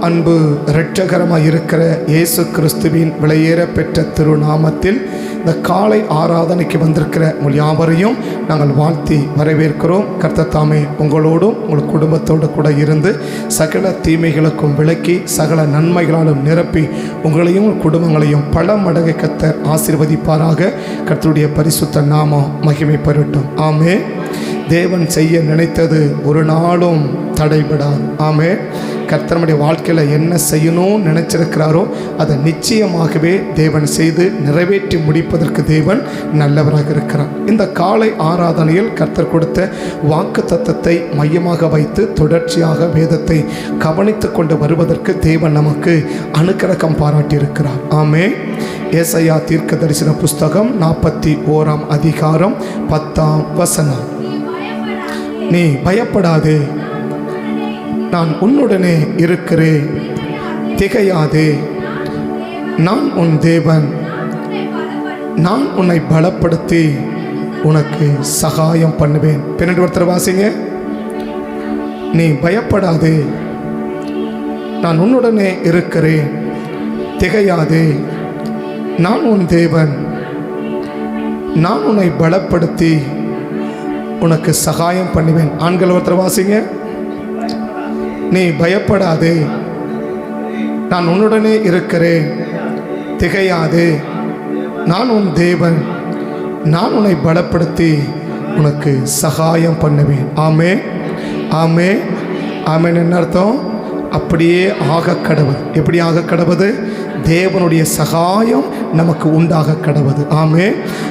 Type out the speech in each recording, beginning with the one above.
அன்பு இரட்சகரமாக இருக்கிற இயேசு கிறிஸ்துவின் விலையேற பெற்ற திருநாமத்தில் இந்த காலை ஆராதனைக்கு வந்திருக்கிற உங்கள் யாவரையும் நாங்கள் வாழ்த்தி வரவேற்கிறோம். கர்த்தர் தாமே உங்களோடும் உங்கள் குடும்பத்தோடு கூட இருந்து சகல தீமைகளுக்கும் விலக்கி சகல நன்மைகளாலும் நிரப்பி உங்களையும் குடும்பங்களையும் பல மடங்கு கர்த்தர் ஆசீர்வதிப்பாராக. கர்த்தருடைய பரிசுத்த நாமம் மகிமை பெறட்டும். ஆமே. தேவன் செய்ய நினைத்தது ஒரு நாளும் தடைபடாது. ஆமே. கர்த்தருடைய வாழ்க்கையில் என்ன செய்யணும்னு நினைச்சிருக்கிறாரோ அதை நிச்சயமாகவே தேவன் செய்து நிறைவேற்றி முடிப்பதற்கு தேவன் நல்லவராக இருக்கிறார். இந்த காலை ஆராதனையில் கர்த்தர் கொடுத்த வாக்கு தத்தத்தை மையமாக வைத்து தொடர்ச்சியாக வேதத்தை கவனித்து கொண்டு வருவதற்கு தேவன் நமக்கு அனுக்கிரகம் பாராட்டியிருக்கிறார். ஆமே. ஏசாயா தீர்க்க தரிசன புஸ்தகம் 41 அதிகாரம் 10 நீ பயப்படாதே, நான் உன்னுடனே இருக்கிறேன், திகையாதே, நான் உன் தேவன், நான் உன்னை பலப்படுத்தி உனக்கு சகாயம் பண்ணுவேன். பின்னாடி ஒருத்தர் வாசிங்க. நீ பயப்படாதே, நான் உன்னுடனே இருக்கிறேன், திகையாதே, நான் உன் தேவன், நான் உன்னை பலப்படுத்தி உனக்கு சகாயம் பண்ணுவேன். ஆண்கள் ஒருத்தர் வாசிங்க. நீ பயப்படாதே, நான் உன்னுடனே இருக்கிறேன், திகையாதே, நான் உன் தேவன், நான் உன்னை பலப்படுத்தி உனக்கு சகாயம் பண்ணுவேன். ஆமே. ஆமே. ஆமேன். என்ன அர்த்தம்? அப்படியே ஆக கடவுது. எப்படி ஆக கடவுது? தேவனுடைய சகாயம் நமக்கு உண்டாக கடவுது. ஆமே.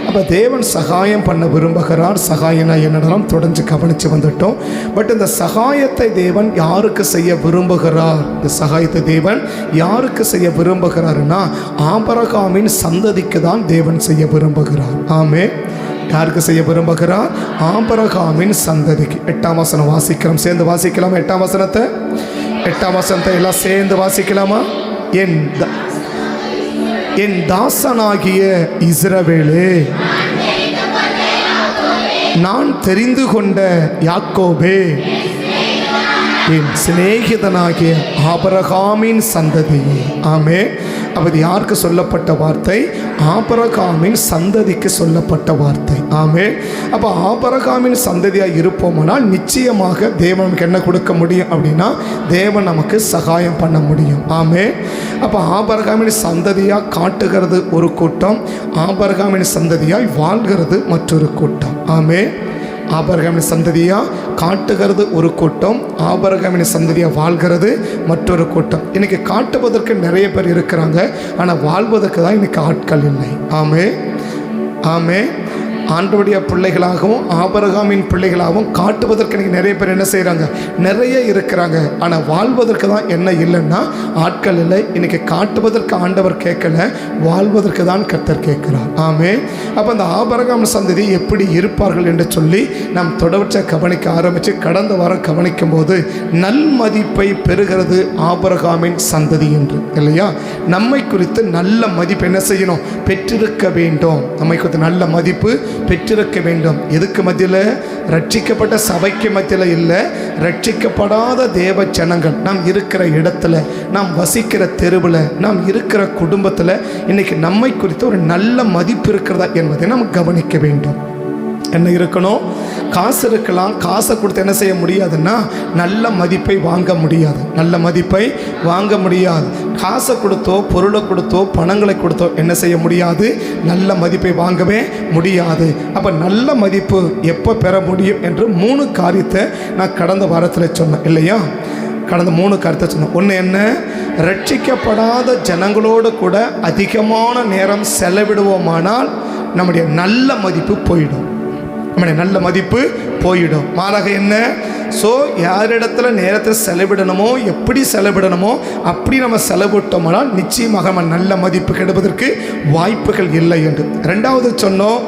அப்போ தேவன் சகாயம் பண்ண விரும்புகிறார். சகாயனா என்னெல்லாம் தொடர்ந்து கவனித்து வந்துட்டோம். பட் இந்த சகாயத்தை தேவன் யாருக்கு செய்ய விரும்புகிறார்? இந்த சகாயத்தை தேவன் யாருக்கு செய்ய விரும்புகிறாருன்னா ஆபிரகாமின் சந்ததிக்கு தான் தேவன் செய்ய விரும்புகிறார். ஆமே. யாருக்கு செய்ய விரும்புகிறார்? ஆபிரகாமின் சந்ததிக்கு. 8ஆம் வசனம் வாசிக்கிறோம். சேர்ந்து வாசிக்கலாமா? 8ஆம் வசனத்தை எல்லாம் சேர்ந்து வாசிக்கலாமா? என் தாசனாகிய இஸ்ரவேலே, நான் தெரிந்து கொண்ட யாக்கோபே, என் சிநேகிதனாகிய ஆபிரகாமின் சந்ததியே. ஆமே. அப்படி யாருக்கு சொல்லப்பட்ட வார்த்தை? ஆபிரகாமின் சந்ததிக்கு சொல்லப்பட்ட வார்த்தை. ஆமே. அப்போ ஆபிரகாமின் சந்ததியாக இருப்போமானால் நிச்சயமாக தேவன் நமக்கு என்ன கொடுக்க முடியும் அப்படின்னா தேவன் நமக்கு சகாயம் பண்ண முடியும். ஆமே. அப்போ ஆபிரகாமின் சந்ததியாக காட்டுகிறது ஒரு கூட்டம், ஆபிரகாமின் சந்ததியாய் வாழ்கிறது மற்றொரு கூட்டம். ஆமே. ஆபிரகாமின் சந்ததியாக காட்டுகிறது ஒரு கூட்டம், ஆபிரகாமின் சந்ததியாக வாழ்கிறது மற்றொரு கூட்டம். இன்றைக்கி காட்டுவதற்கு நிறைய பேர் இருக்கிறாங்க, ஆனால் வாழ்வதற்கு தான் இன்றைக்கி ஆட்கள் இல்லை. ஆமே. ஆமே. ஆண்டவருடைய பிள்ளைகளாகவும் ஆபிரகாமின் பிள்ளைகளாகவும் காட்டுவதற்கு இன்றைக்கி நிறைய பேர் என்ன செய்கிறாங்க? நிறைய இருக்கிறாங்க, ஆனால் வாழ்வதற்கு தான் என்ன இல்லைன்னா ஆட்கள் இல்லை. இன்றைக்கி காட்டுவதற்கு ஆண்டவர் கேட்கல, வாழ்வதற்கு தான் கர்த்தர் கேட்கிறார். ஆமே. அப்போ அந்த ஆபிரகாம் சந்ததி எப்படி இருப்பார்கள் என்று சொல்லி நாம் தொடர்ச்சியாக கவனிக்க ஆரம்பித்து கடந்த வாரம் கவனிக்கும் போது நல்மதிப்பை பெறுகிறது ஆபிரகாமின் சந்ததி என்று இல்லையா? நம்மை குறித்து நல்ல மதிப்பு என்ன செய்யணும்? பெற்றிருக்க வேண்டும். நம்மை குறித்து நல்ல மதிப்பு பெற்றிருக்க வேண்டும். எதுக்கு மத்தியில்? ரட்சிக்கப்பட்ட சபைக்கு மத்தியில் இல்லை, ரட்சிக்கப்படாத தேவ ஜனங்கள் நாம் இருக்கிற இடத்துல, நாம் வசிக்கிற தெருவில், நாம் இருக்கிற குடும்பத்தில் இன்னைக்கு நம்மை குறித்து ஒரு நல்ல மதிப்பு இருக்கிறதா என்பதை நாம் கவனிக்க வேண்டும். என்ன இருக்கணும்? காசு இருக்கலாம், காசை கொடுத்து என்ன செய்ய முடியாதுன்னா நல்ல மதிப்பை வாங்க முடியாது. நல்ல மதிப்பை வாங்க முடியாது. காசை கொடுத்தோ பொருளை கொடுத்தோ பணங்களை கொடுத்தோ என்ன செய்ய முடியாது? நல்ல மதிப்பை வாங்கவே முடியாது. அப்போ நல்ல மதிப்பு எப்போ பெற முடியும் என்று 3 காரியத்தை நான் கடந்த வாரத்தில் சொன்னேன் இல்லையா? கடந்த 3 காரியத்தை சொன்னேன். ஒன்று என்ன? ரட்சிக்கப்படாத ஜனங்களோடு கூட அதிகமான நேரம் செலவிடுவோமானால் நம்முடைய நல்ல மதிப்பு போயிடும். நம்முடைய நல்ல மதிப்பு போயிடும். மாறாக என்ன? ஸோ யாரிடத்துல நேரத்தில் செலவிடணுமோ, எப்படி செலவிடணுமோ அப்படி நம்ம செலவிட்டோம்னால் நிச்சயமாக நம்ம நல்ல மதிப்பு கெடுவதற்கு வாய்ப்புகள் இல்லை என்று. 2வது சொன்னோம்,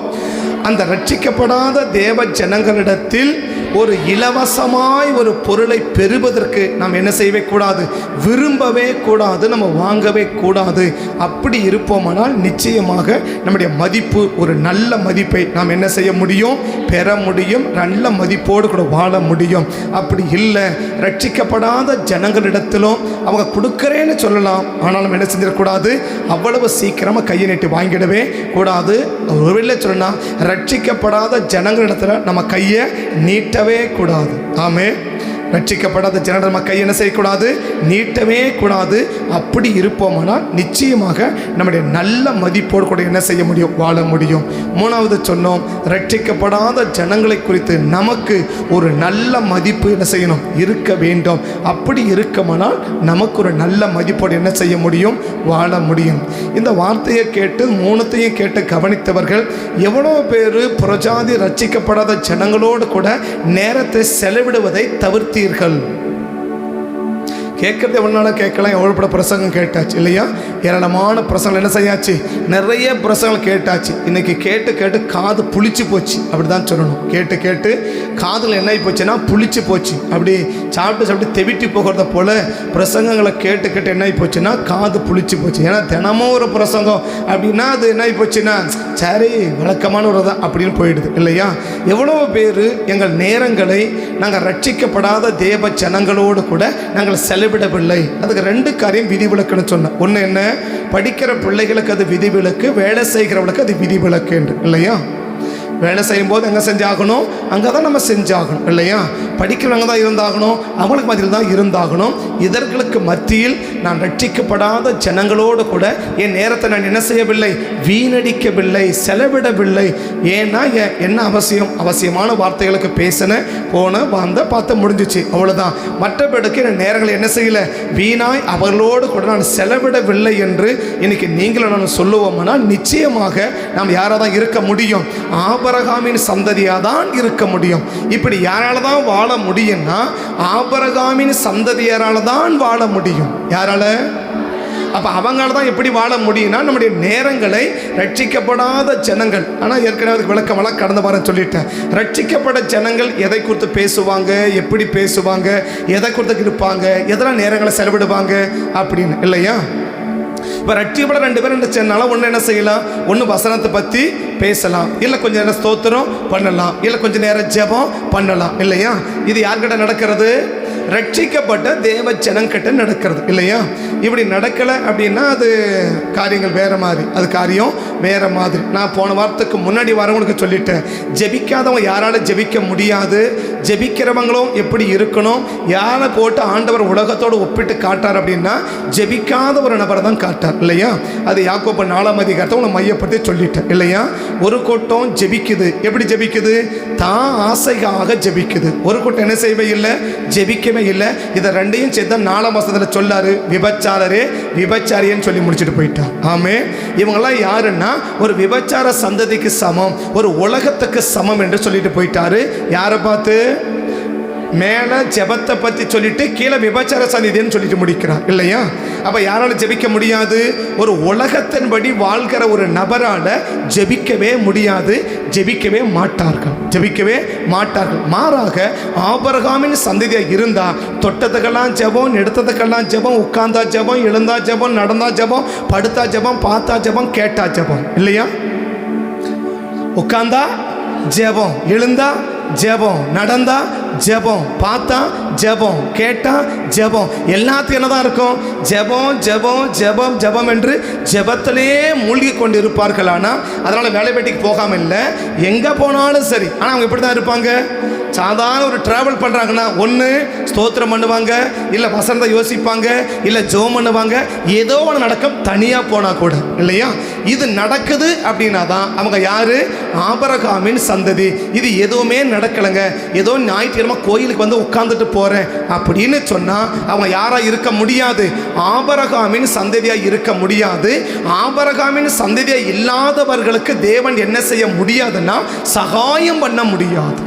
அந்த ரட்சிக்கப்படாத தேவ ஜனங்களிடத்தில் ஒரு இலவசமாய் ஒரு பொருளை பெறுவதற்கு நாம் என்ன செய்யவே கூடாது, விரும்பவே கூடாது, நம்ம வாங்கவே கூடாது. அப்படி இருப்போமானால் நிச்சயமாக நம்முடைய மதிப்பு, ஒரு நல்ல மதிப்பை நாம் என்ன செய்ய முடியும், பெற முடியும், நல்ல மதிப்போடு கூட வாழ முடியும். அப்படி இல்லை, ரட்சிக்கப்படாத ஜனங்களிடத்திலும் அவங்க கொடுக்குறேன்னு சொல்லலாம், ஆனாலும் என்ன செஞ்சிடக்கூடாது, அவ்வளவு சீக்கிரமாக கையை நீட்டி வாங்கிடவே கூடாது. ஒருவேளை சொன்னா ரட்சிக்கப்படாத ஜனங்களிடத்தில் நம்ம கையை நீட்டவே கூடாது. ஆமே, ரட்சிக்கப்படாத ஜனங்கள் நம்ம கையை என்ன செய்யக்கூடாது, நீட்டவே கூடாது. அப்படி இருப்போமானால் நிச்சயமாக நம்முடைய நல்ல மதிப்போடு கூட என்ன செய்ய முடியும், வாழ முடியும். மூணாவது சொன்னோம், ரட்சிக்கப்படாத ஜனங்களை குறித்து நமக்கு ஒரு நல்ல மதிப்பு என்ன செய்யணும், இருக்க வேண்டும். அப்படி இருக்குமானால் நமக்கு ஒரு நல்ல மதிப்போடு என்ன செய்ய முடியும், வாழ முடியும். இந்த வார்த்தையை கேட்டு மூணுத்தையும் கேட்டு கவனித்தவர்கள் எவ்வளோ பேர் புறஜாதி ரட்சிக்கப்படாத ஜனங்களோடு கூட நேரத்தை செலவிடுவதை தவிர்த்து கேட்கறது எவ்வளோ நாளாக கேட்கலாம், எவ்வளோ பிரசங்கம் கேட்டாச்சு இல்லையா, ஏராளமான பிரசங்கம் என்ன செய்யாச்சு, நிறைய பிரசங்கம் கேட்டாச்சு. இன்னைக்கு கேட்டு கேட்டு காது புளிச்சு போச்சு, அப்படி தான் சொல்லணும். கேட்டு கேட்டு காதில் என்ன ஆகி போச்சுன்னா புளிச்சு போச்சு. அப்படி சாப்பிட்டு தெவிட்டி போகிறத போல் பிரசங்கங்களை கேட்டு கேட்டு என்ன ஆகி போச்சுன்னா காது புளிச்சு போச்சு. ஏன்னா தினமும் ஒரு பிரசங்கம் அப்படின்னா அது என்ன ஆகி போச்சுன்னா சரி வழக்கமான ஒரு தான் அப்படின்னு போயிடுது இல்லையா. எவ்வளோ பேர் எங்கள் நேரங்களை நாங்கள் ரட்சிக்கப்படாத தேவ ஜனங்களோடு கூட நாங்கள் செலவிடவில்லை. அதுக்கு ரெண்டு காரியம் விதிவிலக்குன்னு சொன்னேன். ஒன்று என்ன, படிக்கிற பிள்ளைகளுக்கு அது விதிவிலக்கு, வேலை செய்கிறவளுக்கு அது விதிவிலக்கு என்று இல்லையா. வேலை செய்யும்போது எங்கே செஞ்சாகணும், அங்கே தான் நம்ம செஞ்சாகணும் இல்லையா. படிக்கிறவங்க தான் இருந்தாகணும், அவங்களுக்கு மத்தியில் தான் இருந்தாகணும். இதற்கு மத்தியில் நான் ரட்சிக்கப்படாத ஜனங்களோடு கூட என் நேரத்தை நான் என்ன செய்யவில்லை, வீணடிக்கவில்லை, செலவிடவில்லை. ஏன்னா என்ன அவசியம், அவசியமான வார்த்தைகளுக்கு பேசின போன வந்த பார்த்து முடிஞ்சிச்சு, அவ்வளோதான். மற்றபடிக்கு என் நேரங்களை என்ன செய்யலை, வீணாய் அவர்களோடு கூட நான் செலவிடவில்லை என்று இன்னைக்கு நீங்களும் நான் சொல்லுவோம்னா நிச்சயமாக நாம் யாராக தான் இருக்க முடியும், ஆபிரகாமின் சந்ததியாக தான் இருக்க முடியும். இப்படி யாரால தான் வாழ முடியும்னா ஆபிரகாமின் சந்ததியாரால தான் வாழ முடியும். யாரால? அப்போ அவங்களால தான் எப்படி வாழ முடியும்னா நம்முடைய நேரங்களை ரட்சிக்கப்படாத ஜனங்கள், ஆனால் ஏற்கனவே அதுக்கு விளக்கமெல்லாம் கடந்த வாரம் சொல்லிட்டேன். ரட்சிக்கப்பட்ட ஜனங்கள் எதை குறித்து பேசுவாங்க, எப்படி பேசுவாங்க, எதை குறித்து இருப்பாங்க, எதெல்லாம் நேரங்களை செலவிடுவாங்க அப்படின்னு இல்லையா. இப்போ ரட்சிக்கப்பட ரெண்டு பேரும் என்ன செய்யலாம், ஒன்று என்ன செய்யலாம், ஒன்று வசனத்தை பற்றி பேசலாம், இல்லை கொஞ்சம் நேரம் ஸ்தோத்திரம் பண்ணலாம், இல்லை கொஞ்சம் நேரம் ஜெபம் பண்ணலாம் இல்லையா. இது யார்கிட்ட நடக்கிறது, ரட்சிக்கப்பட்ட தேவ ஜனங்கிட்ட நடக்கிறது இல்லையா. இப்படி நடக்கலை அப்படின்னா அது காரியங்கள் வேறு மாதிரி, அது காரியம் வேறு மாதிரி. நான் போன வாரத்துக்கு முன்னாடி வரவங்களுக்கு சொல்லிட்டேன், ஜெபிக்காதவங்க யாரால ஜெபிக்க முடியாது, ஜெபிக்கிறவங்களும் எப்படி இருக்கணும், யாரை போட்டு ஆண்டவர் உலகத்தோடு ஒப்பிட்டு காட்டார் அப்படின்னா ஜெபிக்காத ஒரு நபரை தான் காட்டார் இல்லையா. அது யாக்கோபு 4ஆம் அதிகாரத்தை உங்களை மையப்படுத்தி சொல்லிட்டேன் இல்லையா. ஒரு கூட்டம் ஜெபிக்குது, எப்படி ஜெபிக்குது, தான் ஆசைக்காக ஜெபிக்குது. ஒரு கூட்டம் என்ன செய்யவே இல்லை, ஜெபிக்கவே இல்லை. இதை ரெண்டையும் சேர்த்து 4ஆம் வசனத்தில் சொல்லாரு, விபச்சாரரே விபச்சாரியன்னு சொல்லி முடிச்சுட்டு போயிட்டான். ஆமே, இவங்கெல்லாம் யாருன்னா ஒரு விபச்சார சந்ததிக்கு சமம், ஒரு உலகத்துக்கு சமம் என்று சொல்லிட்டு போயிட்டாரு. யாரை பார்த்து, மேலே ஜெபத்தை பற்றி சொல்லிட்டு கீழே விபச்சார சந்ததின்னு சொல்லிட்டு முடிக்கிறார் இல்லையா. அப்போ யாரால ஜெபிக்க முடியாது, ஒரு உலகத்தின்படி வாழ்கிற ஒரு நபரால் ஜெபிக்கவே முடியாது, ஜெபிக்கவே மாட்டார்கள், ஜெபிக்கவே மாட்டார்கள். மாறாக ஆபிரகாமின் சந்ததியாக இருந்தால் தொட்டதுக்கெல்லாம் ஜெபம், எடுத்ததுக்கெல்லாம் ஜெபம், உட்கார்ந்தா ஜெபம், எழுந்தா ஜெபம், நடந்தா ஜெபம், படுத்தா ஜெபம், பார்த்தா ஜெபம், கேட்டா ஜெபம் இல்லையா. உட்கார்ந்தா ஜெபம், எழுந்தா ஜெபம், நடந்தா ஜெபம், பார்த்தா ஜெபம், கேட்டா ஜெபம், எல்லாத்தையும் என்னதான் இருக்கும், ஜெபம் ஜெபம் ஜெபம் ஜெபம் என்று ஜெபத்திலே மூழ்கி கொண்டு இருப்பார்கள். ஆனால் அதனால் வேலை வெட்டிக்கு போகாமல் இல்லை, எங்கே போனாலும் சரி. ஆனால் அவங்க எப்படி தான் இருப்பாங்க, சாதாரண ஒரு ட்ராவல் பண்ணுறாங்கன்னா ஒன்று ஸ்தோத்திரம் பண்ணுவாங்க, இல்லை வசனத்தை யோசிப்பாங்க, இல்லை ஜெபம் பண்ணுவாங்க, ஏதோ ஒன்று நடக்கும் தனியாக போனால் கூட இல்லையா. இது நடக்குது அப்படின்னா தான் அவங்க யார், ஆபிரகாமின் சந்ததி. இது எதுவுமே நடக்கலைங்க, ஏதோ ஞாயிற்றுக்கிழமை கோயிலுக்கு வந்து உட்கார்ந்துட்டு போகிறேன் அப்படின்னு சொன்னால் அவங்க யாராக இருக்க முடியாது, ஆபிரகாமின் சந்ததியாக இருக்க முடியாது. ஆபிரகாமின் சந்ததியாக இல்லாதவர்களுக்கு தேவன் என்ன செய்ய முடியாதுன்னா சகாயம் பண்ண முடியாது.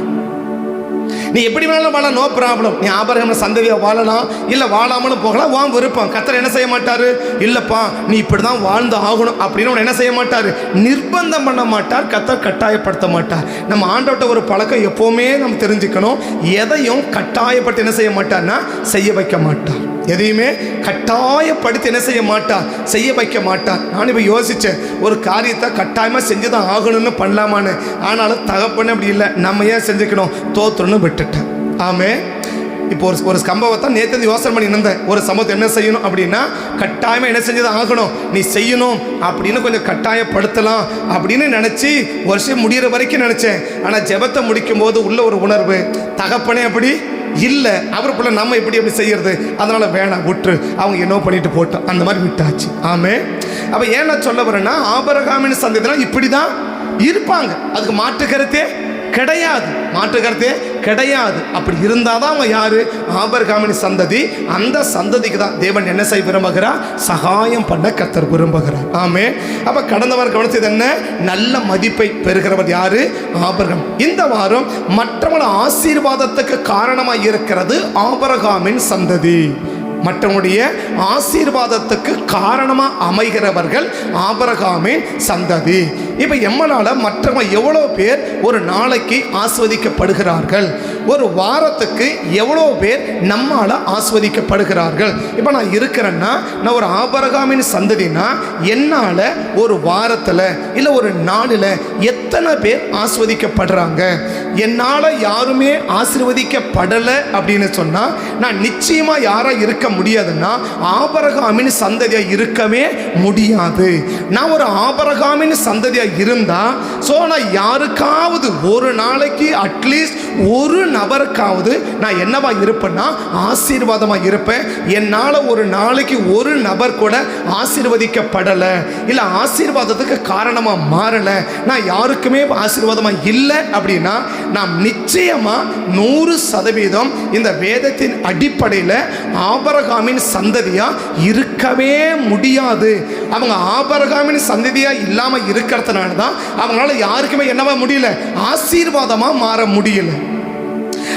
நீ எப்படி வேணாலும் வாழலாம், நோ ப்ராப்ளம். நீ ஆபிரகாம் சந்ததியை வாழலாம், இல்லை வாழாமலும் போகலாம், வான் விருப்பம். கர்த்தர் என்ன செய்ய மாட்டார், இல்லைப்பா நீ இப்படி தான் வாழ்ந்து ஆகணும் அப்படின்னு என்ன செய்ய மாட்டார், நிர்பந்தம் பண்ண மாட்டார். கர்த்தர் கட்டாயப்படுத்த மாட்டார். நம்ம ஆண்டவர்கிட்ட ஒரு பழக்கம் எப்போவுமே நம்ம தெரிஞ்சுக்கணும், எதையும் கட்டாயப்படுத்தி என்ன செய்ய மாட்டார்னா செய்ய வைக்க மாட்டார். எதையுமே கட்டாயப்படுத்தி என்ன செய்ய மாட்டார், செய்ய வைக்க மாட்டார். நான் இப்போ யோசித்தேன், ஒரு காரியத்தை கட்டாயமாக செஞ்சு தான் ஆகணும்னு பண்ணலாமான்னு. ஆனாலும் தகப்பன்னு அப்படி இல்லை, நம்ம ஏன் செஞ்சுக்கணும், தோத்துறன்னு விட்டுட்டேன். ஆமே. இப்போ ஒரு சம்பவத்தை நேற்று யோசனை பண்ணி இருந்தேன். ஒரு சம்பவத்தை என்ன செய்யணும் அப்படின்னா கட்டாயமாக என்ன செஞ்சுதான் ஆகணும், நீ செய்யணும் அப்படின்னு கொஞ்சம் கட்டாயப்படுத்தலாம் அப்படின்னு நினச்சி வருஷம் முடிகிற வரைக்கும் நினச்சேன். ஆனால் ஜெபத்தை முடிக்கும் போது உள்ள ஒரு உணர்வு, தகப்பனே அப்படி இல்லை, அவருக்குள்ள நம்ம எப்படி செய்யறது, அதனால வேணாம் விட்டுரு, அவங்க என்ன பண்ணிட்டு போட்டோம், அந்த மாதிரி விட்டாச்சு. ஆமே. அப்போ ஏன் நான் சொல்ல வரேன்னா, ஆபிரகாமின் சந்ததியினால் இப்படி தான் இருப்பாங்க, அதுக்கு மாற்று கருத்தே கிடையாது, மாற்று கருத்தே கிடையாது. அப்படி இருந்தால் தான் அவங்க யாரு, ஆபிரகாமின் சந்ததி. அந்த சந்ததிக்கு தான் தேவன் என்ன செய்ய விரும்புகிறார், சகாயம் பண்ண கர்த்தர் விரும்புகிறார். ஆமே. அப்போ கடந்தவர் கவனித்தது என்ன, நல்ல மதிப்பை பெறுகிறவர் யாரு, ஆபிரகாம். இந்த வாரம் மற்றவங்கள ஆசீர்வாதத்துக்கு காரணமாக இருக்கிறது ஆபிரகாமின் சந்ததி. மற்றவங்களுடைய ஆசீர்வாதத்துக்கு காரணமாக அமைகிறவர்கள் ஆபிரகாமின் சந்ததி. இப்போ எம்மனால மற்றவங்க எவ்வளோ பேர் ஒரு நாளைக்கு ஆஸ்வதிக்கப்படுகிறார்கள், ஒரு வாரத்துக்கு எவ்வளோ பேர் நம்மால் ஆஸ்வதிக்கப்படுகிறார்கள். இப்போ நான் இருக்கிறேன்னா, நான் ஒரு ஆபிரகாமின் சந்ததினா என்னால் ஒரு வாரத்தில் இல்லை ஒரு நாளில் எத்தனை பேர் ஆஸ்வதிக்கப்படுறாங்க. என்னால் யாருமே ஆசீர்வதிக்கப்படலை அப்படின்னு சொன்னால் நான் நிச்சயமாக யாராக இருக்க முடியாதுன்னா ஆபிரகாமின் சந்ததியாக இருக்கவே முடியாது. நான் ஒரு ஆபிரகாமின் சந்ததியாக இருந்தா சோ நான் யாருக்காவது ஒரு நாளைக்கு அட்லீஸ்ட் ஒரு நபருக்காவது நான் என்னவா இருப்பேன்னா ஆசீர்வாதமா இருப்பேன். என்னால் ஒரு நாளைக்கு ஒரு நபர் கூட ஆசீர்வதிக்கப்படலை இல்லை ஆசீர்வாதத்துக்கு காரணமா மாறலை, நான் யாருக்குமே ஆசீர்வாதமா இல்லை அப்படின்னா நாம் நிச்சயமா 100% இந்த வேதத்தின் அடிப்படையில் ஆபிரகாமின் சந்ததியா இருக்கவே முடியாது. அவங்க ஆபிரகாமின் சந்ததியா இல்லாம இருக்கிறதுனால தான் அவங்களால யாருக்குமே என்னவா முடியல, ஆசீர்வாதமா மாற முடியல.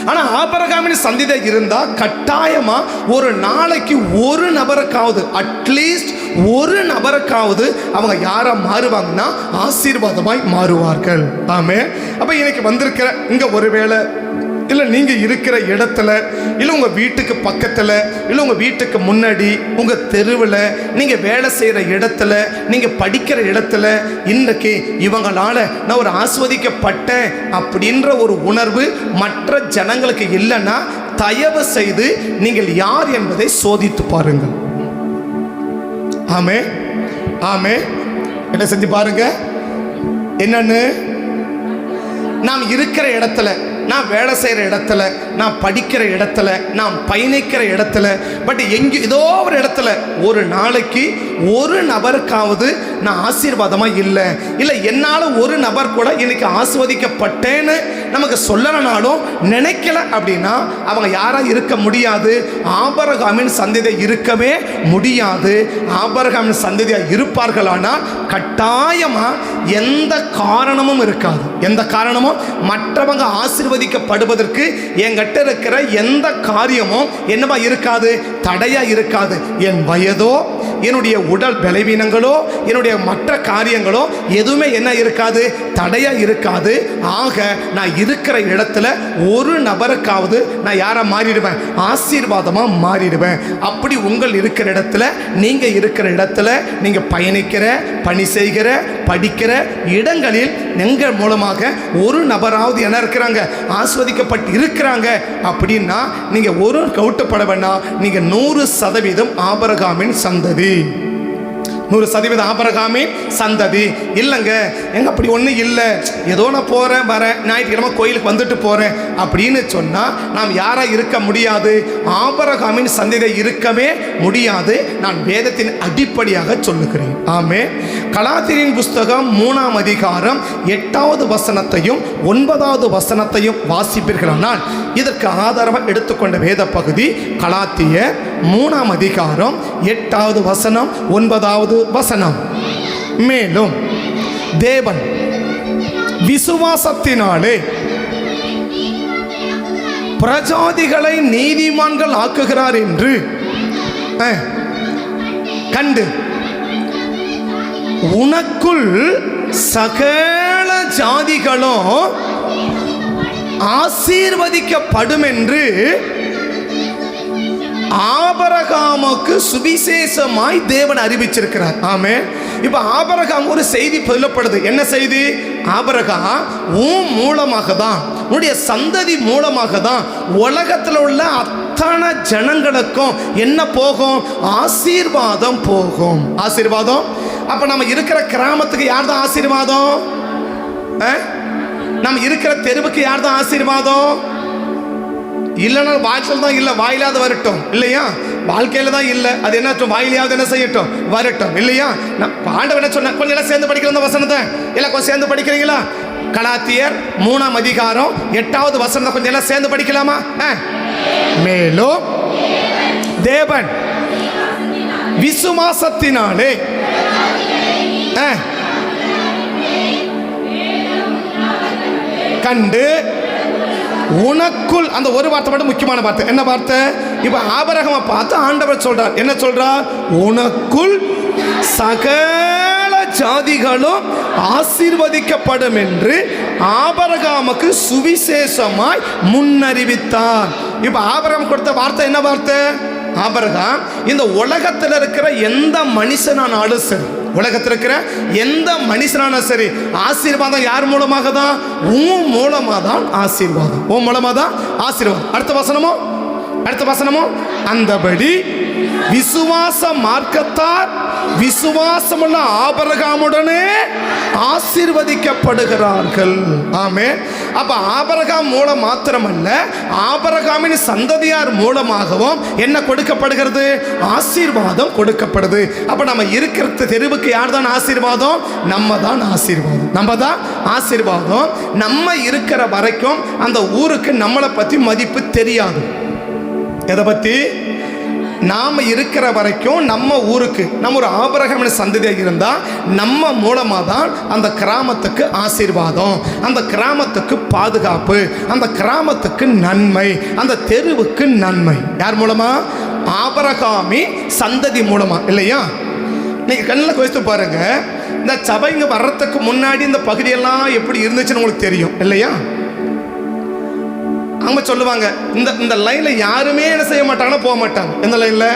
ஆனா ஆபிரகாமின் சந்ததியா இருந்தா கட்டாயமா ஒரு நாளைக்கு ஒரு நபருக்காவது அட்லீஸ்ட் ஒரு நபருக்காவது அவங்க யாரா மாறுவாங்கன்னா ஆசீர்வாதமாய் மாறுவார்கள். ஆமே. அப்ப இன்னைக்கு வந்திருக்கிற இங்க ஒருவேளை இல்லை நீங்கள் இருக்கிற இடத்துல இல்லை உங்கள் வீட்டுக்கு பக்கத்தில் இல்லை உங்கள் வீட்டுக்கு முன்னாடி உங்கள் தெருவில் நீங்கள் வேலை செய்கிற இடத்துல நீங்கள் படிக்கிற இடத்துல இன்றைக்கு இவங்களால் நான் ஒரு ஆஸ்வதிக்கப்பட்டேன் அப்படின்ற ஒரு உணர்வு மற்ற ஜனங்களுக்கு இல்லைன்னா தயவு செய்து நீங்கள் யார் என்பதை சோதித்து பாருங்கள். ஆமே. ஆமே. என்ன செஞ்சு பாருங்க. என்னன்னு, நாம் இருக்கிற இடத்துல, நான் வேலை செய்கிற இடத்துல, நான் படிக்கிற இடத்துல, நான் பயணிக்கிற இடத்துல, பட் எங்கே ஏதோ ஒரு இடத்துல ஒரு நாளைக்கு ஒரு நபருக்காவது நான் ஆசீர்வாதமாக இல்லை என்னால் ஒரு நபர் கூட இன்னைக்கு ஆசீர்வதிக்கப்பட்டேன்னு நமக்கு சொல்லனாலும் நினைக்கல அப்படின்னா அவங்க யாராக இருக்க முடியாது, ஆபிரகாமின் சந்ததியாக இருக்கவே முடியாது. ஆபிரகாமின் சந்ததியாக இருப்பார்களானால் கட்டாயமாக எந்த காரணமும் இருக்காது, எந்த காரணமும் மற்றவங்க ஆசீர்வதிக்கப்படுவதற்கு என்கிட்ட இருக்கிற எந்த காரியமும் என்னவா இருக்காது, தடையா இருக்காது. என் வயதோ என்னுடைய உடல் பலவீனங்களோ என்னுடைய மற்ற காரியங்களோ எதுவுமே என்ன இருக்காது, தடையா இருக்காது. ஆக நான் இருக்கிற இடத்துல ஒரு நபருக்காவது நான் யாரா மாறிடுவேன், ஆசீர்வாதமா மாறிடுவேன். அப்படி உங்கள் இருக்கிற இடத்துல, நீங்க இருக்கிற இடத்துல, நீங்க பயணிக்கிற, பணி செய்கிற, படிக்கிற இடங்களில் எங்கள் மூலமாக ஒரு நபராவது என்ன இருக்கிறாங்க, ஆஸ்வதிக்கப்பட்டு இருக்கிறாங்க அப்படின்னா நீங்க ஒரு கவுட்டப்பட வேண்டாம், நீங்க 100% ஆபிரகாமின் சந்ததி. 100% ஆபிரகாமின் சந்ததி. இல்லைங்க எங்க அப்படி ஒன்றும் இல்லை, ஏதோ நான் போகிறேன் வரேன், ஞாயிற்றுக்கிழமை கோயிலுக்கு வந்துட்டு போகிறேன் அப்படின்னு சொன்னால் நாம் யாராக இருக்க முடியாது, ஆபிரகாமின் சந்ததியாக இருக்கவே முடியாது. நான் வேதத்தின் அடிப்படையாக சொல்லுகிறேன். ஆமே. கலாத்தியரின் புஸ்தகம் 3ஆம் அதிகாரம் 8வது வசனத்தையும் 9வது வசனத்தையும் வாசிப்பீர்களானால் இதற்கு ஆதாரமாக எடுத்துக்கொண்ட வேத பகுதி கலாத்தியர் 3ஆம் அதிகாரம் 8வது வசனம் 9வது வசனம். மேலும் தேவன் விசுவாசத்தினாலே புறஜாதிகளை நீதிமான்கள் ஆக்குகிறார் என்று கண்டு உனக்குள் சகல ஜாதிகளும் ஆசீர்வதிக்கப்படும் என்று ஆபிரகாமுக்கு சுவிசேஷமாய் தேவன் அறிவிச்சிருக்கிறார். ஆமென். இப்ப ஆபிரகாம் ஒரு செய்தி சொல்லப்படுது. என்ன செய்தி? ஆபிரகாம் உன் மூலமாக தான், உன்னுடைய சந்ததி மூலமாக தான் உலகத்தில் உள்ள அத்தனை ஜனங்களுக்கும் என்ன போகும்? ஆசீர்வாதம் போகும். ஆசீர்வாதம். அப்ப நம்ம இருக்கிற கிராமத்துக்கு யார் தான் ஆசீர்வாதம்? நம்ம இருக்கிற தெருவுக்கு யார் தான் ஆசீர்வாதம்? இல்லைன்னா வாய்ச்சல் தான் இல்லை, வாயிலாவது வரட்டும் இல்லையா? வாழ்க்கையில தான் இல்லை, அது என்ன வாயிலாவது என்ன செய்யட்டும், வரட்டும் இல்லையா? ஆண்டவர் என்ன சொன்ன? கொஞ்சம் எல்லாம் சேர்ந்து படிக்கிற இந்த வசனத்தை எல்லாம் கொஞ்சம் சேர்ந்து படிக்கிறீங்களா? கலாத்தியர் 3ஆம் அதிகாரம் 8வது வசனத்தை கொஞ்சம் எல்லாம் சேர்ந்து படிக்கலாமா? மேலும் தேவன் விசுவாசத்தினாலே கண்டு உனக்குள், அந்த ஒரு வார்த்தை மட்டும் முக்கியமான வார்த்தை. என்ன வார்த்தை? இப்ப ஆபிரகாமை பார்த்து ஆண்டவர் சொல்றார். என்ன சொல்றார்? உனக்குள் சகல ஜாதிகளும் ஆசீர்வதிக்கப்படும் என்று ஆபிரகாமுக்கு சுவிசேஷமாய் முன்னறிவித்தார். இப்ப ஆபிரகாம் கொடுத்த வார்த்தை என்ன வார்த்தை? ஆபிரகாம் இந்த உலகத்தில் இருக்கிற எந்த மனுஷனானாலும் சரி, உலகத்தில் இருக்கிற எந்த மனுஷனான சரி, ஆசீர்வாதம் யார் மூலமாக தான்? உன் மூலமாக தான் ஆசீர்வாதம். உன் மூலமாக தான் ஆசீர்வாதம். அடுத்த வசனமோ அந்தபடி விசுவாச மார்க்கத்தார் விசுவாசமுள்ள ஆபிரகாமுடனே ஆசீர்வதிக்கப்படுகிறார்கள். ஆமென். அப்ப ஆபிரகாம் மூலம் மாத்திரமல்ல, ஆபிரகாமின் சந்ததியார் மூலமாகவும் என்ன கொடுக்கப்படுகிறது? ஆசீர்வாதம் கொடுக்கப்படுது. அப்ப நம்ம இருக்கிற தெருவுக்கு யார் தான் ஆசீர்வாதம்? நம்ம தான் ஆசீர்வாதம். நம்ம தான் ஆசீர்வாதம். நம்ம இருக்கிற வரைக்கும் அந்த ஊருக்கு நம்மளை பற்றி மதிப்பு தெரியாது. எதை பற்றி? நாம் இருக்கிற வரைக்கும் நம்ம ஊருக்கு நம்ம ஒரு ஆபிரகாமின் சந்ததியாக இருந்தால் நம்ம மூலமாக தான் அந்த கிராமத்துக்கு ஆசீர்வாதம், அந்த கிராமத்துக்கு பாதுகாப்பு, அந்த கிராமத்துக்கு நன்மை, அந்த தெருவுக்கு நன்மை. யார் மூலமா? ஆபிரகாமி சந்ததி மூலமா இல்லையா? நீங்கள் கண்ணில் குவித்து பாருங்க. இந்த சபை இங்கே வர்றதுக்கு முன்னாடி இந்த பகுதியெல்லாம் எப்படி இருந்துச்சுன்னு உங்களுக்கு தெரியும் இல்லையா? அவங்க சொல்லுவாங்க, இந்த லைனில் யாருமே என்ன செய்ய மாட்டாங்கன்னா போக மாட்டாங்க. எந்த லைனில்?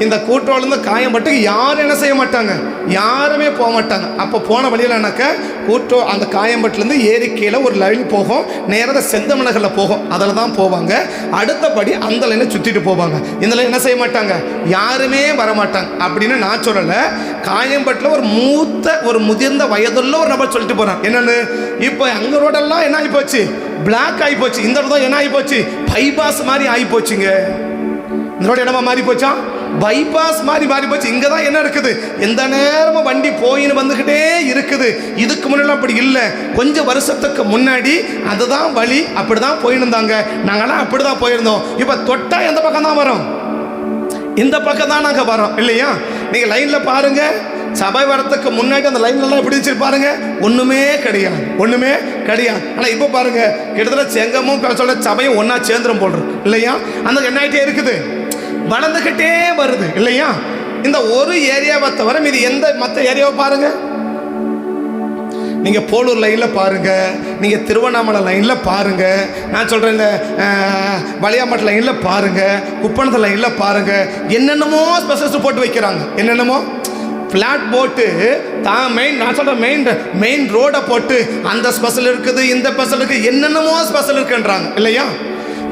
இந்த கூட்டோலேருந்து காயம்பட்டுக்கு யாரும் என்ன செய்ய மாட்டாங்க, யாருமே போக மாட்டாங்க. அப்போ போன வழியில் என்னக்க கூட்டோ அந்த காயம்பட்டுலேருந்து ஏரி கீழே ஒரு லைன் போகும், நேராக செந்தமிழகளில் போகும், அதில் தான் போவாங்க. அடுத்தபடி அந்த லைனை சுற்றிட்டு போவாங்க. இந்த லைன் என்ன செய்ய மாட்டாங்க, யாருமே வரமாட்டாங்க. அப்படின்னு நான் சொல்லலை. காயம்பட்டில் ஒரு முதிர்ந்த வயதுள்ள ஒரு நபர் சொல்லிட்டு போகிறான். என்னென்னு? இப்போ அங்கே ரோடெல்லாம் என்ன ஆகி போச்சு? பிளாக் ஆகி போச்சு. இந்த ரோடு தான் என்ன ஆகி போச்சு? பைபாஸ் மாதிரி ஆகி போச்சுங்க. இந்த ரோடு என்னமா மாறி போச்சா? பைபாஸ் மாதிரி மாறி போச்சு. இங்கே தான் என்ன இருக்குது? எந்த நேரமும் வண்டி போயின்னு வந்துக்கிட்டே இருக்குது. இதுக்கு முன்னாடி அப்படி இல்லை. கொஞ்சம் வருஷத்துக்கு முன்னாடி அதுதான் வழி, அப்படி தான் போயின்னு இருந்தாங்க. நாங்களாம் அப்படி தான் போயிருந்தோம். இப்போ தொட்டா எந்த பக்கம் தான் வரோம்? இந்த பக்கம் தான் நாங்கள் வரோம் இல்லையா? நீங்கள் லைனில் பாருங்கள், சபை வரத்துக்கு முன்னாடி அந்த லைன்லாம் எப்படி வச்சிருப்பாருங்க? ஒன்றுமே கிடையாது, ஒன்றுமே கிடையாது. ஆனால் இப்போ பாருங்க, கிட்டத்தட்ட செங்கமும் சொல்ல சபையும் ஒன்றா சேர்ந்துரும் போடுறது இல்லையா? அந்த என்ன ஆகிட்டே இருக்குது, வளர்ந்துக்கிட்டே வருது இல்லையா? இந்த ஒரு ஏரியாவை தவிர மீது எந்த மற்ற ஏரியாவை பாருங்க. நீங்கள் போலூர் லைனில் பாருங்கள், நீங்கள் திருவண்ணாமலை லைனில் பாருங்கள், நான் சொல்கிறேன் இந்த வளையாமட்டு லைனில் பாருங்கள், குப்பணத்து லைனில் பாருங்கள், என்னென்னமோ ஸ்பெஷலிஸ்ட் போட்டு வைக்கிறாங்க. என்னென்னமோ ஃப்ளாட் போட்டு தான் நான் சொல்கிறேன் மெயின் ரோடை போட்டு அந்த ஸ்பெஷல் இருக்குது, இந்த ஸ்பெஷல் இருக்குது, என்னென்னமோ ஸ்பெஷல் இருக்குன்றாங்க இல்லையா?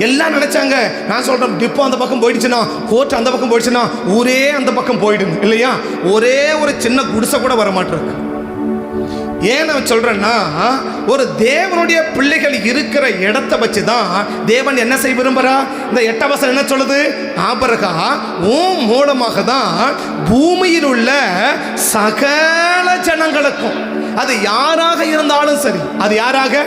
எல்லாம் நினச்சாங்க. நான் சொல்கிறேன், டிப்போ அந்த பக்கம் போயிடுச்சுன்னா, கோர்ட் அந்த பக்கம் போயிடுச்சுன்னா, ஊரே அந்த பக்கம் போயிடுது இல்லையா? ஒரே ஒரு சின்ன குடிசை கூட வர மாட்டிருக்கு. ஏன் நான் சொல்கிறேன்னா, ஒரு தேவனுடைய பிள்ளைகள் இருக்கிற இடத்தை வச்சு தான் தேவன் என்ன செய்ய விரும்புகிறா? இந்த 8ஆம் வசனம் என்ன சொல்லுது? ஆபிரகாம் உன் மூலமாக தான் பூமியில் உள்ள சகல ஜனங்களுக்கும், அது யாராக இருந்தாலும் சரி, அது யாராக,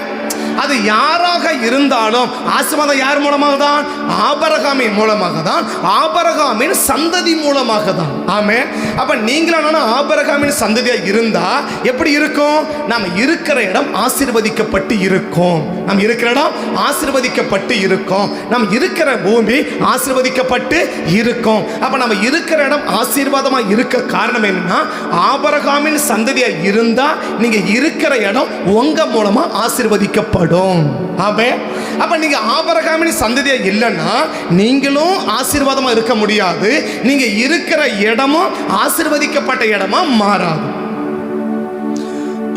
அது யாராக இருந்தாலும் ஆசீர்வாதம் யார் மூலமாக தான்? ஆபிரகாமின் மூலமாக தான், ஆபிரகாமின் சந்ததி மூலமாக தான். ஆமென். அப்ப நீங்களும் ஆபிரகாமின் சந்ததியா இருந்தா எப்படி இருக்கும்? நாம் இருக்கிற இடம் ஆசீர்வதிக்கப்பட்டு இருக்கும். நாம் இருக்கிற இடம் ஆசீர்வதிக்கப்பட்டு இருக்கும். நாம் இருக்கிற பூமி ஆசீர்வதிக்கப்பட்டு இருக்கும். அப்ப நம்ம இருக்கிற இடம் ஆசீர்வாதமா இருக்க காரணம் என்னன்னா, ஆபிரகாமின் சந்ததியா இருந்தா நீங்க இருக்கிற இடம் உங்க மூலமா ஆசீர்வதிக்கப்படும். ஆமென். அப்ப நீங்க ஆபிரகாமின் சந்ததியா இல்லைன்னா நீங்களும் ஆசீர்வாதமா இருக்க முடியாது. நீங்க இருக்கிற இடமும் ஆசீர்வதிக்கப்பட்ட இடமா மாறாது.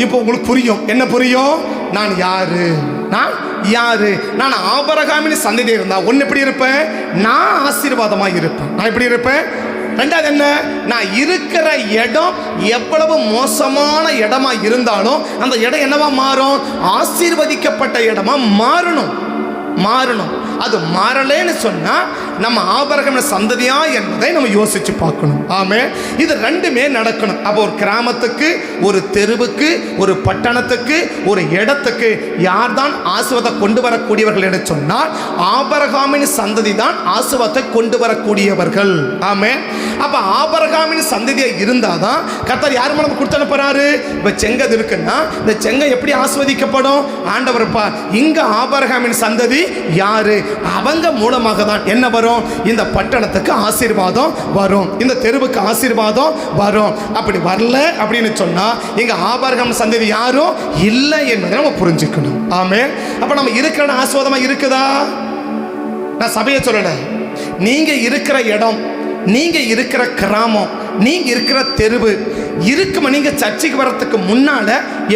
இப்போ உங்களுக்கு புரியும். என்ன புரியும்? நான் யாரு? நான் ஆபிரகாமின் சந்ததி இருந்தா ஒன்னு எப்படி இருப்பேன்? நான் ஆசீர்வாதமா இருப்பேன். நான் எப்படி இருப்பேன்? ரெண்டாவது என்ன? நான் இருக்கிற இடம் எவ்வளவு மோசமான இடமா இருந்தாலும் அந்த இடம் என்னவா மாறும்? ஆசீர்வதிக்கப்பட்ட இடமா மாறணும். அது மாறலேன்னு சொன்னா நம்ம ஆபிரகாமின் சந்ததியா என்பதை நம்ம யோசிச்சு பார்க்கணும். ஆமென். இது ரெண்டுமே நடக்கணும். அப்போ ஒரு கிராமத்துக்கு, ஒரு தெருவுக்கு, ஒரு பட்டணத்துக்கு, ஒரு இடத்துக்கு யார் தான் ஆசீர்வாதம் கொண்டு வரக்கூடியவர்கள் என்று சொன்னால் ஆபிரகாமின் சந்ததி தான் ஆசீர்வாதத்தை கொண்டு வரக்கூடியவர்கள். ஆமென். அப்ப ஆபிரகாமின் சந்ததியா இருந்தாதான் கர்த்தர் யார் மூலம் கொடுத்து அனுப்புறாரு? இப்ப செங்கல் இருக்குன்னா இந்த செங்கல் எப்படி ஆசீர்வதிக்கப்படும்? ஆண்டவர் இங்க ஆபிரகாமின் சந்ததி யாரு? அவங்க மூலமாக தான் என்ன வரும்? இந்த பட்டணத்துக்கு ஆசீர்வாதம் வரும், இந்த தெருவுக்கு ஆசீர்வாதம் வரும். அப்படி வரல அப்படின்னு சொன்னா இங்க ஆபிரகாம் சந்ததி யாரும் இல்லை என்பதை நம்ம புரிஞ்சுக்கணும். ஆமென். அப்ப நம்ம இருக்கிற ஆசீர்வாதமா இருக்குதா? நான் சபையை சொல்லல, நீங்க இருக்கிற இடம், நீங்க இருக்கிற கிராமம், நீங்க இருக்கிற தெருவு இருக்குமா? நீங்க சர்ச்சைக்கு வர்றதுக்கு முன்னால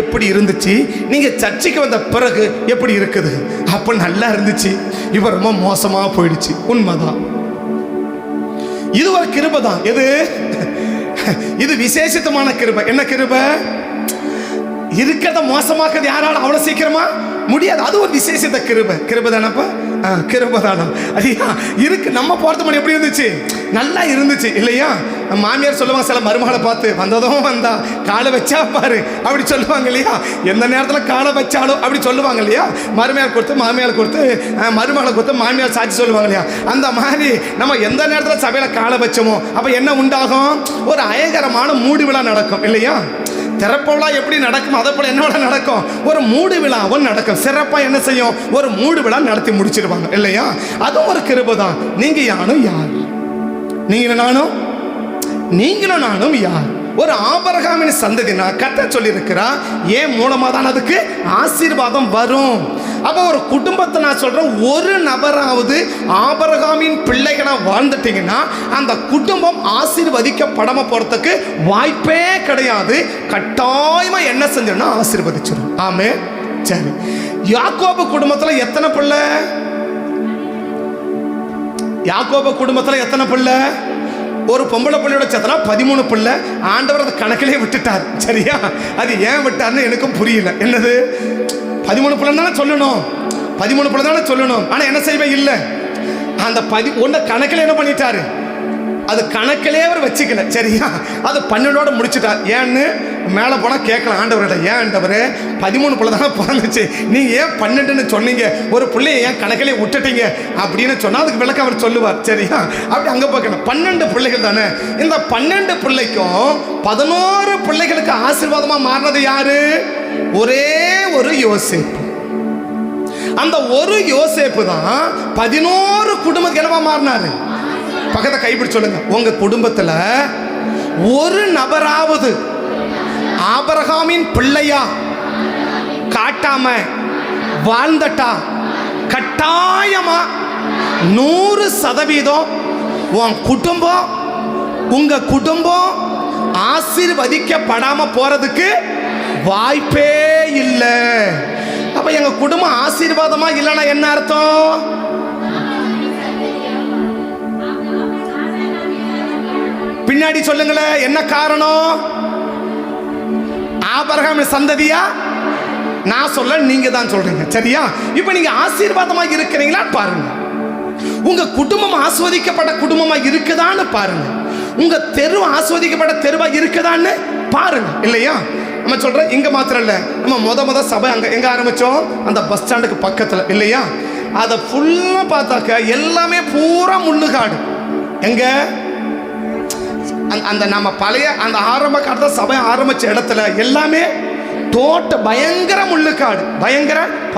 எப்படி இருந்துச்சு, நீங்க சர்ச்சைக்கு வந்த பிறகு எப்படி இருக்குது? அப்ப நல்லா இருந்துச்சு, இப்ப ரொம்ப மோசமா போயிடுச்சு. உண்மைதான். இது ஒரு கிருபை தான். எது? இது விசேஷமான கிருபை. என்ன கிருபை? இருக்கிறத மோசமாக்குறது யாராலும் அவ்வளவு சீக்கிரமா முடியாது. அது ஒரு விசேஷத்த கிருபை தானப்பா? கிருபை தானா? ஐயா இருக்கு. நம்ம போறது மணி எப்படி இருந்துச்சு? நல்லா இருந்துச்சு இல்லையா? மாமியார் சொல்லுவாங்க சில மருமகளை பார்த்து, வந்ததும் வந்தா காலை வச்சா பாரு அப்படி சொல்லுவாங்க இல்லையா? எந்த நேரத்தில் காலை வச்சாலும் அப்படி சொல்லுவாங்க இல்லையா? மாமியார் கொடுத்து மருமகளை கொடுத்து மாமியார் சாட்சி சொல்லுவாங்க இல்லையா? அந்த மாதிரி நம்ம எந்த நேரத்தில் சபையில காலை வச்சோமோ அப்ப என்ன உண்டாகும்? ஒரு அயங்கரமான மூடி விழா நடக்கும் இல்லையா? திறப்பவிழா எப்படி நடக்கும் அதை போல என்ன நடக்கும்? ஒரு மூடு விழாவும் நடக்கும். சிறப்பா என்ன செய்யும்? ஒரு மூடு விழா நடத்தி முடிச்சிருவாங்க இல்லையா? அதுவும் ஒரு கிருபை தான். நீங்க யாரும் யார்? நீங்களும் நானும் யார்? ஒரு ஆபிரகாமின் சந்ததினா கர்த்தர் சொல்லியிருக்கிறா ஏன் மூலமா தான் அதுக்கு ஆசீர்வாதம் வரும். அப்போ ஒரு குடும்பத்தை நான் சொல்றேன், ஒரு நபராவது ஆபிரகாமின் பிள்ளைகளா வாழ்ந்துட்டீங்கன்னா அந்த குடும்பம் ஆசீர்வதிக்கப்படாம போறதுக்கு வாய்ப்பே கிடையாது. கட்டாயமா என்ன செஞ்சோம்னா ஆசீர்வதிச்சிடும். ஆமென். சரி, யாக்கோபு குடும்பத்துல எத்தனை பிள்ளை? யாக்கோபு குடும்பத்துல எத்தனை பிள்ளை? ஒரு பொம்பளை பிள்ளையோட சேர்த்தனா 13 பிள்ளை. ஆண்டவர் அதை கணக்கிலே விட்டுட்டார். சரியா? அது ஏன் விட்டார்னு எனக்கும் புரியல. என்னது 13 பிள்ளை தானே சொல்லணும், 13 பிள்ளை தானே சொல்லணும். ஆனா என்ன செய்வே இல்லை, அந்த 11 கணக்கில் என்ன பண்ணிட்டாரு? அது கணக்கிலே அவர் வச்சுக்கல. சரியா? அது 12ஓட முடிச்சுட்டார். ஏன்னு மேலே போனால் கேட்கலாம் ஆண்டவர்கிட்ட, ஏன் ஆண்டவரே 13 பிள்ளை தானே பிறந்துச்சு, நீங்கள் ஏன் 12ன்னு சொன்னீங்க, ஒரு பிள்ளையை ஏன் கணக்கிலே விட்டுட்டீங்க அப்படின்னு சொன்னால் அதுக்கு விளக்கம் அவர் சொல்லுவார். சரியா? அப்படி அங்கே பார்க்கணும். 12 பிள்ளைகள் தானே. இந்த 12 பிள்ளைக்கும் 11 பிள்ளைகளுக்கு ஆசீர்வாதமாக மாறினது யாரு? ஒரே ஒரு யோசேப்பு. அந்த ஒரு யோசேப்பு தான் 11 குடும்பத்துக்கு என்னவா மாறினாரு? பக்கத்தை கைப்பிடி சொல்லுங்க, உங்க குடும்பத்துல ஒரு நபராவது ஆபிரகாமின் பிள்ளையா காட்டாம வாழ்ந்தட்டா கட்டாயமா 100% உங்க குடும்பம் ஆசீர்வதிக்கப்படாம போறதுக்கு வாய்ப்பே இல்லை. அப்ப எங்க குடும்பம் ஆசீர்வாதமா இல்லைன்னா என்ன அர்த்தம்? பின்னாடி சொல்லுங்களேன், என்ன காரணம்? ஆபிரகாம் சந்ததியா? நான் சொல்ல, நீங்க தான் சொல்றீங்க. சரியா? இப்ப நீங்க ஆசீர்வாதமா இருக்கிறீங்களா பாருங்க. உங்க குடும்பம் ஆஸ்வதிக்கப்பட்ட குடும்பமா இருக்குதான்னு பாருங்க. உங்க தெரு ஆஸ்வதிக்கப்பட்ட தெருவா இருக்குதான்னு பாருங்க இல்லையா? நம்ம சொல்கிறோம் இங்கே மாத்திரம் இல்லை, நம்ம முத சபை அங்கே எங்கே ஆரம்பித்தோம்? அந்த பஸ் ஸ்டாண்டுக்கு பக்கத்தில் இல்லையா? அதை ஃபுல்லாக பார்த்தாக்க எல்லாமே பூரா முள்ளுக்காடு. எங்கே? அந்த நம்ம பழைய அந்த ஆரம்ப காலத்தில் சபை ஆரம்பித்த இடத்துல எல்லாமே பயங்கர முள்ளுக்காடு,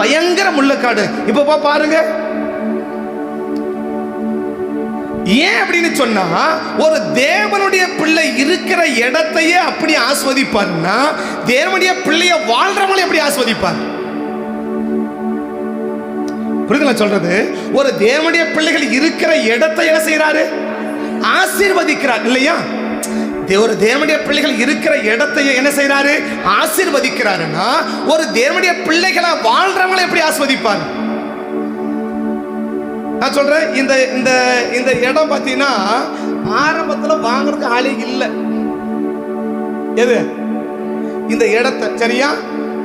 பயங்கர முள்ளுக்காடு. இப்போ பாருங்க. ஏன் அப்படின்னு சொன்னா, ஒரு தேவனுடைய பிள்ளை இருக்கிற இடத்தையே அப்படி ஆஸ்வதிப்பார்னா, தேவனுடைய பிள்ளைய வாழ்றவங்களை எப்படி ஆஸ்வதிப்பார்? புரியுதுங்களா சொல்றது? ஒரு தேவனுடைய பிள்ளைகள் இருக்கிற இடத்தை என்ன செய்யறாரு? ஆசீர்வதிக்கிறார் இல்லையா? ஒரு தேவனுடைய பிள்ளைகள் இருக்கிற இடத்தை என்ன செய்யறாரு? ஆசீர்வதிக்கிறாருன்னா, ஒரு தேவனுடைய பிள்ளைகளை வாழ்றவங்களை எப்படி ஆஸ்வதிப்பார்? நான் சொல்றேன், இந்த இந்த இந்த இடம் பார்த்தீங்கன்னா ஆரம்பத்தில் வாங்குறதுக்கு ஆளே இல்லை. எது? இந்த இடத்தை சரியா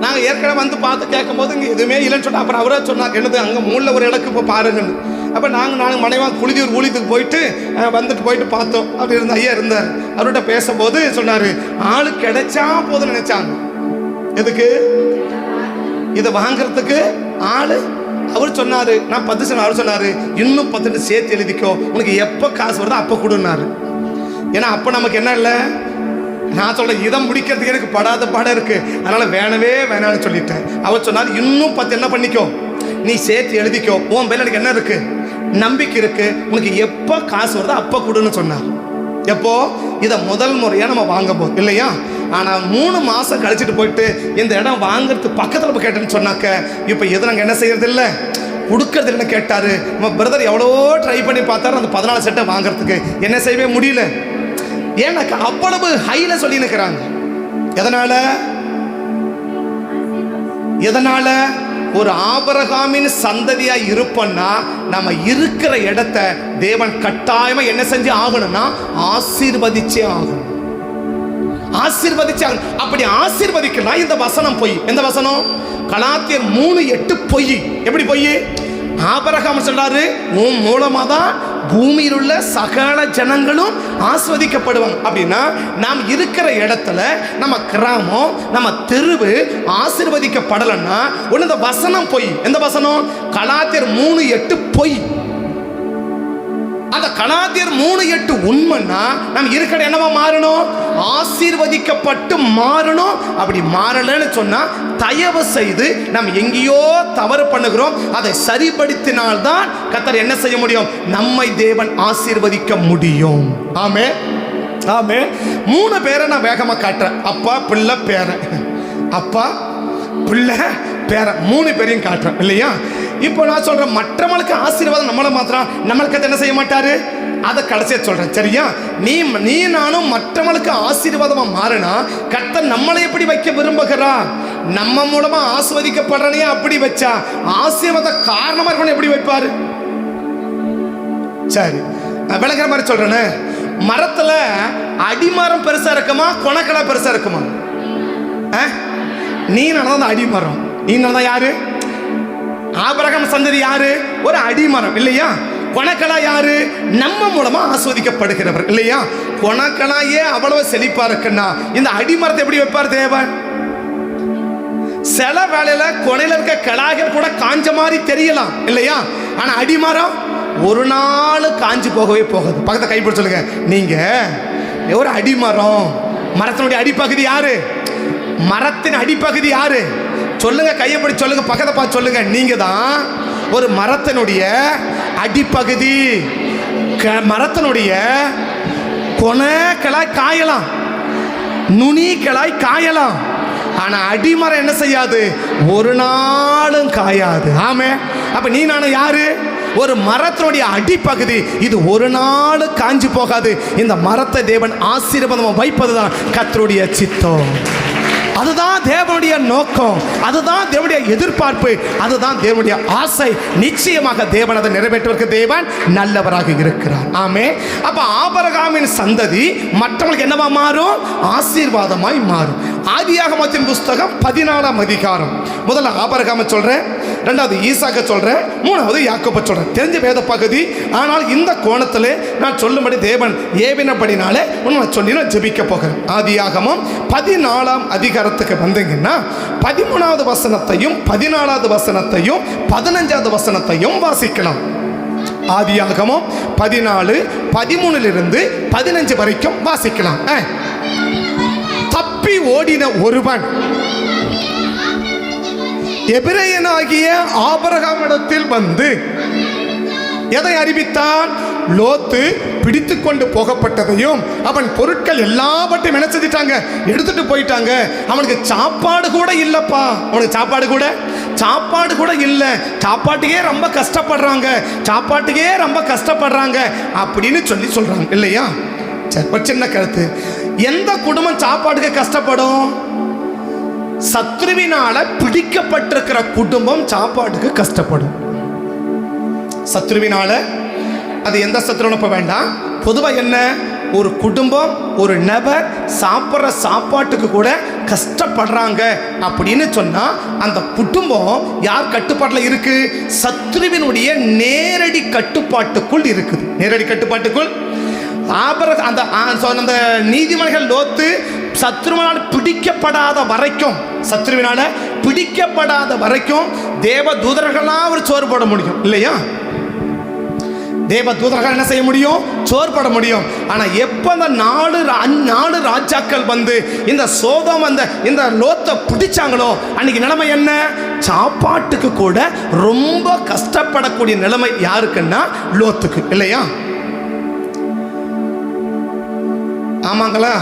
நாங்கள் ஏற்கனவே வந்து பார்த்து கேட்கும் போது இங்கே எதுவுமே இல்லைன்னு சொன்னா, அப்புறம் அவரே சொன்னார் என்னது அங்கே மூணில் ஒரு இடத்துக்கு இப்போ பாருங்கன்னு. அப்போ நாங்கள் மனைவாக குளிதூர் ஊழியத்துக்கு போயிட்டு பார்த்தோம். அப்படி இருந்த ஐயா இருந்தார். அவர்கிட்ட பேசும்போது சொன்னார், ஆளு கிடைச்சா போதும் நினைச்சாங்க. எதுக்கு? இதை வாங்கிறதுக்கு ஆளு. அவர் சொன்னார், நான் 10 சொன்ன. அவர் சொன்னார், இன்னும் 10 சேர்த்து எழுதிக்கோ, உனக்கு எப்போ காசு வருதோ அப்போ கொடுனாரு. ஏன்னா அப்போ நமக்கு என்ன இல்லை, நான் சொல்கிறேன் இதை முடிக்கிறதுக்கு எனக்கு படாத பாடம் இருக்குது, அதனால் வேணான்னு சொல்லிட்டேன். அவர் சொன்னார், இன்னும் 10 என்ன பண்ணிக்கோ, நீ சேர்த்து எழுதிக்கோ, உன் பேர் எனக்கு என்ன இருக்குது, நம்பிக்கை இருக்குது, உனக்கு எப்போ காசு வருதோ அப்போ கொடுன்னு சொன்னார். எப்போ? இதை முதல் முறையாக நம்ம வாங்க போது இல்லையா? ஆனால் 3 மாதம் கழிச்சிட்டு போயிட்டு இந்த இடம் வாங்குறது பக்கத்தில் போய் கேட்டேன்னு சொன்னாக்க, இப்போ எது நாங்கள் என்ன செய்யறது இல்லை, கொடுக்கறது இல்லைன்னு கேட்டார். நம்ம பிரதர் எவ்வளோ ட்ரை பண்ணி பார்த்தாரு அந்த 14 செட்டை வாங்குறதுக்கு, என்ன செய்யவே முடியல. ஏன்னாக்கா அவ்வளவு ஹைல சொல்லி நிற்கிறாங்க. எதனால? ஒரு ஆபிரகாமின் சந்ததியா இருப்போம்னா நம்ம இருக்கிற இடத்தை தேவன் கட்டாயமா என்ன செஞ்சு ஆகணும்னா ஆசீர்வதிச்சே ஆகணும். அப்படி ஆசீர்வதிக்கலாம். இந்த வசனம் பொய். எந்த வசனம்? கலாத்தியர் 3:8 பொய். எப்படி பொய்? ஆபிரகாம் சொல்றாரு, உன் மூலமா தான் பூமியில் உள்ள சகல ஜனங்களும் ஆஸ்வதிக்கப்படுவாங்க. அப்படின்னா நாம் இருக்கிற இடத்துல நம்ம கிராமம், நம்ம தெருவு ஆசீர்வதிக்கப்படலைன்னா ஒன்று இந்த வசனம் பொய். எந்த வசனம்? கலாத்தியர் 3:8 பொய். அந்த கலாத்தியர் 3:8 உண்மைன்னா நம்ம இருக்கிற என்னவா மாறணும்? ஆசீர்வதிக்கப்பட்டு மாறணும். அப்படி மாறலன்னு சொன்னா தயவு செய்து நம்ம எங்கேயோ தவறு பண்ணுகிறோம், அதை சரிபடுத்தினால்தான் கர்த்தர் என்ன செய்ய முடியும்? நம்மை தேவன் ஆசீர்வதிக்க முடியும். ஆமே ஆமே. 3 பேரை நான் வேகமாக காட்டுறேன். அப்பா பிள்ளை பேரன், அப்பா பிள்ளை பேரன், 3 பேரையும் காட்டுறேன் இல்லையா? இப்போ நான் சொல்றேன், மற்றவங்களுக்கு ஆசீர்வாதம் நம்மளை மாத்திரம், நம்மளுக்கு என்ன செய்ய மாட்டாரு, அதை கடைசியா சொல்றேன் சரியா? நீ நானும் மற்றவங்களுக்கு ஆசீர்வாதமா மாறினா கர்த்தர் நம்மளை எப்படி வைக்க விரும்புகிறார்? நம்ம மூலமா ஆஸ்வதிக்கப்படுறனையே அப்படி வச்சா ஆசீர்வாத காரணமா இருக்கணும் எப்படி வைப்பாரு? சரி, விளக்குற மாதிரி சொல்றேன்னு, மரத்துல அடிமரம் பெருசா இருக்குமா, கொணக்கலா பெருசா இருக்குமா? நீ நடந்த அடிமரம். நீ நடந்தா யாரு? ஆபிரகாம் சந்ததி யாரு? ஒரு அடிமரம் இல்லையா? கொணக்கலா யாரு? நம்ம மூலமா ஆஸ்வதிக்கப்படுகிறவர் இல்லையா? கொணக்கலாயே அவ்வளவு செழிப்பா இருக்குன்னா இந்த அடிமரத்தை எப்படி வைப்பார் தேவன்? சில வேளையில கொனையில இருக்க கிளாய்கள் கூட காஞ்ச மாதிரி தெரியலாம் இல்லையா? ஆனா அடிமரம் ஒரு நாள் காஞ்சு போகவே போகாது. பக்கத்தை கைப்பிடி சொல்லுங்க, நீங்க ஒரு அடிமரம். மரத்தினுடைய அடிப்பகுதி யாரு? மரத்தின் அடிப்பகுதி யாரு? சொல்லுங்க, கையை பிடி சொல்லுங்க, பக்கத்தை பார்த்து சொல்லுங்க. நீங்க தான் ஒரு மரத்தினுடைய அடிப்பகுதி. மரத்தினுடைய கொனைகளாய் காயலாம், நுனிகளாய் காயலாம், ஆனா அடிமரம் என்ன செய்யாது? ஒரு நாளும் காயாது. ஆமே. அப்ப நீ நானும் யாரு? ஒரு மரத்தினுடைய அடிப்பகுதி. இது ஒரு நாள் காஞ்சி போகாது. இந்த மரத்தை தேவன் ஆசீர்வாதம் வைப்பதுதான் கர்த்தருடைய சித்தம். அதுதான் தேவனுடைய நோக்கம், அதுதான் தேவனுடைய எதிர்பார்ப்பு, அதுதான் தேவனுடைய ஆசை. நிச்சயமாக தேவன் அதை நிறைவேற்றுவதற்கு தேவன் நல்லவராக இருக்கிறார். ஆமே. அப்ப ஆபிரகாமின் சந்ததி மற்றவங்களுக்கு என்னவா மாறும்? ஆசீர்வாதமாய் மாறும். ஆதியாகமத்தின் புஸ்தகம் 14ஆம் அதிகாரம் முதல்ல ஆபிரகாமை சொல்றேன். ரெண்டாவது ஈசாக்க சொல்றேன், மூணாவது யாக்கோபை சொல்றேன். தெரிஞ்ச வேத பகுதி, ஆனால் இந்த கோணத்தில் நான் சொல்லும்படி தேவன் ஏவினபடினாலே உன்னை சொல்லி நான் ஜெபிக்க போகிறேன். ஆதியாகமம் 14ஆம் அதிகாரத்துக்கு வந்தீங்கன்னா 13வது வசனத்தையும் 14வது வசனத்தையும் 15வது வசனத்தையும் வாசிக்கலாம். ஆதியாகமம் 14 13 15 வரைக்கும் வாசிக்கலாம். தப்பி ஓடின ஒருவன் எபிரேயனாகிய ஆபிரகாமிடத்தில் வந்து எதை அறிவித்தான்? லோத்து பிடித்து கொண்டு போகப்பட்டதையும் அவன் பொருட்கள் எல்லாவற்றையும் என்ன செஞ்சிட்டாங்க? எடுத்துட்டு போயிட்டாங்க. அவனுக்கு சாப்பாடு கூட இல்லப்பா, அவனுக்கு சாப்பாடு கூட இல்லை, சாப்பாட்டுக்கே ரொம்ப கஷ்டப்படுறாங்க அப்படின்னு சொல்றாங்க இல்லையா? ஒரு சின்ன கருத்து, எந்த குடும்பம் சாப்பாட்டுக்கு கஷ்டப்படும்? சத்ருவினால பிடிக்கப்பட்டிருக்கிற குடும்பம் சாப்பாட்டுக்கு கஷ்டப்படும். சத்ருவினால, அது எந்த சத்ருன்னு வேண்டாம், பொதுவாக என்ன, ஒரு குடும்பம் ஒரு நபர் சாப்பிட்ற சாப்பாட்டுக்கு கூட கஷ்டப்படுறாங்க அப்படின்னு சொன்னா அந்த குடும்பம் யார் கட்டுப்பாட்டில் இருக்கு? சத்ருவினுடைய நேரடி கட்டுப்பாட்டுக்குள் இருக்குது. நேரடி கட்டுப்பாட்டுக்குள் அந்த நீதிமன்றம் லோத்து சத்ருவினால் பிடிக்கப்படாத வரைக்கும் தேவ தூதர்களாக ஒரு சோறு போட முடியும் இல்லையா? தேவ தூதர்கள் என்ன செய்ய முடியும்? சோறு போட முடியும். ஆனா எப்ப அந்த நாலு ராஜாக்கள் வந்து இந்த சோதம் இந்த லோத்தை பிடிச்சாங்களோ அன்னைக்கு நிலைமை என்ன? சாப்பாட்டுக்கு கூட ரொம்ப கஷ்டப்படக்கூடிய நிலைமை யாருக்குன்னா லோத்துக்கு இல்லையா? ஆமாங்களா?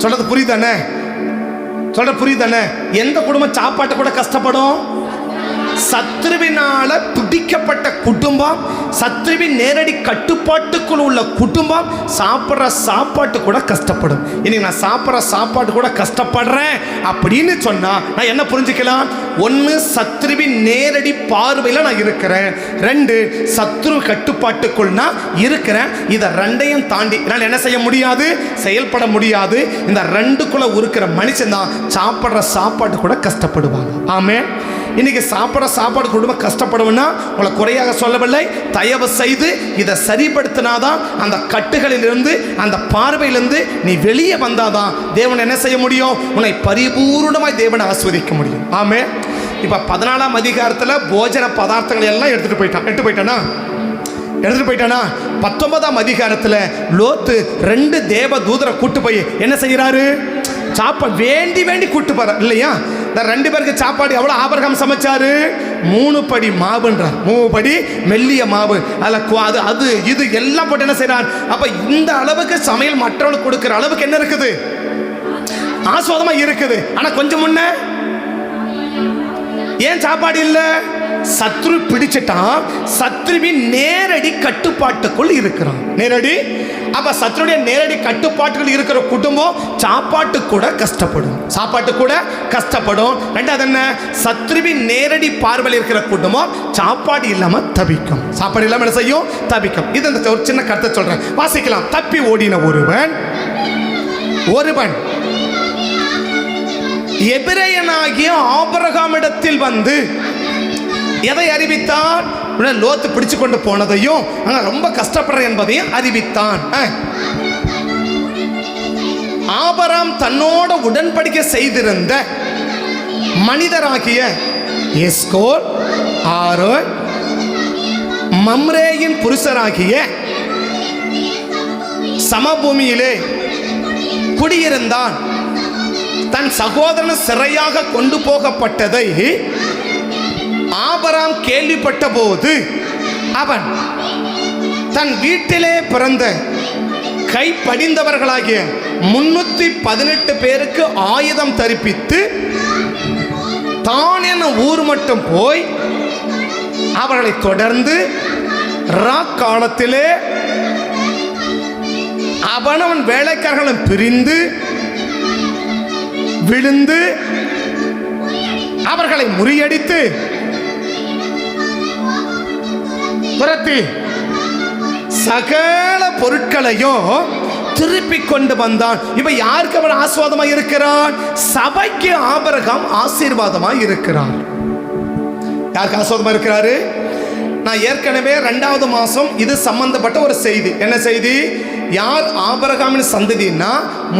சொல்றது புரியுதானே? எந்த குடும்பம் சாப்பாட்டு கூட கஷ்டப்படும்? சத்ருவினால பிடிக்கப்பட்ட குடும்பம், சத்ருவின் நேரடி கட்டுப்பாட்டுக்குள் உள்ள குடும்பம் சாப்பிட்ற சாப்பாட்டு கூட கஷ்டப்படும். இன்னைக்கு நான் சாப்பிட்ற சாப்பாட்டு கூட கஷ்டப்படுறேன் அப்படின்னு சொன்னா நான் என்ன புரிஞ்சுக்கலாம்? ஒன்று, சத்ருவின் நேரடி பார்வையில் நான் இருக்கிறேன். 2, சத்ரு கட்டுப்பாட்டுக்குள் நான் இருக்கிறேன். இதை ரெண்டையும் தாண்டி என்னால் என்ன செய்ய முடியாது? செயல்பட முடியாது. இந்த ரெண்டுக்குள்ள இருக்கிற மனுஷன் தான் சாப்பிட்ற சாப்பாட்டு கூட கஷ்டப்படுவாங்க. ஆமே, இன்னைக்கு சாப்பிட்ற சாப்பாடு குடும்பம் கஷ்டப்படுவேன்னா உங்களை குறையாக சொல்லவில்லை. தயவு செய்து இதை சரிப்படுத்தினாதான் அந்த கட்டுகளிலிருந்து அந்த பார்வையிலிருந்து நீ வெளியே வந்தாதான் தேவன் என்ன செய்ய முடியும்? உன்னை பரிபூர்ணமாய் தேவனை ஆஸ்வதிக்க முடியும். ஆமே, இப்போ 14ஆம் அதிகாரத்தில் போஜன பதார்த்தங்கள் எல்லாம் எடுத்துட்டு போயிட்டானா 19ஆம் அதிகாரத்தில் லோத்து 2 தேவ தூதரை கூட்டு போய் என்ன செய்யறாரு? சாப்பாடு வேண்டி கூட்டு போற இல்லையா? இந்த 2 பேருக்கு சாப்பாடு எவ்வளவு ஆபிரகாம் சமைச்சாரு? 3 படி மாவுன்றார். 3 படி மெல்லிய மாவு, அது இது எல்லாம் போட்டு என்ன செய்யறார்? அப்ப இந்த அளவுக்கு சமையல் மற்றவங்களுக்கு கொடுக்கிற அளவுக்கு என்ன இருக்குது? ஆஸ்வாதமா இருக்குது. ஆனா கொஞ்சம் முன்ன ஏன் சாப்பாடு இல்ல? சத்ரு பிடிச்சிட்டான். சத்ருவின் நேரடி கட்டுப்பாட்டுக்குள் இருக்கிறான். அப்ப சத்ருடைய நேரடி கட்டுப்பாட்டுக்குள் இருக்கிற குடும்பம் சாப்பாட்டு கூட கஷ்டப்படும். ரெண்டாவது என்ன? சத்ருவின் நேரடி பார்வையில் இருக்கிற குடும்பம் சாப்பாடு இல்லாம தவிக்கும். என்ன செய்யும்? தவிக்கும். இது ஒரு சின்ன கருத்தை சொல்றேன், வாசிக்கலாம். தப்பி ஓடின ஒருவன் எபிரேயனாகிய ஆபிரகாமிடத்தில் வந்து எதை அறிவித்தான்? லோத்து பிடிச்சு கொண்டு போனதையும் ரொம்ப கஷ்டப்படுற என்பதையும் அறிவித்தான். ஆபிரகாம் தன்னோட உடன்படிக்கை செய்திருந்த மனிதராகிய எஸ்கோல், ஆரோன், மம்ரேயின் புருஷராகிய சமபூமியிலே குடியிருந்தான். தன் சகோதரன் சிறையாக கொண்டு போகப்பட்டதை ஆபிரகாம் கேள்விப்பட்ட போது அவன் தன் வீட்டிலே பிறந்த கைப்படிந்தவர்களாகிய 318 பேருக்கு ஆயுதம் தரிப்பித்து தான் என ஊர் மட்டும் போய் அவர்களை தொடர்ந்து ராக்காலத்திலே அவனவன் வேலைக்காரர்களும் பிரிந்து விழுந்து அவர்களை முறியடித்து துரத்தி சகல பொருட்களையும் திருப்பி கொண்டு வந்தான். இப்ப யாருக்கு அவன் ஆசீர்வாதமாக இருக்கிறான்? சபைக்கு ஆபிரகாம் ஆசீர்வாதமாக இருக்கிறான். யாருக்கு ஆசீர்வாதமா இருக்கிறாரு? நான் ஏற்கனவே 2வது மாதம் இது சம்பந்தப்பட்ட ஒரு செய்தி. என்ன செய்தி? யார் ஆபிரகாமின் சந்ததின்னா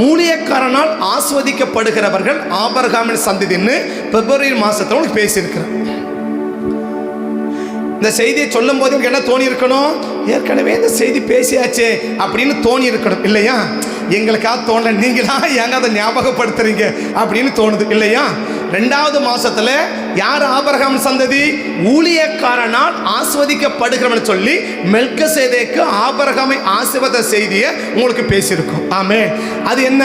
ஊழியக்காரனால் ஆஸ்வதிக்கப்படுகிறவர்கள் ஆபிரகாமின் சந்ததின்னு பிப்ரவரி மாதத்தில் உங்களுக்கு பேசியிருக்கிறேன். இந்த செய்தியை சொல்லும் போது எனக்கு என்ன தோணி இருக்கணும்? ஏற்கனவே இந்த செய்தி பேசியாச்சே அப்படின்னு தோணி இருக்கணும் இல்லையா? எங்களுக்காக தோணல, நீங்களா ஏங்க அதை ஞாபகப்படுத்துறீங்க அப்படின்னு தோணுது இல்லையா? 2வது மாசத்துல யார் ஆபிரகாம் சந்ததி? ஊழியக்காரனால் ஆஸ்வதிக்கப்படுகிறவன் சொல்லி மெல்கிசேதேக்கு ஆபிரகாமை ஆசீர்வாத செய்தியை உங்களுக்கு பேசியிருக்கோம். ஆமே. அது என்ன?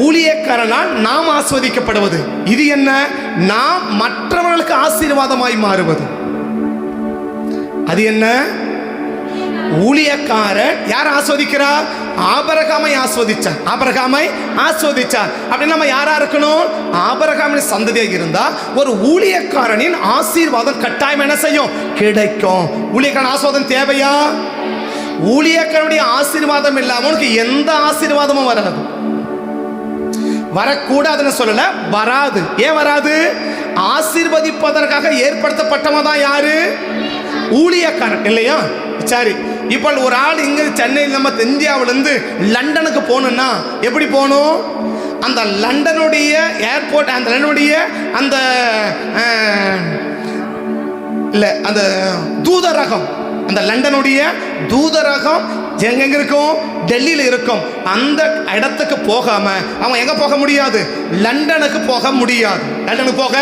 ஊழியக்காரனால் நாம் ஆஸ்வதிக்கப்படுவது. இது என்ன? நாம் மற்றவர்களுக்கு ஆசீர்வாதமாய் மாறுவது. அது என்ன? ஊழியக்காரன் யார் ஆஸ்வதிக்கிறார்? ஆபிரகாமை ஆஸ்வதிச்சார். ஆபிரகாமை ஆஸ்வதிச்சார். அப்படின்னு நம்ம யாரா இருக்கணும்? ஆபிரகாமின் சந்ததியாக இருந்தா ஒரு ஊழியக்காரனின் ஆசீர்வாதம் கட்டாயம் என்ன செய்யும்? கிடைக்கும். ஊழியக்காரன் ஆசீர்வாதம் தேவையா? ஊழியக்காரனுடைய ஆசீர்வாதம் இல்லாம உனக்கு எந்த ஆசீர்வாதமும் வராது. வரக்கூடாதுன்னு சொல்லல, வராது. ஏன் வராது? ஆசீர்வதிப்பதற்காக ஏற்படுத்தப்பட்டவன் தான் யாரு? ஊழியக்காரன் இல்லையா? சரி, இப்போ ஒரு ஆள் இங்கே சென்னையில் நம்ம இந்தியாவிலேருந்து லண்டனுக்கு போகணுன்னா எப்படி போகணும்? அந்த லண்டனுடைய ஏர்போர்ட், அந்த லண்டனுடைய அந்த இல்லை அந்த தூதரகம், அந்த லண்டனுடைய தூதரகம் எங்க இருக்கும்? டெல்லியில் இருக்கும். அந்த இடத்துக்கு போகாம அவன் எங்க போக முடியாது? லண்டனுக்கு போக முடியாது. லண்டனுக்கு போக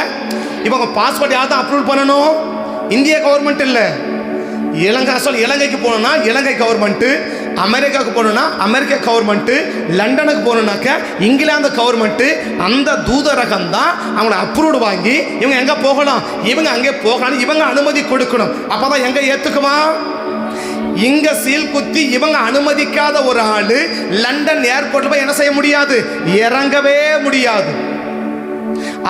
இப்போ பாஸ்போர்ட் யார் தான் அப்ரூவல் பண்ணணும்? இந்திய கவர்மெண்ட் இல்லை. இலங்கைக்கு போகணும்னா இலங்கை கவர்மெண்ட்டு, அமெரிக்காவுக்கு போகணும்னா அமெரிக்க கவர்மெண்ட்டு, லண்டனுக்கு போகணுன்னாக்க இங்கிலாந்து கவர்மெண்ட்டு. அந்த தூதரகம் தான் அவங்கள அப்ரூவ்டு வாங்கி இவங்க எங்கே போகலாம், இவங்க அங்கே போகலாம், இவங்க அனுமதி கொடுக்கணும். அப்போ தான் எங்கே ஏற்றுக்குமா? இங்க சீல் குத்தி இவங்க அனுமதிக்காத ஒரு ஆளு லண்டன் ஏர்போர்ட்ல போய் என்ன செய்ய முடியாது? இறங்கவே முடியாது.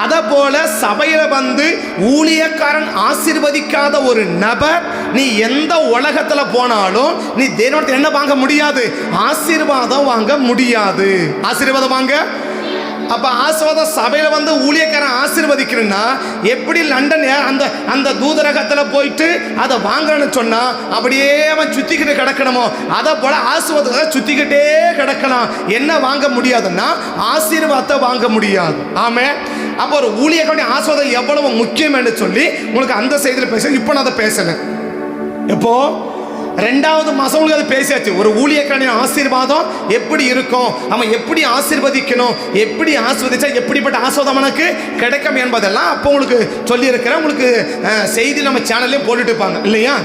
அத போல சபையில வந்து ஊழியக்காரன் ஆசீர்வதிக்காத ஒரு நபர் நீ எந்த உலகத்துல போனாலும் நீ தேவனிடத்தில் என்ன வாங்க முடியாது? ஆசீர்வாதம் வாங்க முடியாது. ஆசீர்வாதம் வாங்க. அப்ப ஆசீர்வாதம் சபையில வந்து ஊழியக்காரன் ஆசீர்வதிக்கிறேன்னா எப்படி லண்டன் அந்த அந்த தூதரகத்துல போயிட்டு அதை வாங்கணும்னு சொன்னா அப்படியே அவன் சுத்திக்கிட்டு கிடக்கணுமோ, அதை போல ஆசீர்வாதத்தை சுத்திக்கிட்டே கிடக்கலாம். என்ன வாங்க முடியாதுன்னா ஆசீர்வாதத்தை வாங்க முடியாது. ஆமே. அப்போ ஒரு ஊழியக்காரனுடைய ஆசீர்வாதம் எவ்வளவு முக்கியம் என்று சொல்லி உங்களுக்கு அந்த செய்தியில் பேச. இப்போ நான் அதை பேசல. எப்போ 2வது மாதம் உங்களுக்கு அது பேசியாச்சு. ஒரு ஊழியக்காரனின் ஆசீர்வாதம் எப்படி இருக்கும், அவன் எப்படி ஆசீர்வதிக்கணும், எப்படி ஆசீர்வதிச்சா எப்படிப்பட்ட ஆசீர்வாதம் எனக்கு கிடைக்கும் என்பதெல்லாம் அப்போ உங்களுக்கு சொல்லியிருக்கிறேன். உங்களுக்கு செய்தி நம்ம சேனல்லையும் போட்டுட்டு இருப்பாங்க இல்லையா?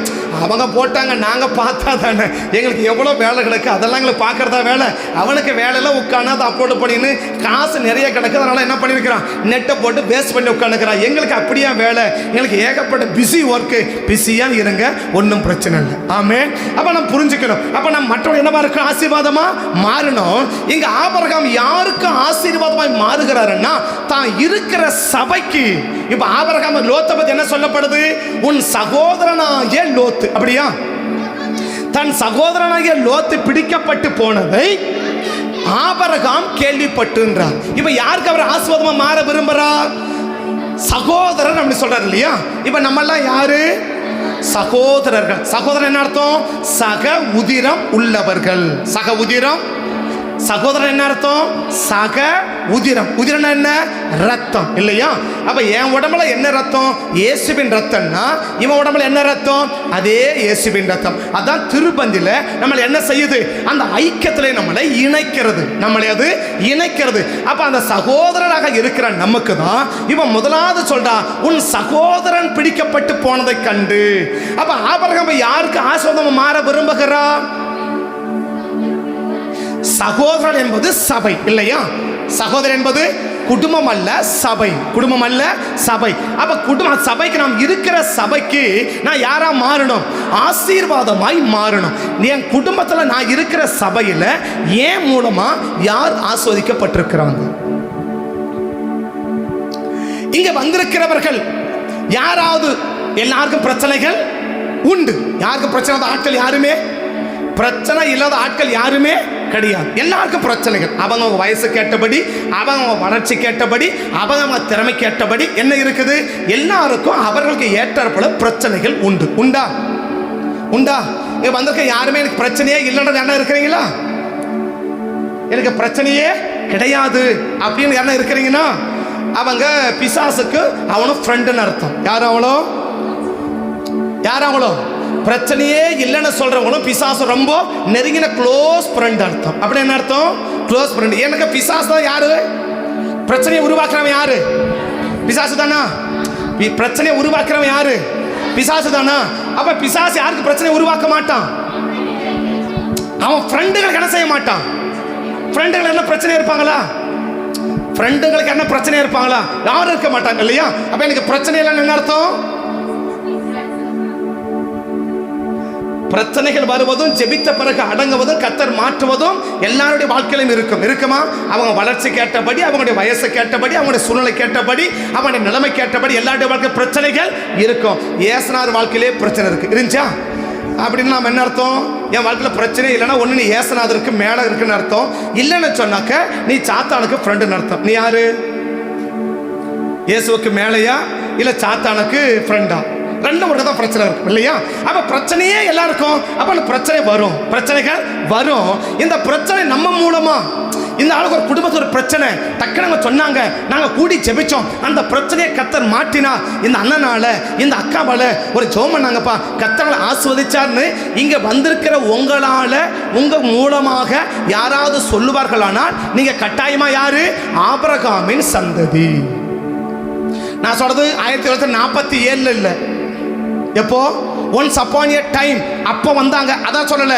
அவங்க போட்டாங்க, நாங்கள் பார்த்தா தானே எங்களுக்கு எவ்வளோ வேலை கிடக்கு, அதெல்லாம் எங்களுக்கு பார்க்குறதா வேலை. அவனுக்கு வேலையெல்லாம் உட்காந்து அதை அப்லோடு பண்ணின்னு காசு நிறைய கிடக்கு. அதனால் என்ன பண்ணியிருக்கிறான்? நெட்டை போட்டு பேஸ் பண்ணி உட்காந்துக்கிறான். எங்களுக்கு அப்படியா வேலை? எங்களுக்கு ஏகப்பட்ட பிஸி ஒர்க்கு. பிஸியாக இருங்க, ஒன்றும் பிரச்சனை இல்லை. ஆமே. அப்ப நம்ம புரிஞ்சுக்கணும். அப்ப நம்ம மற்றவங்க என்னவா இருக்கு? ஆசீர்வாதமா மாறணும். இங்க ஆபிரகாம் யாருக்கு ஆசீர்வாதமாய் மாறுகிறாருன்னா தான் இருக்கிற சபைக்கு. இப்ப ஆபிரகாம் லோத்தை பத்தி என்ன சொல்லப்படுது? உன் சகோதரனாகிய லோத்து. அப்படியா? தன் சகோதரனாகிய லோத்து பிடிக்கப்பட்டு போனதை ஆபிரகாம் கேள்விப்பட்டுன்றார். இப்ப யாருக்கு அவர் ஆசீர்வாதமா மாற விரும்புறார்? சகோதரன் அப்படி சொல்றாரு இல்லையா? இப்ப நம்ம எல்லாம் யாரு? சகோதரர்கள். சகோதரன் என்ன அர்த்தம்? சக உதிரம் உள்ளவர்கள். சக உதிரம். சகோதரன் என்ன அர்த்தம்? சக உதிரம். உதிரம் என்ன? ரத்தம் இல்லையா? அப்ப என் உடம்புல என்ன ரத்தம்? இயேசுவின் ரத்தம்னா இவன் உடம்புல என்ன ரத்தம்? அதே இயேசுவின் ரத்தம். அதான் திருப்பந்தில நம்மளை என்ன செய்யுது? அந்த ஐக்கியத்திலே நம்மளை இணைக்கிறது. நம்மளை அது இணைக்கிறது. அப்ப அந்த சகோதரராக இருக்கிற நமக்கு தான் இவன் முதலாவது சொல்றா, உன் சகோதரன் பிடிக்கப்பட்டு போனதை கண்டு. அப்ப ஆபிரகாம் யாருக்கு ஆசீர்வாதம் மாற விரும்புகிறா? சகோதரன் என்பது சபை இல்லையா? சகோதரன் என்பது குடும்பம் அல்ல, சபை. குடும்பம் அல்ல, சபை. அப்ப குடும்ப சபைக்கு நாம் இருக்கிற சபைக்கு நான் யாரா மாறணும்? ஆசீர்வாதமாய் மாறணும். என் குடும்பத்தில் நான் இருக்கிற சபையில் ஏன் மூலமா யார் ஆஸ்வதிக்கப்பட்டிருக்கிறாங்க? இங்க வந்திருக்கிறவர்கள் யாராவது, எல்லாருக்கும் பிரச்சனைகள் உண்டு. யாருக்கு பிரச்சனை ஆட்கள் யாருமே பிரச்சனை இல்லாத ஆட்கள் யாருமே கிடையாது. எல்லாருக்கும் பிரச்சனைகள். அவங்க வயசு கேட்டபடி, அவங்க வளர்ச்சி கேட்டபடி, அவங்க திறமை கேட்டபடி என்ன இருக்குது? எல்லாருக்கும் அவர்களுக்கு ஏற்றாற்போல பிரச்சனைகள் உண்டு. உண்டா? உண்டா? இங்க வந்திருக்க யாருமே எனக்கு பிரச்சனையே இல்லைன்றது என்ன இருக்கிறீங்களா? எனக்கு பிரச்சனையே கிடையாது அப்படின்னு என்ன இருக்கிறீங்கன்னா அவங்க பிசாசுக்கு அவனும் ஃப்ரெண்டுன்னு அர்த்தம். யார் அவளோ? யார் அவளோ? பிரச்சனையே இல்லைன்னு சொல்றவங்களும் பிசாசு ரொம்ப நெருங்கின க்ளோஸ் ஃப்ரெண்ட் அர்த்தம். அப்படி என்ன அர்த்தம்? Close friend. எனக்கு பிசாசு தான் யாரு? பிரச்சனையை உருவாக்குறவன் யாரு? பிசாசு தானா? பிரச்சனையை உருவாக்குறவன் யாரு? பிசாசு தானா? அப்ப பிசாசு யாருக்கு பிரச்சனையை உருவாக்க மாட்டான்? அவன் ஃப்ரெண்டுகளுக்கு என்ன செய்ய மாட்டான்? ஃப்ரெண்டுகள் என்ன பிரச்சனை இருப்பாங்களா? ஃப்ரெண்டுங்களுக்கு என்ன பிரச்சனை இருப்பாங்களா? யாரும் இருக்க மாட்டாங்க இல்லையா? அப்ப எனக்கு பிரச்சனை இல்லைன்னு என்ன அர்த்தம்? பிரச்சனைகள் வருவதும் ஜெபித்த பிறகு அடங்குவதும் கர்த்தர் மாற்றுவதும் எல்லாருடைய வாழ்க்கையிலும் இருக்கும். இருக்குமா? அவங்க வளர்ச்சி கேட்டபடி, அவங்களுடைய வயசு கேட்டபடி, அவங்களுடைய சூழ்நிலை கேட்டபடி, அவங்களுடைய நிலைமை கேட்டபடி எல்லாருடைய வாழ்க்கை பிரச்சனைகள் இருக்கும். ஏசுனார் வாழ்க்கையிலே பிரச்சனை இருக்கு. இருந்துச்சா? அப்படின்னு நாம் என்ன அர்த்தம்? என் வாழ்க்கையில் பிரச்சனை இல்லைன்னா ஒன்று நீ ஏசுநாதருக்கு மேலே இருக்குன்னு அர்த்தம். இல்லைன்னு சொன்னாக்க நீ சாத்தானுக்கு ஃப்ரெண்டுன்னு அர்த்தம். நீ யாரு? இயேசுவுக்கு மேலையா இல்லை சாத்தானுக்கு ஃப்ரெண்டா? ரெண்டு முறை தான் பிரச்சனை இருக்கும் இல்லையா? அப்ப பிரச்சனையே எல்லாருக்கும். அப்ப அந்த பிரச்சனை வரும், பிரச்சனைகள் வரும். இந்த பிரச்சனை நம்ம மூலமா இந்த ஆளுக்கு ஒரு குடும்பத்தில் ஒரு பிரச்சனை டக்குனு சொன்னாங்க, நாங்க கூடி ஜெபிச்சோம், அந்த பிரச்சனையை கர்த்தர் மாற்றினா. இந்த அண்ணனால இந்த அக்காவால ஒரு ஜெபம் பண்ணாங்கப்பா, கர்த்தரை ஆசீர்வதிச்சார்னு இங்க வந்திருக்கிற உங்களால உங்க மூலமாக யாராவது சொல்லுவார்களானால் நீங்க கட்டாயமா யாரு? ஆபிரகாமின் சந்ததி. நான் சொல்றது 1947 இல்லை. எப்போ? ஒன்ஸ் அப்பான் எ டைம் அப்போ வந்தாங்க. அதான் சொல்லல,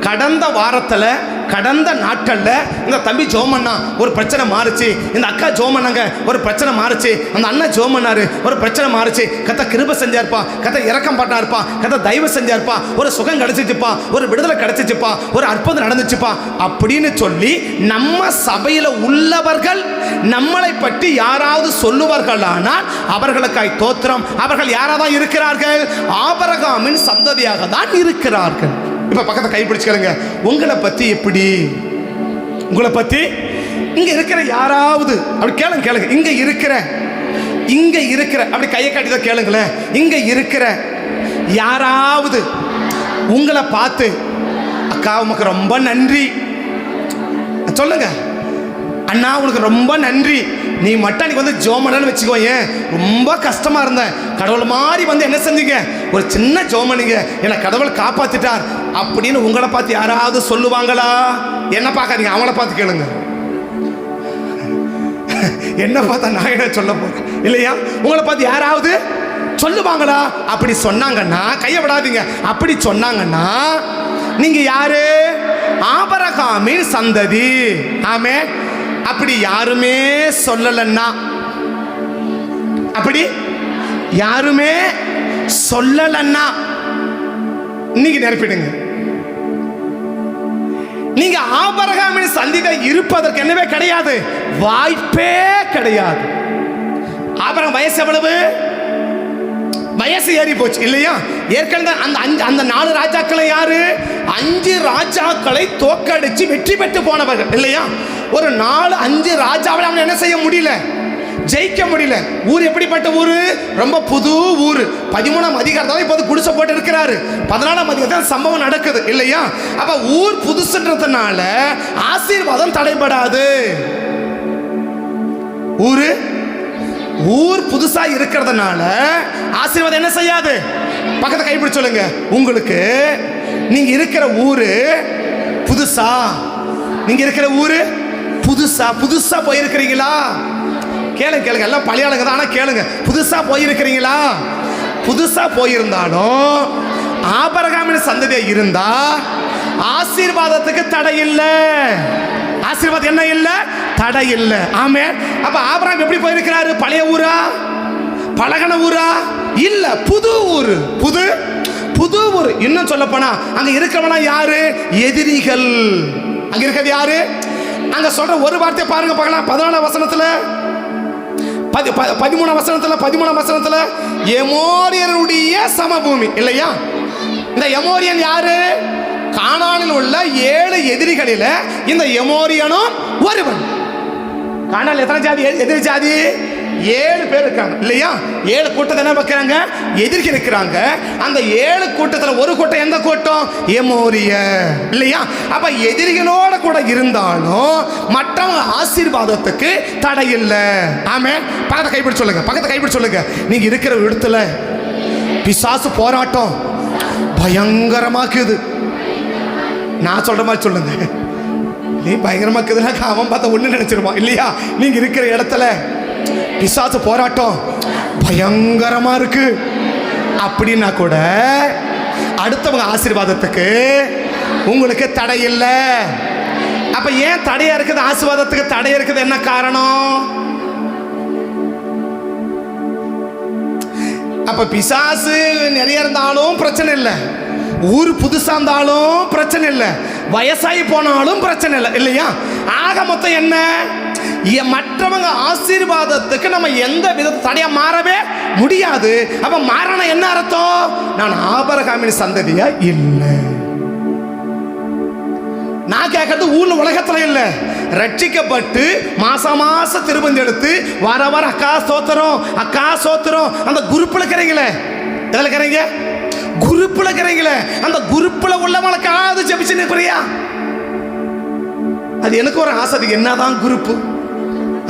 கடந்த வாரத்தில் கடந்த நாட்களில் இந்த தம்பி ஜெபம் பண்ணா, ஒரு பிரச்சனை மாறுச்சு. இந்த அக்கா ஜெபம் பண்ணாங்க, ஒரு பிரச்சனை மாறுச்சு. அந்த அண்ணன் ஜெபம் பண்ணாரு, ஒரு பிரச்சனை மாறுச்சு. கர்த்தர் கிருபை செஞ்சாருப்பா, கர்த்தர் இரக்கம் பண்ணாருப்பா, கர்த்தர் தயவு செஞ்சாருப்பா, ஒரு சுகம் கிடைச்சிச்சுப்பா, ஒரு விடுதலை கிடைச்சிச்சுப்பா, ஒரு அற்புதம் நடந்துச்சுப்பா அப்படின்னு சொல்லி நம்ம சபையில் உள்ளவர்கள் நம்மளை பற்றி யாராவது சொல்லுவார்களானால் அவர்களுக்காய் தோத்திரம். அவர்கள் யாராதான் இருக்கிறார்கள்? ஆபிரகாமின் சந்ததியாக தான் இருக்கிறார்கள். இப்ப பக்கத்தை கைப்பிடிச்சுக்கலுங்க. உங்களை பத்தி எப்படி? உங்களை பத்தி இங்க இருக்கிற யாராவது அப்படி கேளுங்க, கேளுங்க. இங்க இருக்கிற அப்படி கையை காட்டிதான் கேளுங்களேன். இங்க இருக்கிற யாராவது உங்களை பார்த்து அக்கா உமக்கு ரொம்ப நன்றி சொல்லுங்க, அண்ணா உனக்கு ரொம்ப நன்றி, நீ மட்டும் அன்னைக்கு வந்து ஜோமனு வச்சுக்கோங்க, ரொம்ப கஷ்டமா இருந்தேன், கடவுள் மாதிரி வந்து என்ன செஞ்சீங்க, ஒரு சின்ன ஜோமனிங்க, என்னை கடவுள் காப்பாத்திட்டார் அப்படின்னு உங்களை பார்த்து யாராவது சொல்லுவாங்களா? என்ன பார்க்காதீங்க, அவங்கள பார்த்து கேளுங்க. என்ன பார்த்தா நான் என்ன சொல்ல போறேன் இல்லையா? உங்களை பார்த்து யாராவது சொல்லுவாங்களா? அப்படி சொன்னாங்கன்னா கையை விடாதீங்க. அப்படி சொன்னாங்கன்னா நீங்க யாரு? ஆபிரகாமின் சந்ததி. ஆமென். அப்படி யாருமே சொல்லலன்னா, அப்படி யாருமே சொல்லலன்னா இன்னைக்கு நிரப்பிடுங்க. நீங்க ஆபிரகாமின் சந்ததியா இருப்பதற்கு என்னவே கிடையாது, வாய்ப்பே கிடையாது. ஆபிரகாம் வயசு எவ்வளவு? வயசு ஏறி போச்சு இல்லையா? ஏற்கனவே அந்த 4 ராஜாக்களை யாரு? 5 ராஜாக்களை தோக்கடிச்சு வெற்றி பெற்று போனவர்கள் இல்லையா? ஒரு 4-5 ராஜாவை அவன் என்ன செய்ய முடியல, ஜெயிக்க முடியல. ஊர் எப்படிப்பட்ட ஊரு? ரொம்ப புது ஊரு. 13ஆம் அதிகாரத்தில் இப்போது குடிசை போட்டு இருக்கிறாரு. 14ஆம் அதிகாரத்தில் சம்பவம் நடக்குது இல்லையா? அப்ப ஊர் புதுசுன்றதுனால ஆசீர்வாதம் தடைபடாது. ஊர் புதுசா இருக்கிறதுனால ஆசீர்வாதம் என்ன செய்யாது. பக்கத்தை கைப்பிடி சொல்லுங்க. உங்களுக்கு நீங்க இருக்கிற ஊரு புதுசா, நீங்க இருக்கிற ஊரு புதுசா போயிருக்கிறீங்களா? கேளுங்க, எல்லாம் பழைய ஆளுங்க தான், ஆனா கேளுங்க, புதுசா போயிருக்கிறீங்களா? புதுசா போயிருந்தாலும் ஆபிரகாமின் சந்ததியா இருந்தா ஆசீர்வாதத்துக்கு தடை இல்லை. ஆசீர்வாதம் என்ன இல்லை? தடை இல்லை. ஆமென். அப்ப ஆபிரகாம் எப்படி போயிருக்கிறாரு? பழைய ஊரா, பழகன ஊரா? இல்ல, புது ஊரு. புது ஊரு. இன்னும் சொல்ல போனா அங்க இருக்கிறவனா யாரு? எதிரிகள். அங்க இருக்கிறது யாரு? அங்க சொல்ற ஒரு வார்த்தை பாருங்க பார்க்கலாம். 14ஆம் வசனத்துல 13ஆம் வசனத்துல எமோரியருடைய சமபூமி இல்லையா? இந்த எமோரியன் யாரு? கானானில் உள்ள 7 எதிரிகளில் இந்த எமோரியனும் ஒருவன். கானானில் எத்தனை ஜாதி எதிரி ஜாதி? 7 பேர் இருக்காங்க இல்லையா? 7 கூட்டத்தை என்ன பார்க்குறாங்க? எதிர்க்க இருக்கிறாங்க. அந்த 7 கூட்டத்தில் ஒரு கூட்டம் எந்த கூட்டம்? எமோரிய இல்லையா? அப்ப எதிரிகளோட கூட இருந்தாலும் மற்றவங்க ஆசீர்வாதத்துக்கு தடை இல்லை. ஆமென். பக்கத்தை கைப்பிடி சொல்லுங்க, பக்கத்தை கைப்பிடி சொல்லுங்க. நீங்க இருக்கிற இடத்துல பிசாசு போராட்டம் பயங்கரமாக்குது. நான் சொல்ற மாதிரி சொல்லுங்க. நீ பயங்கரமாக்குதுன்னா அவன் பார்த்தா ஒண்ணு நினைச்சிருவான் இல்லையா? நீங்க இருக்கிற இடத்துல பிசாசு போராட்டம் பயங்கரமா இருக்கு அப்படின்னா கூட அடுத்தவங்க ஆசீர்வாதத்துக்கு உங்களுக்கு தடை இல்லை. அப்ப ஏன் தடையா இருக்குது? ஆசீர்வாதத்துக்கு தடை இருக்குது. என்ன காரணம்? அப்ப பிசாசு நிறைய இருந்தாலும் பிரச்சனை இல்லை, ஊர் புதுசா இருந்தாலும் பிரச்சனை இல்லை, வயசாகி போனாலும் பிரச்சனை இல்லை இல்லையா? ஆக மொத்தம் என்ன? மற்றவங்க ஆசீர்வாதத்துக்கு நம்ம எந்த வித தடையா மாறவே முடியாது. அப்ப மாறணும் என்ன அர்த்தம்? நான் ஆபிரகாமின் சந்ததியா இல்லை. நான் கேட்கறது ஊர்ல உலகத்துல இல்ல, ரட்சிக்கப்பட்டு மாசம் திருப்பந்தி எடுத்து வார வாரம் அக்கா சோத்திரம் அந்த குரூப்ல இருக்கிறீங்களே, எதில் இருக்கிறீங்க? குரூப்ல இருக்கிறீங்களே, அந்த குரூப்ல உள்ளவங்களுக்காவது ஜெபிச்சு நிற்கிறியா? அது எனக்கு ஒரு ஆசை. அது என்னதான் குரூப்?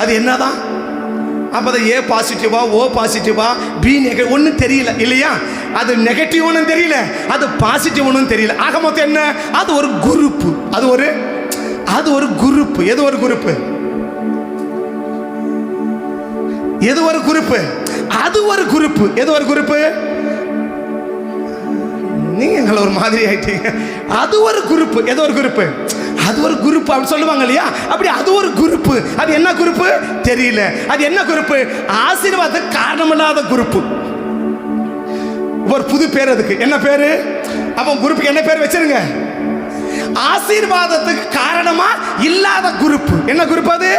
அது என்னதான்? அப்போ அது ஏ பாசிட்டிவா, ஓ பாசிட்டிவா, பி நெகட்டிவ் ஒன்றும் தெரியல இல்லையா? அது நெகட்டிவ் ஒன்றும் தெரியல, அது பாசிட்டிவ் ஒன்றும் தெரியல. ஆக மொத்தம் என்ன? அது ஒரு குரூப். அது ஒரு குரூப். எது ஒரு குரூப்? எது ஒரு குரூப்? அது ஒரு குரூப். எது ஒரு குரூப்? நீங்க எங்களை ஒரு மாதிரி ஆயிட்டீங்க. அது ஒரு குரூப். எது ஒரு குரூப்? அது ஒரு குரூப் அப்படி சொல்லுவாங்க இல்லையா? அப்படி அது ஒரு குரூப். அது என்ன குரூப் தெரியல. அது என்ன குரூப்? ஆசீர்வாதத்துக்கு காரணமில்லாத குரூப். ஒரு புது பேர் அதுக்கு. என்ன பேரு? அப்போ குரூப்புக்கு என்ன பேர் வச்சிருங்க? ஆசீர்வாதத்துக்கு காரணமா இல்லாத குரூப். என்ன குரூப் அது?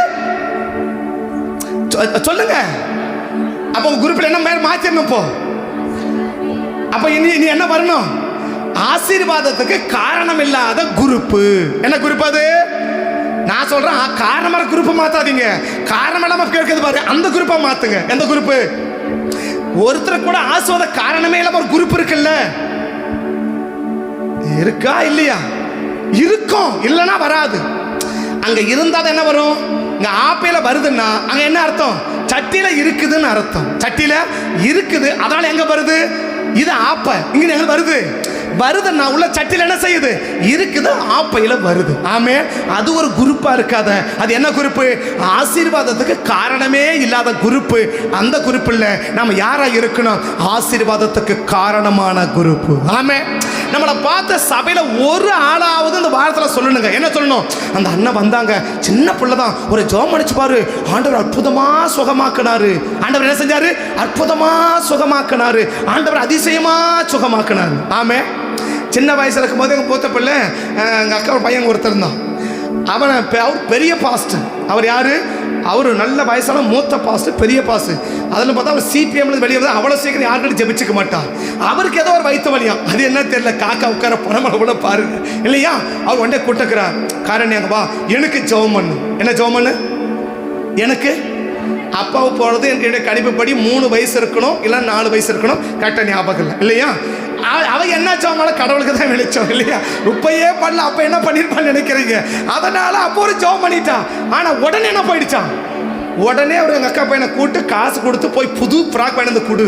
சொல்லுங்க. அப்போ குரூப்ல என்ன பேர் மாத்திரணும்? இப்போ அப்ப இனி என்ன வரணும்? ஆசீர்வாதத்துக்கு காரணம் இல்லாத குரூப். என்ன குரூப் அது? நான் சொல்றேன், காரணமான குரூப் மாத்தாதீங்க. காரணம் இல்லாம கேட்குது பாரு, அந்த குரூப்பை மாத்துங்க. எந்த குரூப்? ஒருத்தர் கூட ஆசீர்வாத காரணமே இல்லாம ஒரு குரூப் இருக்குல்ல, இருக்கா இல்லையா? இருக்கும், இல்லைன்னா வராது. அங்க இருந்தா என்ன வரும்? இங்க ஆப்பையில வருதுன்னா அங்க என்ன அர்த்தம்? சட்டியில இருக்குதுன்னு அர்த்தம். சட்டியில இருக்குது, அதனால எங்க வருது? இது ஆப்ப. இங்க எங்க வருதுன்னா உள்ள சட்டியில என்ன செய்யுது? இருக்குது, ஆப்பையில வருது. ஆமே. அது ஒரு குரூப்பா இருக்காத. அது என்ன குரூப்? ஆசீர்வாதத்துக்கு காரணமே இல்லாத குரூப். அந்த குரூப்ல நம்ம யாரா இருக்கணும்? ஆசீர்வாதத்துக்கு காரணமான குரூப். ஆமே. நம்மளை பார்த்த சபையில ஒரு ஆளாவது இந்த வாரத்துல சொல்லணுங்க. என்ன சொல்லணும்? அந்த அண்ணன் வந்தாங்க, சின்ன பிள்ளை தான், ஒரு ஜெபம் அடிச்சு பாரு, ஆண்டவர் அற்புதமா சுகமாக்குனாரு. ஆண்டவர் என்ன செஞ்சாரு? அற்புதமா சுகமாக்குனாரு. ஆண்டவர் அதிசயமா சுகமாக்குனாரு. ஆமே. சின்ன வயசுல இருக்கும் போது எங்கள் மூத்த பிள்ளை, எங்கள் அக்கா பையன் ஒருத்தர் இருந்தான். அவர் பெரிய பாஸ்டர். அவர் யாரு? அவர் நல்ல வயசான மூத்த பாஸ்டர், பெரிய பாஸ்டர். அதில் பார்த்தா அவர் சிபிஎம்ல வெளியே வந்து அவ்வளோ சீக்கிரம் யாருக்கிட்ட ஜெபிச்சுக்க மாட்டார். அவருக்கு ஏதோ ஒரு வயிற்று வலியா, அது என்ன தெரியல, காக்கா உட்கார பணமளை கூட பாருங்க இல்லையா? அவர் ஒன்றே கூட்டுக்கிறார், காரணியாங்க வா, எனக்கு ஜெபம் பண்ணு. என்ன ஜெபம் பண்ணு? எனக்கு அப்பாவை போகிறது என்னுடைய கணிப்புப்படி 3 வயசு இருக்கணும், இல்லை 4 வயசு இருக்கணும், கரெக்டாக ஞாபகம் இல்லை இல்லையா? அவன் என்ன ஜெபம்? கடவுளுக்கு தான் வெளிச்சோம் இல்லையா? இப்பயே பண்ணல, அப்போ என்ன பண்ணிருப்பான்னு நினைக்கிறீங்க? அதனால அப்போ ஒரு ஜெபம் பண்ணிட்டான். ஆனால் உடனே என்ன போயிடுச்சான்? உடனே அவர் எங்கள் அக்கா பையனை கூட்டு காசு கொடுத்து போய் புது ஃப்ராக் வாங்கி கொடு.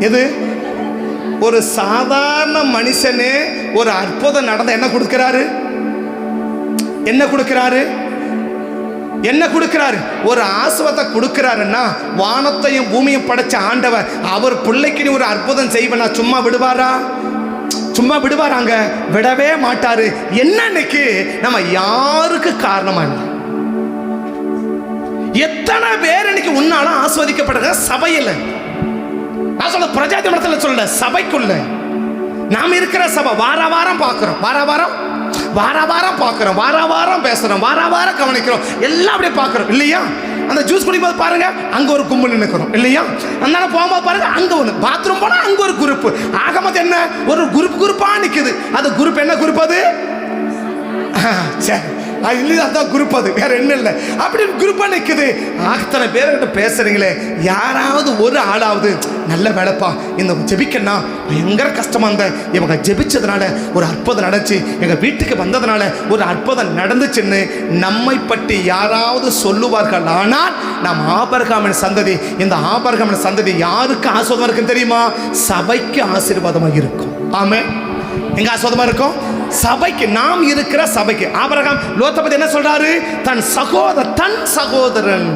எது? ஒரு சாதாரண மனுஷனே ஒரு அற்புதம் நடந்த என்ன கொடுக்கிறாரு? என்ன கொடுக்கிறாரு? என்ன கொடுக்கிறாரு? ஒரு ஆசீர்வாதத்தை கொடுக்கிறாருன்னா, வானத்தையும் பூமியும் படைச்ச ஆண்டவர் அவர் பிள்ளைக்கு ஒரு அற்புதம் செய்வனா சும்மா விடுவாரா? சும்மா விடுவாராங்க? விடவே மாட்டாரு. என்னன்னைக்கு நம்ம யாருக்கு காரணமா இல்லை? எத்தனை பேர் இன்னைக்கு உன்னாலும் ஆஸ்வதிக்கப்படுற சபையில், நான் சொல்ல பிரஜாதி மடத்துல சொல்ல, சபைக்குள்ள நாம் இருக்கிற சபை வார வாரம் பார்க்கிறோம், வார வாரம் பார்க்கிறோம், வார வாரம் பேசுறோம், வார வாரம் கவனிக்கிறோம், எல்லாம் அப்படியே பார்க்கிறோம் இல்லையா? அந்த ஜூஸ் குடிக்கும்போது பாருங்க, அங்க ஒரு கும்பல் நினைக்கிறோம் இல்லையா? அதனால போகும்போது பாருங்க, அங்க ஒன்று, பாத்ரூம் போனா அங்க ஒரு குரூப். ஆக மொத்தம் என்ன? ஒரு குரூப்பா நிக்குது. அது குரூப் என்ன குரூப்? அது சரி, அதான் குரூப், அது வேற என்ன இல்லை. அப்படி குரூப்பா நிற்குது. அத்தனை பேர்கிட்ட பேசுறீங்களே, யாராவது ஒரு ஆளாவது நல்ல வேலைப்பா, இந்த ஜெபிக்கன்னா பயங்கர கஷ்டமா இருந்த இவங்க ஜெபிச்சதுனால ஒரு அற்புதம் நடந்துச்சு, எங்க வீட்டுக்கு வந்ததுனால ஒரு அற்புதம் நடந்துச்சுன்னு நம்மை பற்றி யாராவது சொல்லுவார்கள். ஆனால் நாம் ஆபிரகாமின் சந்ததி. இந்த ஆபிரகாமின் சந்ததி யாருக்கு ஆசீர்வாதமா இருக்குன்னு தெரியுமா? சபைக்கு ஆசீர்வாதமாக இருக்கும். ஆமென். எங்க ஆசீர்வாதமா இருக்கும்? சபைக்கு. நாம் இருக்கிற சபைக்கு. ஆபிரகாம் லோத்தை பத்தி என்ன சொல்றாரு? தன் சகோதரன்,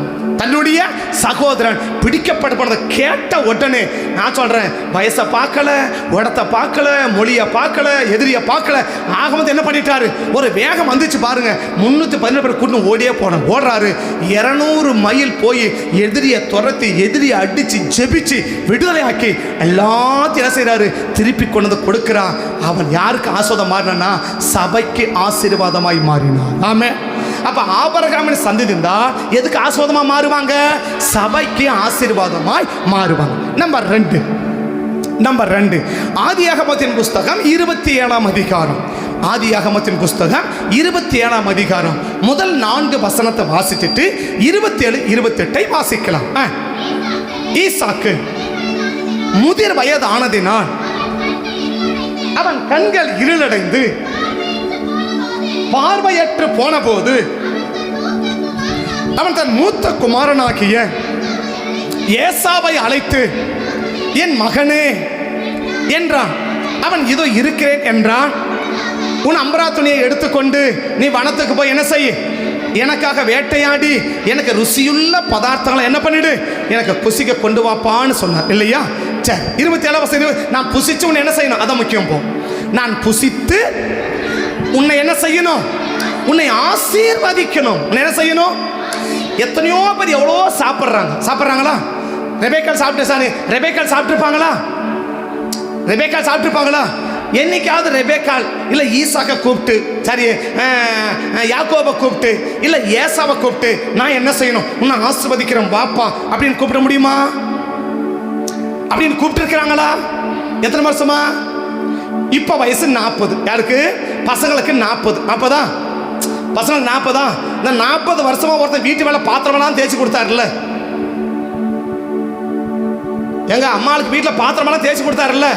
தன்னுடைய சகோதரன் பிடிக்கப்பட்ட கேட்ட உடனே, நான் சொல்றேன், வயசை பார்க்கல, உடத்தை பார்க்கல, மொழியை பார்க்கல, எதிரியை பார்க்கல. ஆகமது என்ன பண்ணிட்டாரு? ஒரு வேகம் வந்துச்சு பாருங்க. 317 பேர் கூட்டு ஓடியே ஓடுறாரு. 200 மைல் போய் எதிரியை துரத்தி, எதிரியை அடிச்சு ஜெபிச்சு விடுதலை ஆக்கி எல்லாத்தையும் என்ன செய்யறாரு? திருப்பி கொண்டு வந்து கொடுக்கிறான். அவன் யாருக்கு ஆசீர்வாதம் மாறினா? சபைக்கு ஆசீர்வாதமாய் மாறினான். ஆமே. அப்ப ஆபிரகாமின் சந்ததி தான் எதுக்கு ஆசீர்வாதமா மாறுவாங்க? சபைக்கு ஆசீர்வாதமாய் மாறுவாங்க. நம்பர் 2 ஆதியாகமத்தின் புஸ்தகம் 27ஆம் அதிகாரம். ஆதியாகமத்தின் புஸ்தகம் 27ஆம் அதிகாரம் முதல் 4 வசனத்தை வாசிச்சுட்டு 27, 28 வாசிக்கலாம். ஈசாக்கு முதிர் வயதானதினால் அவன் கண்கள் இருளடைந்து பார்வையற்று போன போது அவன் தன் மூத்த குமாரனாகிய ஏசாவை அழைத்து, என் மகனே என்றான். அவன் இதோ இருக்கிறேன் என்றான். உன் அம்பரா துணியை எடுத்துக்கொண்டு நீ வனத்துக்கு போய் என்ன செய்ய? எனக்காக வேட்டையாடி எனக்கு ருசியுள்ள பதார்த்தங்களை என்ன பண்ணிடு, எனக்கு புசிக்க கொண்டு வாப்பான்னு சொன்னார் இல்லையா? சரி, 27 நான் புசிச்சு உன்னை என்ன செய்யணும்? அதான் முக்கியம். போ, நான் புசித்து உன்னை என்ன செய்யணும்? உன்னை ஆசீர்வதிக்கணும். உன்னை என்ன செய்யணும்? எத்தனையோ பேர் எவ்வளோ சாப்பிட்றாங்களா? ரெபேக்காள் சாப்பிட்டுருப்பாங்களா? என்னைக்காவது ரெபேக்காள் இல்லை ஈசாக்கை கூப்பிட்டு, சரி யாக்கோபை கூப்பிட்டு, இல்லை ஏசாவை கூப்பிட்டு, நான் என்ன செய்யணும்? உன்னை ஆசீர்வதிக்கிறேன் வாப்பா அப்படின்னு கூப்பிட முடியுமா? அப்படின்னு கூப்பிட்டு இருக்கிறாங்களா? எத்தனை வருஷமா? இப்ப வயசு 40. யாருக்கு? பசங்களுக்கு 40. 40 பசங்களுக்கு 40. இந்த 40 வருஷமா ஒருத்தன் வீட்டு வேலை பாத்திரமெல்லாம் தேய்ச்சி கொடுத்தாருல்ல. எங்க அம்மாவுக்கு வீட்டில் பாத்திரமெல்லாம் தேய்ச்சி கொடுத்தாருல்ல.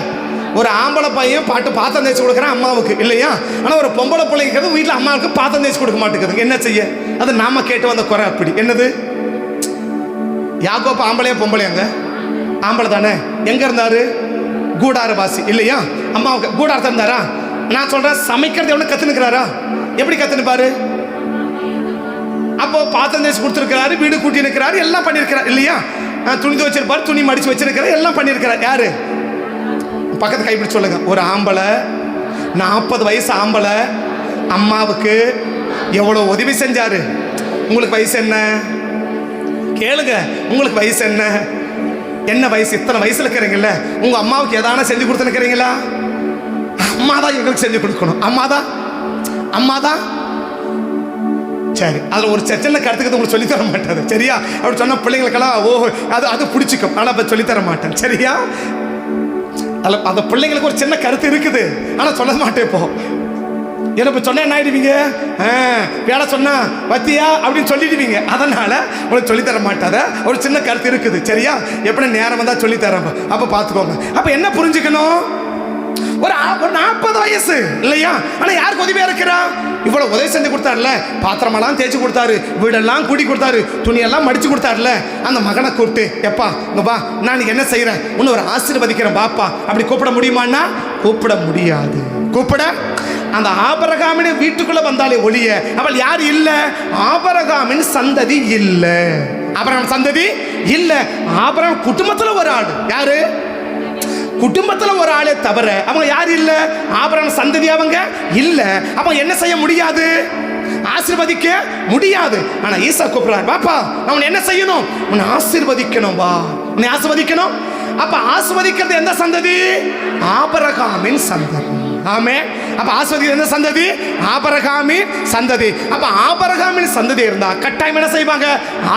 ஒரு ஆம்பளை பையன் பாத்திரம் தேய்ச்சி கொடுக்குறான் அம்மாவுக்கு இல்லையா? ஆனால் ஒரு பொம்பளை பிள்ளைங்கிறது வீட்டில் அம்மாவுக்கு பாத்திரம் தேய்ச்சி கொடுக்க மாட்டேங்குது. என்ன செய்ய? அது நாம கேட்டு வந்த குறை. அப்படி என்னது? யாக்கோப்பு ஆம்பளையா பொம்பளையாங்க? ஆம்பளை தானே. எங்க இருந்தாரு? கூடாரவாசி இல்லையா? அம்மாவுக்கு கூடாரத்தை இருந்தாரா? நான் சொல்றேன், சமைக்கிறது எவ்வளவு கத்துனுக்கிறாரா? எப்படி கத்துனுப்பாரு? அப்போ பாத்திரம் தேய்ச்சி கொடுத்துருக்கிறாரு, வீடு கூட்டி இருக்கிறாரு, எல்லாம் பண்ணியிருக்கிறார் இல்லையா? துணி துவைச்சிருப்பாரு, துணி மடிச்சு வச்சிருக்கிறார், எல்லாம் பண்ணியிருக்கிறார். யாரு? பக்கத்து கைப்பிடி சொல்லுங்க. ஒரு ஆம்பளை, 40 வயசு ஆம்பளை அம்மாவுக்கு எவ்வளவு உதவி செஞ்சாரு. உங்களுக்கு வயசு என்ன? கேளுங்க, உங்களுக்கு வயசு என்ன? என்ன வயசு? இத்தனை வயசுல இருக்கிறீங்கல்ல, உங்க அம்மாவுக்கு எதான செஞ்சு கொடுத்துருக்கிறீங்களா? அம்மா தான் எங்களுக்கு செஞ்சு கொடுக்கணும். அம்மா தான். சரி, அதில் ஒரு சின்ன கருத்துக்கு உங்களுக்கு சொல்லித்தர மாட்டாது சரியா? அப்படி சொன்ன பிள்ளைங்களுக்கெல்லாம் அது பிடிச்சிக்கும். ஆனால் இப்போ சொல்லித்தர மாட்டேன் சரியா? அதில் அந்த பிள்ளைங்களுக்கு ஒரு சின்ன கருத்து இருக்குது, ஆனால் சொல்ல மாட்டேன். இப்போ என்ன இப்போ சொன்ன என்ன ஆயிடுவீங்க? வேலை சொன்னா பத்தியா அப்படின்னு சொல்லிடுவீங்க. அதனால உங்களுக்கு சொல்லித்தர மாட்டாத. ஒரு சின்ன கருத்து இருக்குது சரியா? எப்படி நேரம் வந்தால் சொல்லித்தரேன். அப்போ பார்த்துக்கோங்க. அப்போ என்ன புரிஞ்சுக்கணும்? ஒரு 40 வயசு இல்லையா? ஆனால் யாருக்கு உதவியா இருக்கிறா? இவ்வளோ உதவி செஞ்சு கொடுத்தாருல, பாத்திரமெல்லாம் தேய்ச்சி கொடுத்தாரு, வீடெல்லாம் கூட்டி கொடுத்தாரு, துணியெல்லாம் மடிச்சு கொடுத்தாருல, அந்த மகனை கூப்பிட்டு, எப்பா இங்க வா, நான் என்ன செய்கிறேன், உன்னை ஒரு ஆசீர்வதிக்கிறேன் பாப்பா அப்படி கூப்பிட முடியுமான்னா? கூப்பிட முடியாது. கூப்பிட அந்த ஆபிரகாமின் வீட்டுக்குள்ள வந்தாலே ஒழிய அவள் யார் இல்லை? ஆபிரகாமின் சந்ததி இல்லை. ஆபிரகாம் சந்ததி இல்லை. ஆபிரகாம் குடும்பத்தில் ஒரு ஆள். யாரு? குடும்பத்தில் ஒரு ஆளே தவிர அவங்க யார் இல்லை? ஆபிரகாம் சந்ததி அவங்க இல்லை. அவங்க என்ன செய்ய முடியாது? ஆசீர்வதிக்க முடியாது. ஆனா ஈசா கூப்பிடுறார், பாப்பா நான் என்ன செய்யணும்? உன்னை ஆசீர்வதிக்கணும். வா, உன்னை ஆசீர்வதிக்கணும். அப்ப ஆசீர்வதிக்கிறது எந்த சந்ததி? ஆபிரகாமின் சந்ததி. ஆமே. அப்ப ஆசீர்வதிக்கிறது எந்த சந்ததி? ஆபிரகாமின் சந்ததி. அப்ப ஆபிரகாமின் சந்ததி இருந்தா கட்டாயம் என்ன செய்வாங்க?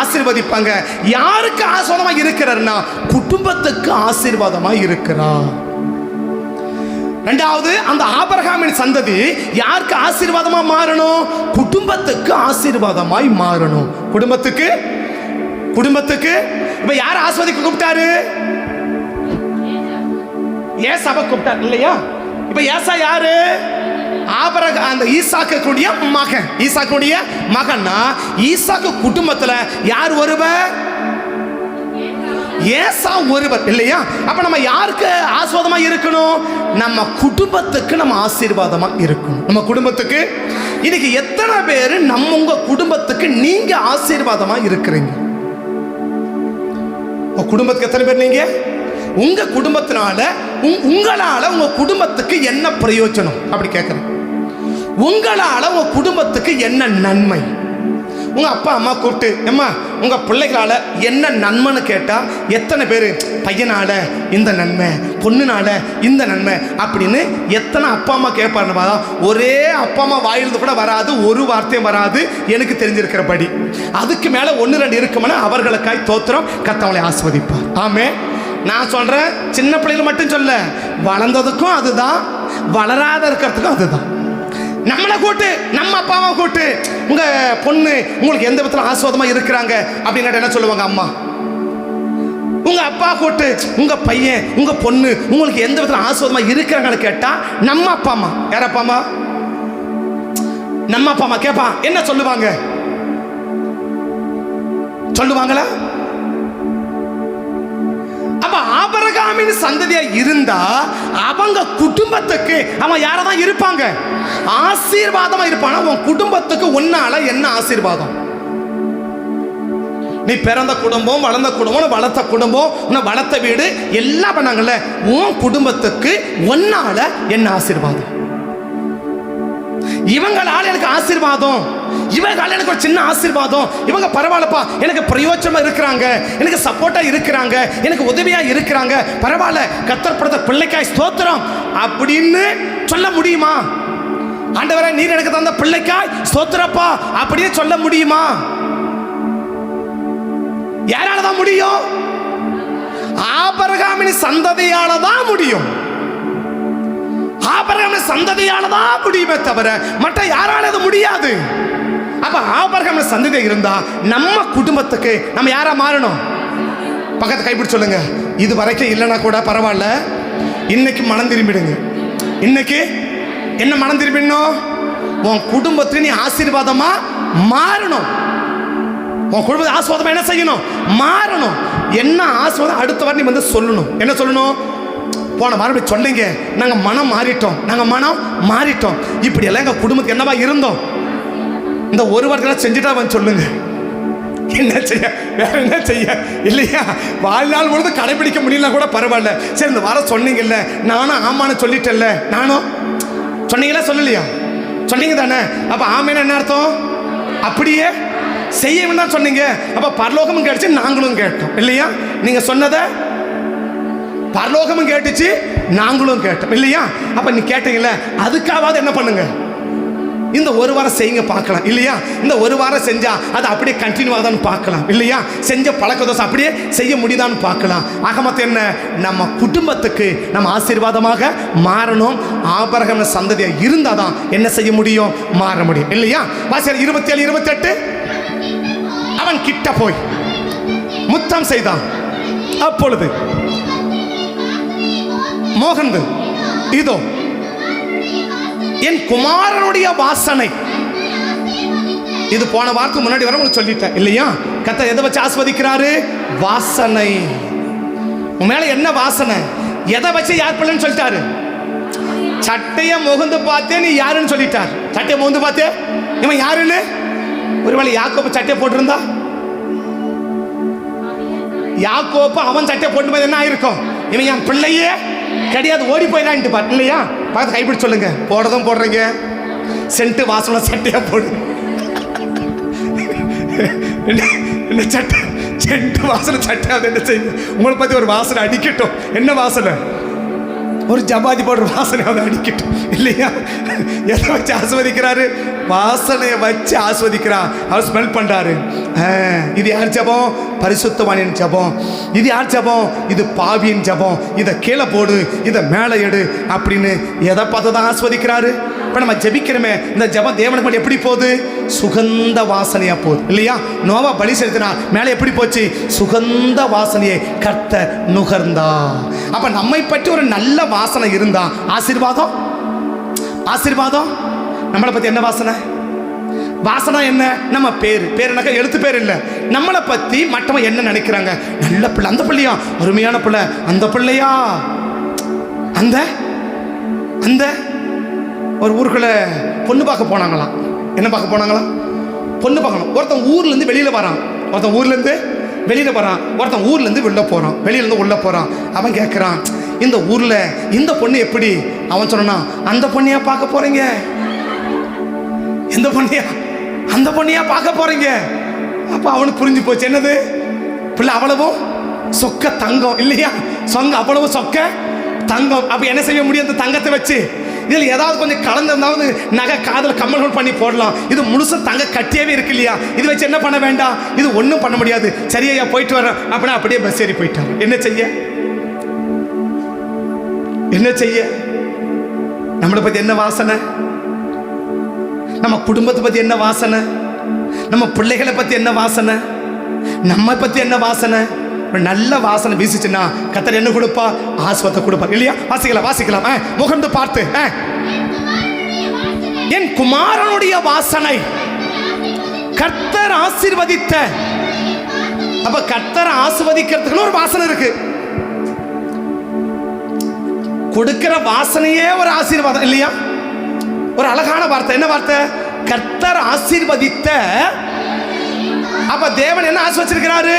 ஆசீர்வதிப்பாங்க. யாருக்கு ஆசீர்வாதமா இருக்கிறார்னா குடும்பத்துக்கு ஆசீர்வாதமா இருக்கிறார். ரெண்டாவது, அந்த ஆபிரகாமின் சந்ததி யாருக்கு ஆசீர்வாதமா மாறணும்? குடும்பத்துக்கு ஆசீர்வாதமாய் மாறணும். குடும்பத்துக்கு இப்ப யார் ஆஸ்வதிக்க கூப்பிட்டாரு? ஏசாவை கூப்பிட்டார் இல்லையா? இப்ப ஏசா யாரு? ஆபிரகாம், அந்த ஈசாக்குடைய மகன். ஈசாக்குடைய மகன்னா ஈசாக்கு குடும்பத்துல யார் ஒருவர்? ஏசா ஒருவர் இல்லையா? அப்ப நம்ம யாருக்கு ஆசீர்வாதமா இருக்கணும்? நம்ம குடும்பத்துக்கு நம்ம ஆசீர்வாதமா இருக்கணும். நம்ம குடும்பத்துக்கு. இன்னைக்கு எத்தனை பேர் உங்க குடும்பத்துக்கு நீங்க ஆசீர்வாதமா இருக்கிறீங்க? உங்க குடும்பத்துக்கு எத்தனை பேர் நீங்க? உங்க குடும்பத்தினால உங்களால உங்க குடும்பத்துக்கு என்ன பிரயோஜனம் அப்படி கேட்கிறேன். உங்களால உங்க குடும்பத்துக்கு என்ன நன்மை? உங்க அப்பா அம்மா கூப்பிட்டு அம்மா உங்க பிள்ளைகளால என்ன நன்மைன்னு கேட்டா எத்தனை பேர் பையனால இந்த நன்மை, பொண்ணுனால இந்த நன்மை அப்படின்னு எத்தனை அப்பா அம்மா கேட்பாருன்னு பார்த்தா ஒரே அப்பா அம்மா வாயிலிருந்து கூட வராது, ஒரு வார்த்தையும் வராது எனக்கு தெரிஞ்சிருக்கிறபடி. அதுக்கு மேல 1-2 இருக்கும்னா அவர்களுக்காய் தோத்திரம், கர்த்தர் ஆசீர்வதிப்பார். ஆமே. நான் சொல்றேன், சின்ன பிள்ளைகள் மட்டும் சொல்ல, வளர்ந்ததுக்கும் அதுதான், வளராத இருக்கிறதுக்கும் அதுதான். நம்மளை கூட்டு, நம்ம அப்பா அம்மா கூட்டு, உங்க பொண்ணு உங்களுக்கு எந்த விதத்துல ஆசீர்வாதமா இருக்கிறாங்க அப்படின்னு என்ன சொல்லுவாங்க அம்மா? உங்க அப்பா கூட்டு, உங்க பையன் உங்க பொண்ணு உங்களுக்கு எந்த விதத்துல ஆசீர்வாதமா இருக்கிறாங்கன்னு கேட்டா நம்ம அப்பா அம்மா, யார் அப்பா அம்மா? நம்ம அப்பா அம்மா கேட்பான், என்ன சொல்லுவாங்க? சொல்லுவாங்களா? அப்ப ஆபிரகாமின் சந்ததியா இருந்தா அவங்க குடும்பத்துக்கு அவன் யாரதான் இருப்பாங்க? ஆசீர்வாதமா இருப்பானா? உன் குடும்பத்துக்கு உன்னால என்ன ஆசீர்வாதம்? நீ பிறந்த குடும்பம், வளர்ந்த குடும்பம், வளர்த்த குடும்பம், உன்னை வளர்த்த வீடு எல்லாம் பண்ணாங்கல்ல, உன் குடும்பத்துக்கு உன்னால என்ன ஆசீர்வாதம்? இவங்களால எனக்கு ஆசீர்வாதம், இவங்களால எனக்கு ஒரு சின்ன ஆசீர்வாதம், இவங்க பரவாயில்லப்பா எனக்கு பிரயோஜனமா இருக்கிறாங்க, எனக்கு சப்போர்ட்டா இருக்கிறாங்க, எனக்கு உதவியா இருக்கிறாங்க, பரவாயில்ல கர்த்தர் படுத்த பிள்ளைக்காய் ஸ்தோத்திரம் அப்படின்னு சொல்ல முடியுமா? ஆண்டவரே நீர் எனக்கு தந்த பிள்ளைக்காய் ஸ்தோத்திரப்பா அப்படின்னு சொல்ல முடியுமா? யாராலதான் முடியும்? ஆபிரகாமின் சந்ததியால தான் முடியும். ஆபிரகாமின் சந்ததியால தான் முடியுமே தவிர மற்ற யாரால அது முடியாது. அப்ப ஆபிரகாமின் சந்ததி இருந்தா நம்ம குடும்பத்துக்கு நம்ம யாரா மாறணும்? பக்கத்து கைப்பிடி சொல்லுங்க, இது வரைக்கும் இல்லைன்னா கூட பரவாயில்ல, இன்னைக்கு மனம் திரும்பிடுங்க. இன்னைக்கு என்ன மனம் திரும்பிடணும்? உன் குடும்பத்துக்கு நீ ஆசீர்வாதமா மாறணும். உன் குடும்பத்தை ஆசீர்வாதமா என்ன செய்யணும்? மாறணும். என்ன ஆசீர்வாதம் அடுத்த வாரம் நீ வந்து சொல்லணும். என்ன சொல்லணும்? போன மறுபடியும் சொன்னீங்க, நாங்க மனம் மாறிட்டோம், இப்படி எல்லாம் எங்க குடும்பத்துக்கு என்னவா இருந்தோம், இந்த ஒரு வாரத்தில் செஞ்சுட்டா வந்து சொல்லுங்க. என்ன செய்ய, வேற என்ன செய்ய இல்லையா? வாழ்நாள் முழுது கடைபிடிக்க முடியல கூட பரவாயில்ல, சரி இந்த வாரம் சொன்னீங்கல்ல, நானும் ஆமான்னு சொல்லிட்டேன்ல, நானும் சொன்னீங்களா சொல்லலையா? சொன்னீங்க தானே? அப்ப ஆமேன்னு என்ன அர்த்தம்? அப்படியே செய்ய வேண்டாம் சொன்னீங்க. அப்ப பரலோகமும் கேட்டுச்சு, நாங்களும் கேட்டோம் இல்லையா? நீங்க சொன்னதை பரலோகமும் கேட்டுச்சு, நாங்களும் கேட்டோம் இல்லையா? அப்ப நீ கேட்டீங்கல்ல, அதுக்காவது என்ன பண்ணுங்க, இந்த ஒரு வாரம் செய்யுங்க பார்க்கலாம் இல்லையா? இந்த ஒரு வாரம் செஞ்சா அது அப்படியே கண்டினியூ ஆகுதான்னு பார்க்கலாம் இல்லையா? செஞ்ச பழக்க தோசை அப்படியே செய்ய முடியுதான்னு பார்க்கலாம். ஆகமத்து என்ன, நம்ம குடும்பத்துக்கு நம்ம ஆசீர்வாதமாக மாறணும். ஆபிரகாம் சந்ததியா இருந்தாதான் என்ன செய்ய முடியும்? மாற முடியும் இல்லையா? வாசியர் 27, 28. அவன் கிட்ட போய் முத்தம் செய்தான். அப்பொழுது மோகந்து, இதோ என் குமாரனுடைய வாசனை. இது போன வாரத்துக்கு முன்னாடி வர உங்களுக்கு சொல்லிட்டேன் இல்லையா? கர்த்தர் எதை வச்சு ஆஸ்வதிக்கிறாரு? வாசனை. உன் மேல என்ன வாசனை? எதை வச்சு யார் பிள்ளைன்னு சொல்லிட்டாரு? சட்டைய முகந்து பார்த்தே நீ யாருன்னு சொல்லிட்டார். சட்டையை முகந்து பார்த்தே இவன் யாருன்னு. ஒருவேளை யாக்கோப்பு சட்டையை போட்டிருந்தா, யாக்கோப்பு அவன் சட்டையை போட்டு போது என்ன ஆயிருக்கும்? இவன் என் பிள்ளையே கிடையாது, ஓடி போயிடான்ட்டு பாரு இல்லையா? பார்த்து கைப்பிடி சொல்லுங்க. போடுறதும் போடுறீங்க, சென்ட்டு வாசனை சட்டையா போடு. என்ன சட்டை? சென்ட்டு வாசனை சட்டையாவது என்ன செய்யுங்க? உங்களை பத்தி ஒரு வாசனை அடிக்கட்டும். என்ன வாசனை? ஒரு ஜபாதி போடுற வாசனையாவது அடிக்கட்டும் இல்லையா? எதை வச்சு ஆஸ்வதிக்கிறாரு? வாசனையை வச்சு ஆஸ்வதிக்கிறான். அவர் ஸ்மெல் பண்ணுறாரு. இது யார் ஜபம்? பரிசுத்தவானின் ஜபம். இது யார் ஜபம்? இது பாவியின் ஜபம். இதை கீழே போடு, இதை மேலே எடு அப்படின்னு எதை பார்த்து தான் ஆஸ்வதிக்கிறாரு? இப்போ நம்ம ஜபிக்கிறோமே, இந்த ஜபம் தேவனுக்கு மட்டும் எப்படி போகுது? சுகந்த வாசனையாக போகுது இல்லையா? நோவா பலி செலுத்தினா மேலே எப்படி போச்சு? சுகந்த வாசனையை கர்த்தர் நுகர்ந்தா. அப்போ நம்மை பற்றி ஒரு நல்ல வாசனை இருந்தா ஆசீர்வாதம். ஆசீர்வாதம். நம்மளை பற்றி என்ன வாசனை? வாசனை என்ன? நம்ம பேருனாக்க எழுத்து பேர் இல்லை. நம்மளை பற்றி மற்றவங்க என்ன நினைக்கிறாங்க? நல்ல பிள்ளை, அந்த பிள்ளையா, அருமையான பிள்ளை, அந்த பிள்ளையா, அந்த அந்த ஒரு ஊருக்குள்ள பொண்ணு பார்க்க போனாங்களாம். என்ன பார்க்க போனாங்களாம்? பொண்ணு பார்க்கணும். ஒருத்தன் ஊர்லேருந்து வெளியில் வரான், ஒருத்தன் ஊர்லேருந்து வெளியில் வரான், ஒருத்தன் ஊர்லேருந்து வெளில போகிறான், வெளியிலேருந்து உள்ளே போகிறான். அவன் கேட்குறான், இந்த ஊரில் இந்த பொண்ணு எப்படி? அவன் சொன்னான், அந்த பொண்ணையா பார்க்க போகிறீங்க? எந்த பொண்ணையா? அந்த பொண்ணையா பார்க்க போகிறீங்க? அப்போ அவனுக்கு புரிஞ்சு போச்சு, என்னது பிள்ளை அவ்வளவும் சொக்க தங்கம் இல்லையா? சொங்க அவ்வளவு சொக்க தங்கம். அப்போ என்ன செய்ய முடியும்? அந்த தங்கத்தை வச்சு இதில் ஏதாவது கொஞ்சம் கலந்திருந்தாவது நகை காதில் கம்மல்கள் பண்ணி போடலாம். இது முழுச தங்க கட்டியாவே இருக்கு இல்லையா? இது வச்சு என்ன பண்ண வேண்டாம்? இது ஒன்றும் பண்ண முடியாது. சரியா போயிட்டு வரேன் அப்படின்னா அப்படியே பஸ் ஏறி போயிட்டாங்க. என்ன செய்ய? என்ன செய்ய? நம்மளை பற்றி என்ன வாசனை? நம்ம குடும்பத்தை பற்றி என்ன வாசனை? நம்ம பிள்ளைகளை பற்றி என்ன வாசனை? நம்ம பற்றி என்ன வாசனை? நல்ல வாசனை வீசிச்சுன்னா கர்த்தர் என்ன கொடுப்பா? ஆசீர்வாதத்தை கொடுப்பார் இல்லையா? வாசிக்கலாம். முகந்து பார்த்து, என் குமாரனுடைய வாசனை கர்த்தர் ஆசீர்வதித்த. அப்ப கர்த்தர் ஆசீர்வதிக்கிறதுக்கு ஒரு வாசனை இருக்கு. கொடுக்கிற வாசனையே ஒரு ஆசீர்வாதம் இல்லையா? ஒரு அழகான வார்த்தை. என்ன வார்த்தை? கர்த்தர் ஆசீர்வதித்த. அப்ப தேவன் என்ன ஆசீர்வதிச்சிருக்கிறாரு?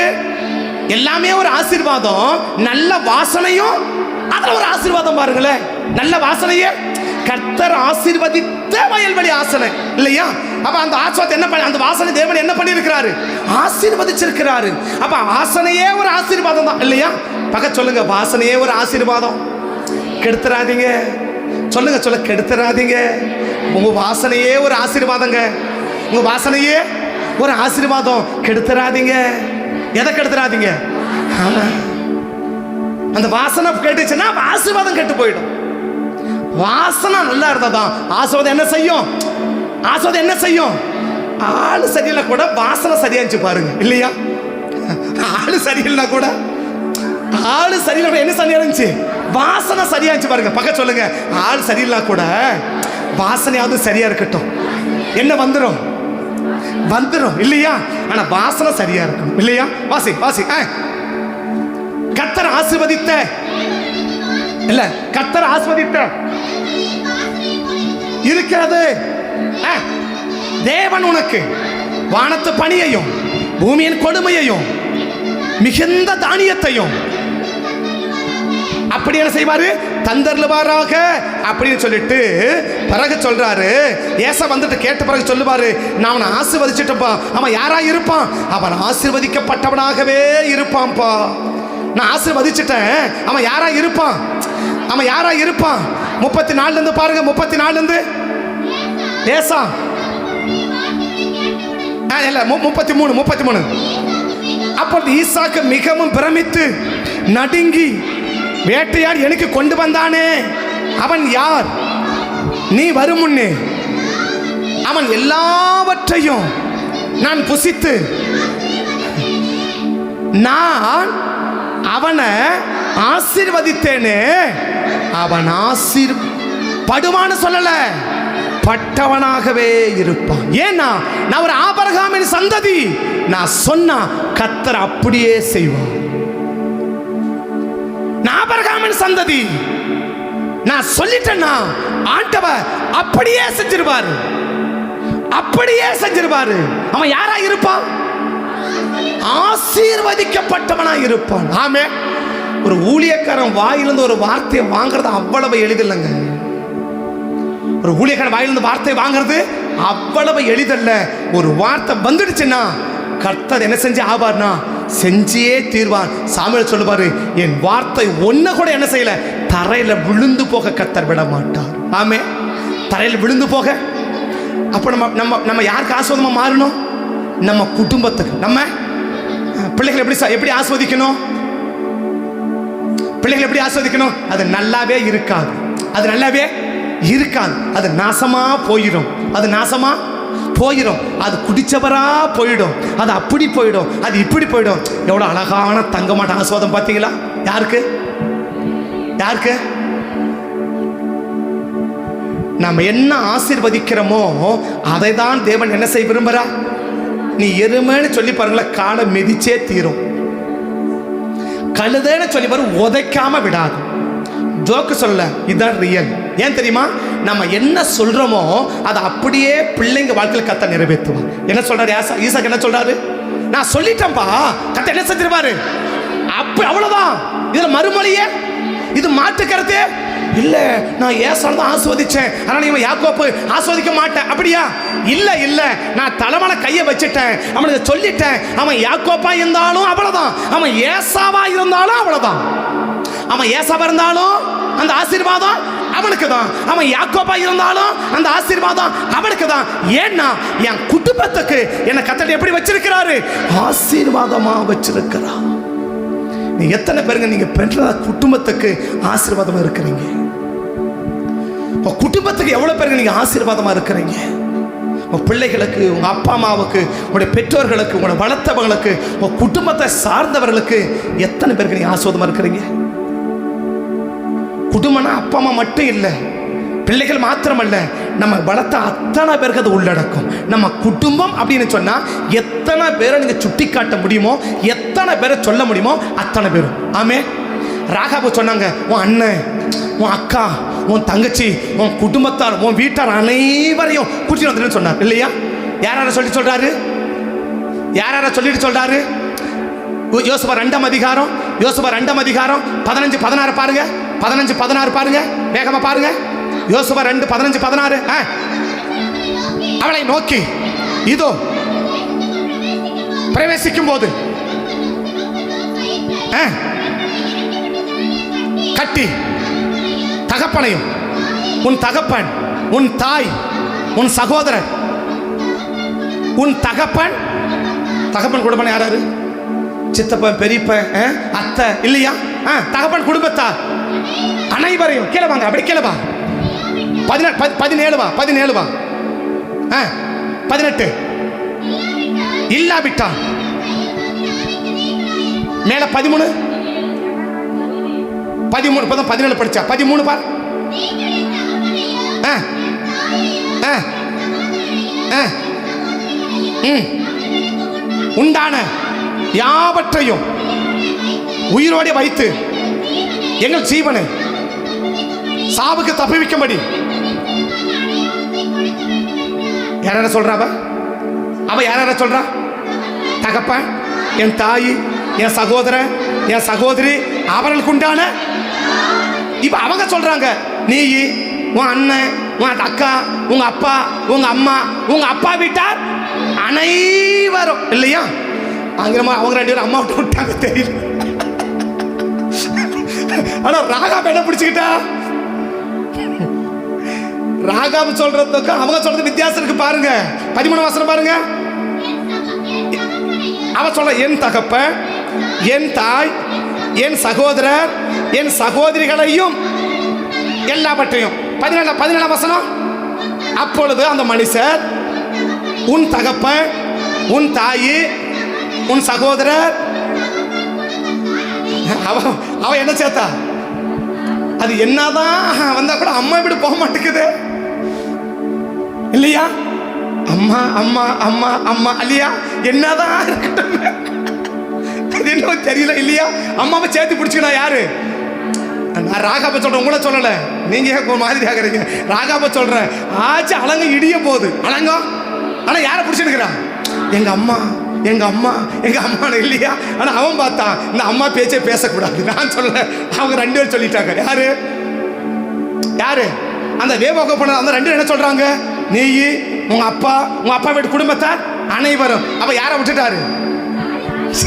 எல்லாமே ஒரு ஆசீர்வாதம். நல்ல வாசனையும் அதுல ஒரு ஆசீர்வாதம் பாருங்களேன். நல்ல வாசனையே கர்த்தர் ஆசீர்வதித்த வயல்வெளி ஆசனை இல்லையா? அப்ப அந்த ஆசீர்வாதம் என்ன பண்ண? அந்த வாசனை தேவன் என்ன பண்ணி இருக்கிறாரு? ஆசீர்வதிச்சிருக்கிறாரு. அப்ப வாசனையே ஒரு ஆசீர்வாதம் தான் இல்லையா? பக்கத்து சொல்லுங்க, வாசனையே ஒரு ஆசீர்வாதம். கெடுத்துறாதீங்க. சொல்லுங்க, கெடுத்துறாதீங்க. உங்க வாசனையே ஒரு ஆசீர்வாதங்க. உங்க வாசனையே ஒரு ஆசீர்வாதம். கெடுத்துறாதீங்க. எதை கெடுத்துறாதீங்க? அந்த வாசனை கேட்டுச்சுன்னா ஆசீர்வாதம் கெட்டு போயிடும். வாசனை நல்லா இருந்தாதான் ஆசீர்வாதம் என்ன செய்யும்? ஆசீர்வாதம் என்ன செய்யும்? ஆளு சரியில்லை கூட வாசனை சரியாச்சு பாருங்க இல்லையா? ஆளு சரியில்லை கூட, ஆளு சரியில்லை என்ன சரியா இருந்துச்சு? வாசனை சரியாச்சு பாருங்க. பக்கம் சொல்லுங்க, ஆள் சரியில்லை கூட வாசனையாவது சரியா இருக்கட்டும். என்ன வந்துடும் இல்லையா? ஆனா வாசனை சரியா இருக்கும் இல்லையா? வாசி கர்த்தர் ஆசீர்வதித்த இல்ல, கர்த்தர் ஆசீர்வதித்த இருக்கிறது. தேவன் உனக்கு வானத்து பணியையும் பூமியின் கொடுமையையும் மிகுந்த தானியத்தையும் அப்படி என்ன செய்வாரு? தந்தருவாராக அப்படின்னு சொல்லிட்டு பிறகு சொல்றாரு. ஏச வந்துட்டு கேட்ட பிறகு சொல்லுவாரு, நான் அவனை ஆசீர்வதிச்சிட்டப்பா. அவன் யாரா இருப்பான்? அவன் ஆசீர்வதிக்கப்பட்டவனாகவே இருப்பான்ப்பா. நான் ஆசீர்வதிச்சிட்டேன். அவன் யாரா இருப்பான்? 34 இருந்து பாருங்க. 34 இருந்து ஏசா இல்ல 33. அப்பொழுது ஈசாக்கு மிகவும் பிரமித்து நடுங்கி, வேட்டையார் எனக்கு கொண்டு வந்தானே அவன் யார்? நீ வரும் முன்னே அவன் எல்லாவற்றையும் நான் புசித்து நான் அவனை ஆசீர்வதித்தேனே. அவன் படுவான்னு சொல்லல, பட்டவனாகவே இருப்பான். ஏன்னா நான் ஒரு ஆபிரகாமின் சந்ததி. நான் சொன்னா கர்த்தர் அப்படியே செய்வான். நான் ஆபிரகாமின் சந்ததி, நான் சொல்லிட்டேன்னா ஆண்டவர் அப்படியே செஞ்சிருவாரு. அவன் யாரா இருப்பான்? ஆசீர்வதிக்கப்பட்டவனா இருப்பான். ஆமே. ஒரு ஊழியக்காரன் வாயிலிருந்து ஒரு வார்த்தையை வாங்குறது அவ்வளவு எளிதில்லைங்க. ஒரு ஊழியக்காரன் வாயிலிருந்து வார்த்தையை வாங்குறது அவ்வளவு எளிதல்ல. ஒரு வார்த்தை வந்துடுச்சுன்னா கர்த்தர் என்ன செஞ்சு ஆவார்னா செஞ்சே தீர்வார். சாமுவேல் சொல்லுவாரு, என் வார்த்தை ஒன்ன கூட என்ன செய்யல தரையில விழுந்து போக கர்த்தர் விட மாட்டார். ஆமே, தரையில விழுந்து போக. அப்ப நம்ம நம்ம நம்ம யாருக்கு ஆசீர்வாதமா மாறணும்? நம்ம குடும்பத்துக்கு. நம்ம பிள்ளைகளை எப்படி ஆஸ்வதிக்கணும்? பிள்ளைகளை எப்படி ஆஸ்வதிக்கணும்? அது நல்லாவே இருக்காது, அது நல்லாவே இருக்காது, அது நாசமா போயிடும், அது நாசமா போயிடும், அது குடிச்சவரா போயிடும், அது அப்படி போயிடும், அது இப்படி போயிடும். எவ்வளவு அழகான தங்கமாட்ட ஆஸ்வாதம் பார்த்தீங்களா? யாருக்கு? யாருக்கு? நம்ம என்ன ஆசீர்வதிக்கிறோமோ அதை தான் தேவன் என்ன செய்ய விரும்புறா? நீ எருமைன்னு சொல்லி பாருங்களேன், காலை மிதிச்சே தீரும். கழுதைன்னு சொல்லி பாரு, உதைக்காம விடாது. ஜோக்கு சொல்ல, இதுதான் ரியல். ஏன் தெரியுமா? நம்ம என்ன சொல்றோமோ அதை அப்படியே பிள்ளைங்க வாழ்க்கையில் கர்த்தர் நிறைவேற்றுவார். என்ன சொல்றாரு ஈசாக்கு? என்ன சொல்றாரு? நான் சொல்லிட்டேன்பா, கர்த்தர் என்ன செஞ்சிருவாரு? அப்ப அவ்வளவுதான். இதுல மறுமொழியே, இது மாற்றுக்கிறதே இல்ல. நான் ஏசாவை தான் ஆஸ்வதிச்சேன், அதனால இவன் யாக்கோப்பு ஆஸ்வதிக்க மாட்டேன். அப்படியா? இல்ல இல்ல, நான் தலைமலை கையை வச்சுட்டேன், அவனுக்கு சொல்லிட்டேன். அவன் யாக்கோப்பா இருந்தாலும் அவ்வளவுதான், அவன் ஏசாவா இருந்தாலும் அவ்வளவுதான். அவன் ஏசாவா இருந்தாலும் அந்த ஆசீர்வாதம் அவனுக்கு தான், அவன் யாக்கோபா இருந்தாலும் அந்த ஆசீர்வாதம் அவனுக்கு தான். ஏன்னா என் குடும்பத்துக்கு என்ன கர்த்தர் எப்படி வச்சிருக்கிறாரு? ஆசீர்வாதமா வச்சிருக்கிறார். நீ எத்தனை பேருங்க நீங்க பெற்ற குடும்பத்துக்கு ஆசீர்வாதமா இருக்கிறீங்க? குடும்பத்துக்கு எவ்வளவு பேருங்க நீங்க ஆசீர்வாதமா இருக்கிறீங்க? உங்க பிள்ளைகளுக்கு, உங்க அப்பா அம்மாவுக்கு, உங்களுடைய பெற்றோர்களுக்கு, உங்களோட வளர்த்தவர்களுக்கு, உங்க குடும்பத்தை சார்ந்தவர்களுக்கு எத்தனை பேருக்கு நீங்க ஆசீர்வாதமா இருக்கிறீங்க? குடும்பம்னா அப்பா அம்மா மட்டும் இல்லை, பிள்ளைகள் மாத்திரமல்ல, நம்ம வளர்த்த அத்தனை பேருக்கு அது உள்ளடக்கும். நம்ம குடும்பம் அப்படின்னு சொன்னா எத்தனை பேரை நீங்க சுட்டி காட்ட முடியுமோ, எத்தனை பேரை சொல்ல முடியுமோ அத்தனை பேரும். ஆமே, ராகாபு சொன்னாங்க, உன் அண்ணன், உன் அக்கா, உன் தங்கச்சி, உன் குடும்பத்தார், உன் வீட்டார் அனைவரையும் கூட்டிட்டு வந்துன்னு சொன்னார் இல்லையா? யார சொல்றாரு? யார சொல்லிட்டு சொல்றாரு? யோசுவா 2ஆம் அதிகாரம், யோசுவா 2ஆம் அதிகாரம் 15-16 பாருங்க. 15-16 பாருங்க, வேகமா பாருங்க. யோசுவா 2:15-16. அவளை நோக்கி இதோ பிரவேசிக்கும் போது கட்டி தகப்பனையும், உன் தகப்பன், உன் தாய், உன் சகோதரர், உன் தகப்பன். தகப்பன் குடும்பம் யாராரு? சித்தப்பன், பெரியப்பன், அத்தை இல்லையா? தகப்பன் குடும்பத்தார் அனைவரையும். கீழே வாங்க, அப்படி கீழே வா. 17 வா, 17 வா, 18. இல்லாவிட்டா மேல 13, 17 படிச்சா 13 பார். உண்டான யாவற்றையும் உயிரோடு வைத்து எங்கள் ஜீவனை சாவுக்கு தப்புவிக்கும்படி. யார சொல்றா? அவ யார சொல்றா? தகப்பன், என் தாய், என் சகோதரன், என் சகோதரி, அவர்களுக்கு உண்டான. இப்ப அவங்க சொல்றாங்க, நீ, உன் அண்ணன், உன் அக்கா, உங்க அப்பா, உங்க அம்மா, உங்க அப்பா வீட்டார் அனைவரும் இல்லையா? அவங்க 2 பேரும் அம்மா விட்டு விட்டாங்க, தெரியல. ஆனா ராகாப் என்ன பிடிச்சுக்கிட்டா? ராகாப் சொல்றதுக்கு அவங்க சொல்றது வித்தியாசம் இருக்கு பாருங்க. 13 வசனம் பாருங்க. அவ சொல்ல, என் தகப்பன், என் தாய், என் சகோதரர், என் சகோதரிகளையும் எல்லாவற்றையும். 17 வசனம். அப்பொழுது அந்த மனுஷர், உன் தகப்பன், உன் தாய், உன் சகோதரர். அவ என்ன சேர்த்தா? அது என்னதான் வந்தா கூட அம்மா இப்படி போக மாட்டேங்குது இல்லையா? அம்மா அம்மா அம்மா அம்மா இல்லையா? என்னதான் இருக்கட்டும், என்ன தெரியல இல்லையா? அம்மாவை சேர்த்து பிடிச்சிக்கணும். யாரு? நான் ராகாப சொல்றேன், உங்களை சொல்லல. நீங்க மாதிரி ஆகுறீங்க. ராகாப சொல்றேன். ஆச்சு அலங்க இடிய போகுது, அலங்க. ஆனா யாரை பிடிச்சிருக்கிறா? எங்க அம்மா, எங்க அம்மா, எங்க அம்மா இல்லையா? ஆனா அவன் பார்த்தான், இந்த அம்மா பேச்சே பேசக்கூடாது. நான் சொல்ல, அவங்க 2 பேரும் சொல்லிட்டாங்க. யாரு? யாரு? அந்த வேவோக போன அந்த 2 என்ன சொல்றாங்க? நீ, உங்க அப்பா, உங்க அப்பா வீட்டு குடும்பத்தார் அனைவரும். அப்ப யாரை விட்டுட்டாரு?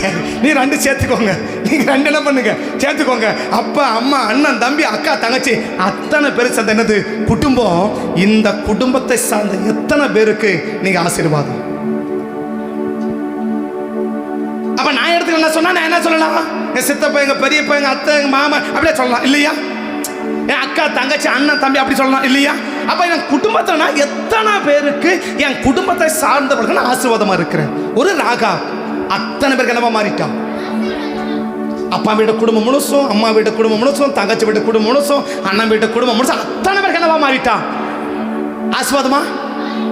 சரி, நீ 2 சேர்த்துக்கோங்க. நீங்க 2 என்ன பண்ணுங்க, சேர்த்துக்கோங்க. அப்பா, அம்மா, அண்ணன், தம்பி, அக்கா, தங்கச்சி, அத்தனை பேர் சேர்ந்த என்னது குடும்பம். இந்த குடும்பத்தை சார்ந்த எத்தனை பேருக்கு நீங்க ஆசீர்வாதம். அப்ப நான் இடத்துக்கு என்ன சொன்னா, நான் என்ன சொல்லலாம், என் சித்தப்பா, எங்க பெரியப்பா, எங்க அத்தை, எங்க மாமா அப்படியே சொல்லலாம் இல்லையா? என் அக்கா, தங்கச்சி, அண்ணன், தம்பி அப்படி சொல்லலாம் இல்லையா? அப்ப என் குடும்பத்தில் நான் எத்தனை பேருக்கு என் குடும்பத்தை சார்ந்தவர்கள் நான் ஆசீர்வாதமா இருக்கிறேன். ஒரு ராகா அத்தனை பேருக்கு என்னவா மாறிட்டான். அப்பா வீட்டு குடும்பம் முழுசும், அம்மா வீட்டு குடும்பம் முழுசும், தங்கச்சி வீட்டு குடும்பம் முழுசும், அண்ணன் வீட்டு குடும்பம் முழுசும், அத்தனை பேருக்கு என்னவா மாறிட்டான், ஆசீர்வாதமா.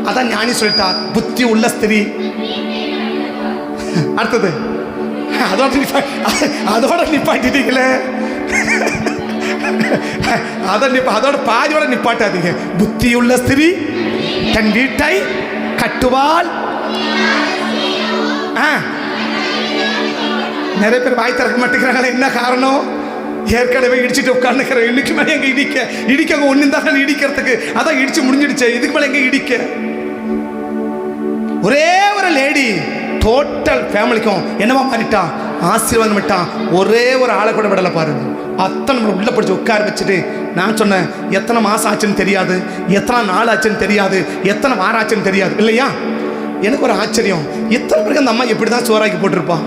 அதான் ஞானி சொல்லிட்டார், புத்தி உள்ள ஸ்திரீ. அடுத்தது அதோட நிப்பாட்டிட்டீங்களே, அதோட பாதியோட நிப்பாட்டாதீங்க. புத்தியுள்ள ஸ்திரீ தன் வீட்டை கட்டுவாள். நிறைய பேர் வாய் திறக்க மாட்டேங்கிறாங்களே, என்ன காரணம்? ஏற்கனவே இடிச்சுட்டு உட்காந்துக்கிற, இன்னைக்கு மேலே எங்க இடிக்க ஒன்னு தான் இடிக்கிறதுக்கு, அதான் இடிச்சு முடிஞ்சிடுச்சு, இதுக்கு மேலே எங்க இடிக்க. ஒரே ஒரு லேடி டோட்டல் ஃபேமிலிக்கும் என்னவா மாறிட்டா, ஆசீர்வாதம் விட்டான். ஒரே ஒரு ஆளை கூட விடலை பாருங்க. அத்தனை உள்ள பிடிச்சி உட்கார வச்சுட்டு நான் சொன்னேன், எத்தனை மாசம் ஆச்சுன்னு தெரியாது, எத்தனை நாள் ஆச்சுன்னு தெரியாது, எத்தனை வாரம் ஆச்சுன்னு தெரியாது இல்லையா? எனக்கு ஒரு ஆச்சரியம், இத்தனை பேருக்கு அந்த அம்மா எப்படி தான் சோறாக்கி போட்டிருப்பா.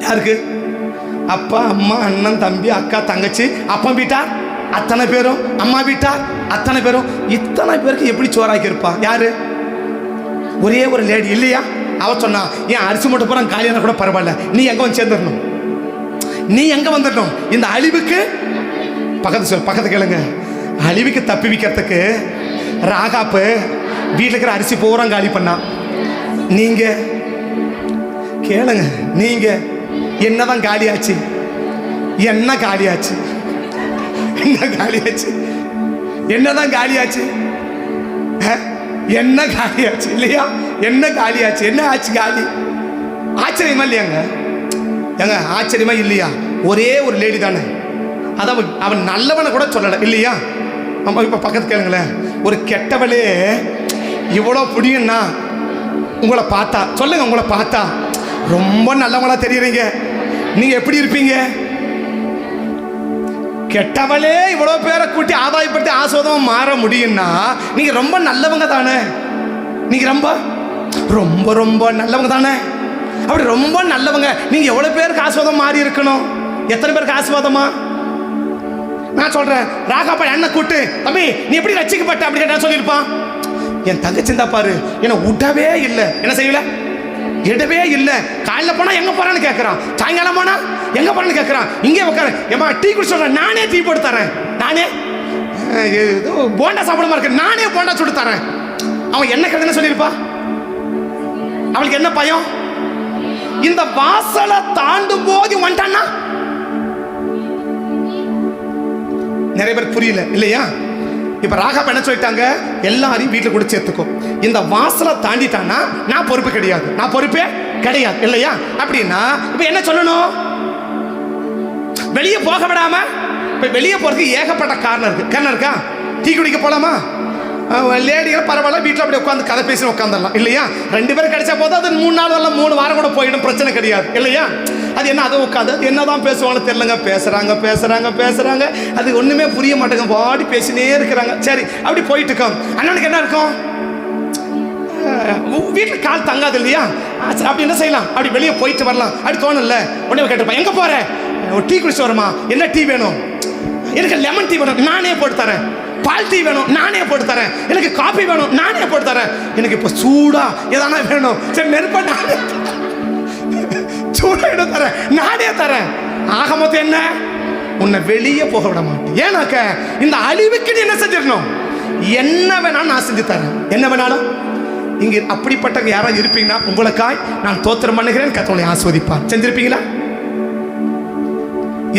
யாருக்கு? அப்பா, அம்மா, அண்ணன், தம்பி, அக்கா, தங்கச்சி, அப்பா வீட்டார் அத்தனை பேரும், அம்மா வீட்டார் அத்தனை பேரும், இத்தனை பேருக்கு எப்படி சோறாக்கி இருப்பா. யாரு? ஒரே ஒரு லேடி இல்லையா? அவ சொன்னா, ஏன் அரிசி மூட்டை போறான் காலியான கூட பரவாயில்ல, நீ எங்க வந்து சேர்ந்துடணும், நீ எங்க வந்துடணும். இந்த அழிவுக்கு பக்கத்து கேளுங்க, அழிவுக்கு தப்பி வைக்கிறதுக்கு ராகாப்பு வீட்டில் இருக்கிற அரிசி பூரா காலி பண்ணா. நீங்க கேளுங்க, நீங்க என்னதான் காலியாச்சு, என்ன காலியாச்சு, என்ன காலியாச்சு, என்னதான் காலியாச்சு, என்ன காலியாச்சு இல்லையா? என்ன காலியாச்சு, என்ன ஆச்சு காலி? ஆச்சரியமா இல்லையாங்க? ஏங்க ஆச்சரியமா இல்லையா? ஒரே ஒரு லேடி தானே, அதான் அவன் நல்லவனை கூட சொல்லலை இல்லையா? நம்ம இப்போ பக்கத்து கேளுங்களேன், ஒரு கெட்டவளே இவ்வளோ புடியும்னா உங்களை பார்த்தா சொல்லுங்க, உங்களை பார்த்தா ரொம்ப நல்லவங்களா தெரியுறீங்க, நீங்க எப்படி இருப்பீங்க? கெட்டவளே இவ்வளோ பேரை கூட்டி ஆதாயப்படுத்தி ஆஸ்வாதமாக மாற முடியும்னா நீங்க ரொம்ப நல்லவங்க தானே, நீங்க ரொம்ப ரொம்ப ரொம்ப நல்லவங்க தானே. அப்படி ரொம்ப நல்லவங்க நீங்க எவ்வளவு பேருக்கு ஆஸ்வாதம் மாறி இருக்கணும்? எத்தனை பேருக்கு ஆஸ்வாதமா? நான் சொல்றேன், ராகாப்பா என்ன கூட்டு, தம்பி நீ எப்படி ரசிக்கப்பட்ட அப்படி கேட்டா சொல்லியிருப்பான். என் தங்கச்சிந்தா பாரு என்ன விடவே இல்லை, என்ன செய்யல, இடவே இல்லை. காலையில் போனா எங்க போறான்னு கேட்கறான், சாயங்காலம் போனா எங்க போறான்னு கேட்கறான். இங்கே உட்கார, ஏமா டீ குடிச்சு சொல்றேன், நானே டீ போட்டு தரேன், நானே போண்டா சாப்பிடமா இருக்கு, நானே போண்டா சுட்டு தரேன். அவன் என்ன கருதுன்னு சொல்லியிருப்பா. அவளுக்கு என்ன பயம்? இந்த வாசலை தாண்டும் போது வந்துட்டான்னா நிறைய பேர் புரியல இல்லையா? இப்ப ராகாப்பா என்ன சொல்லிட்டாங்க, எல்லாரையும் வீட்டில் கூட சேர்த்துக்கோ, இந்த வாசலை தாண்டிட்டான்னா நான் பொறுப்பு கிடையாது, நான் பொறுப்பே கிடையாது இல்லையா? அப்படின்னா இப்ப என்ன சொல்லணும்? வெளியே போக விடாம, இப்ப வெளியே போறதுக்கு ஏகப்பட்ட காரணம் இருக்கு. காரணம் இருக்கா? டீ குடிக்க போலாமா? லேடிகள் பரவாயில்ல, வீட்டில் அப்படி உட்காந்து கதை பேசி உட்காந்துடலாம் இல்லையா? 2 பேரும் கிடைச்சா போதும், அது 3 நாள் வரலாம், 3 வாரம் கூட போயிடும், பிரச்சனை கிடையாது இல்லையா? அது என்ன, அதை உட்காந்து என்னதான் பேசுவாங்கன்னு தெரியலங்க, பேசுறாங்க பேசுறாங்க பேசுறாங்க, அது ஒண்ணுமே புரிய மாட்டேங்க, பாடி பேசினே இருக்கிறாங்க. சரி அப்படி போயிட்டு இருக்கோம். அண்ணனுக்கு என்ன இருக்கும், வீட்டில் கால் தங்காது இல்லையா? அப்படி என்ன செய்யலாம், அப்படி வெளியே போயிட்டு வரலாம் அப்படி தோணல. உடனே கேட்டுப்பா, எங்க போற? ஒரு டீ குடிச்சு வரமா? என்ன டீ வேணும்? எனக்கு லெமன் டீ வேணும், நானே போட்டு தரேன். பால் டீ வேணும், நானே போட்டு தரேன். எனக்கு காபி வேணும், நானே போட்டு தரேன். எனக்கு இப்போ சூடா எதானா வேணும், சரி நெருப்ப நானே சூடா இடம் தரேன், நானே தரேன். ஆக மொத்தம் என்ன, உன்னை வெளியே போக விட மாட்டேன். ஏன்னாக்க இந்த அழிவுக்கு நீ என்ன செஞ்சிடணும், என்ன வேணாலும் நான் செஞ்சு தரேன், என்ன வேணாலும். இங்க அப்படிப்பட்ட யாராவது இருப்பீங்கன்னா உங்களுக்காய் நான் தோத்திரம் பண்ணுகிறேன், கர்த்தர் ஆஸ்வதிப்பார். செஞ்சிருப்பீங்களா?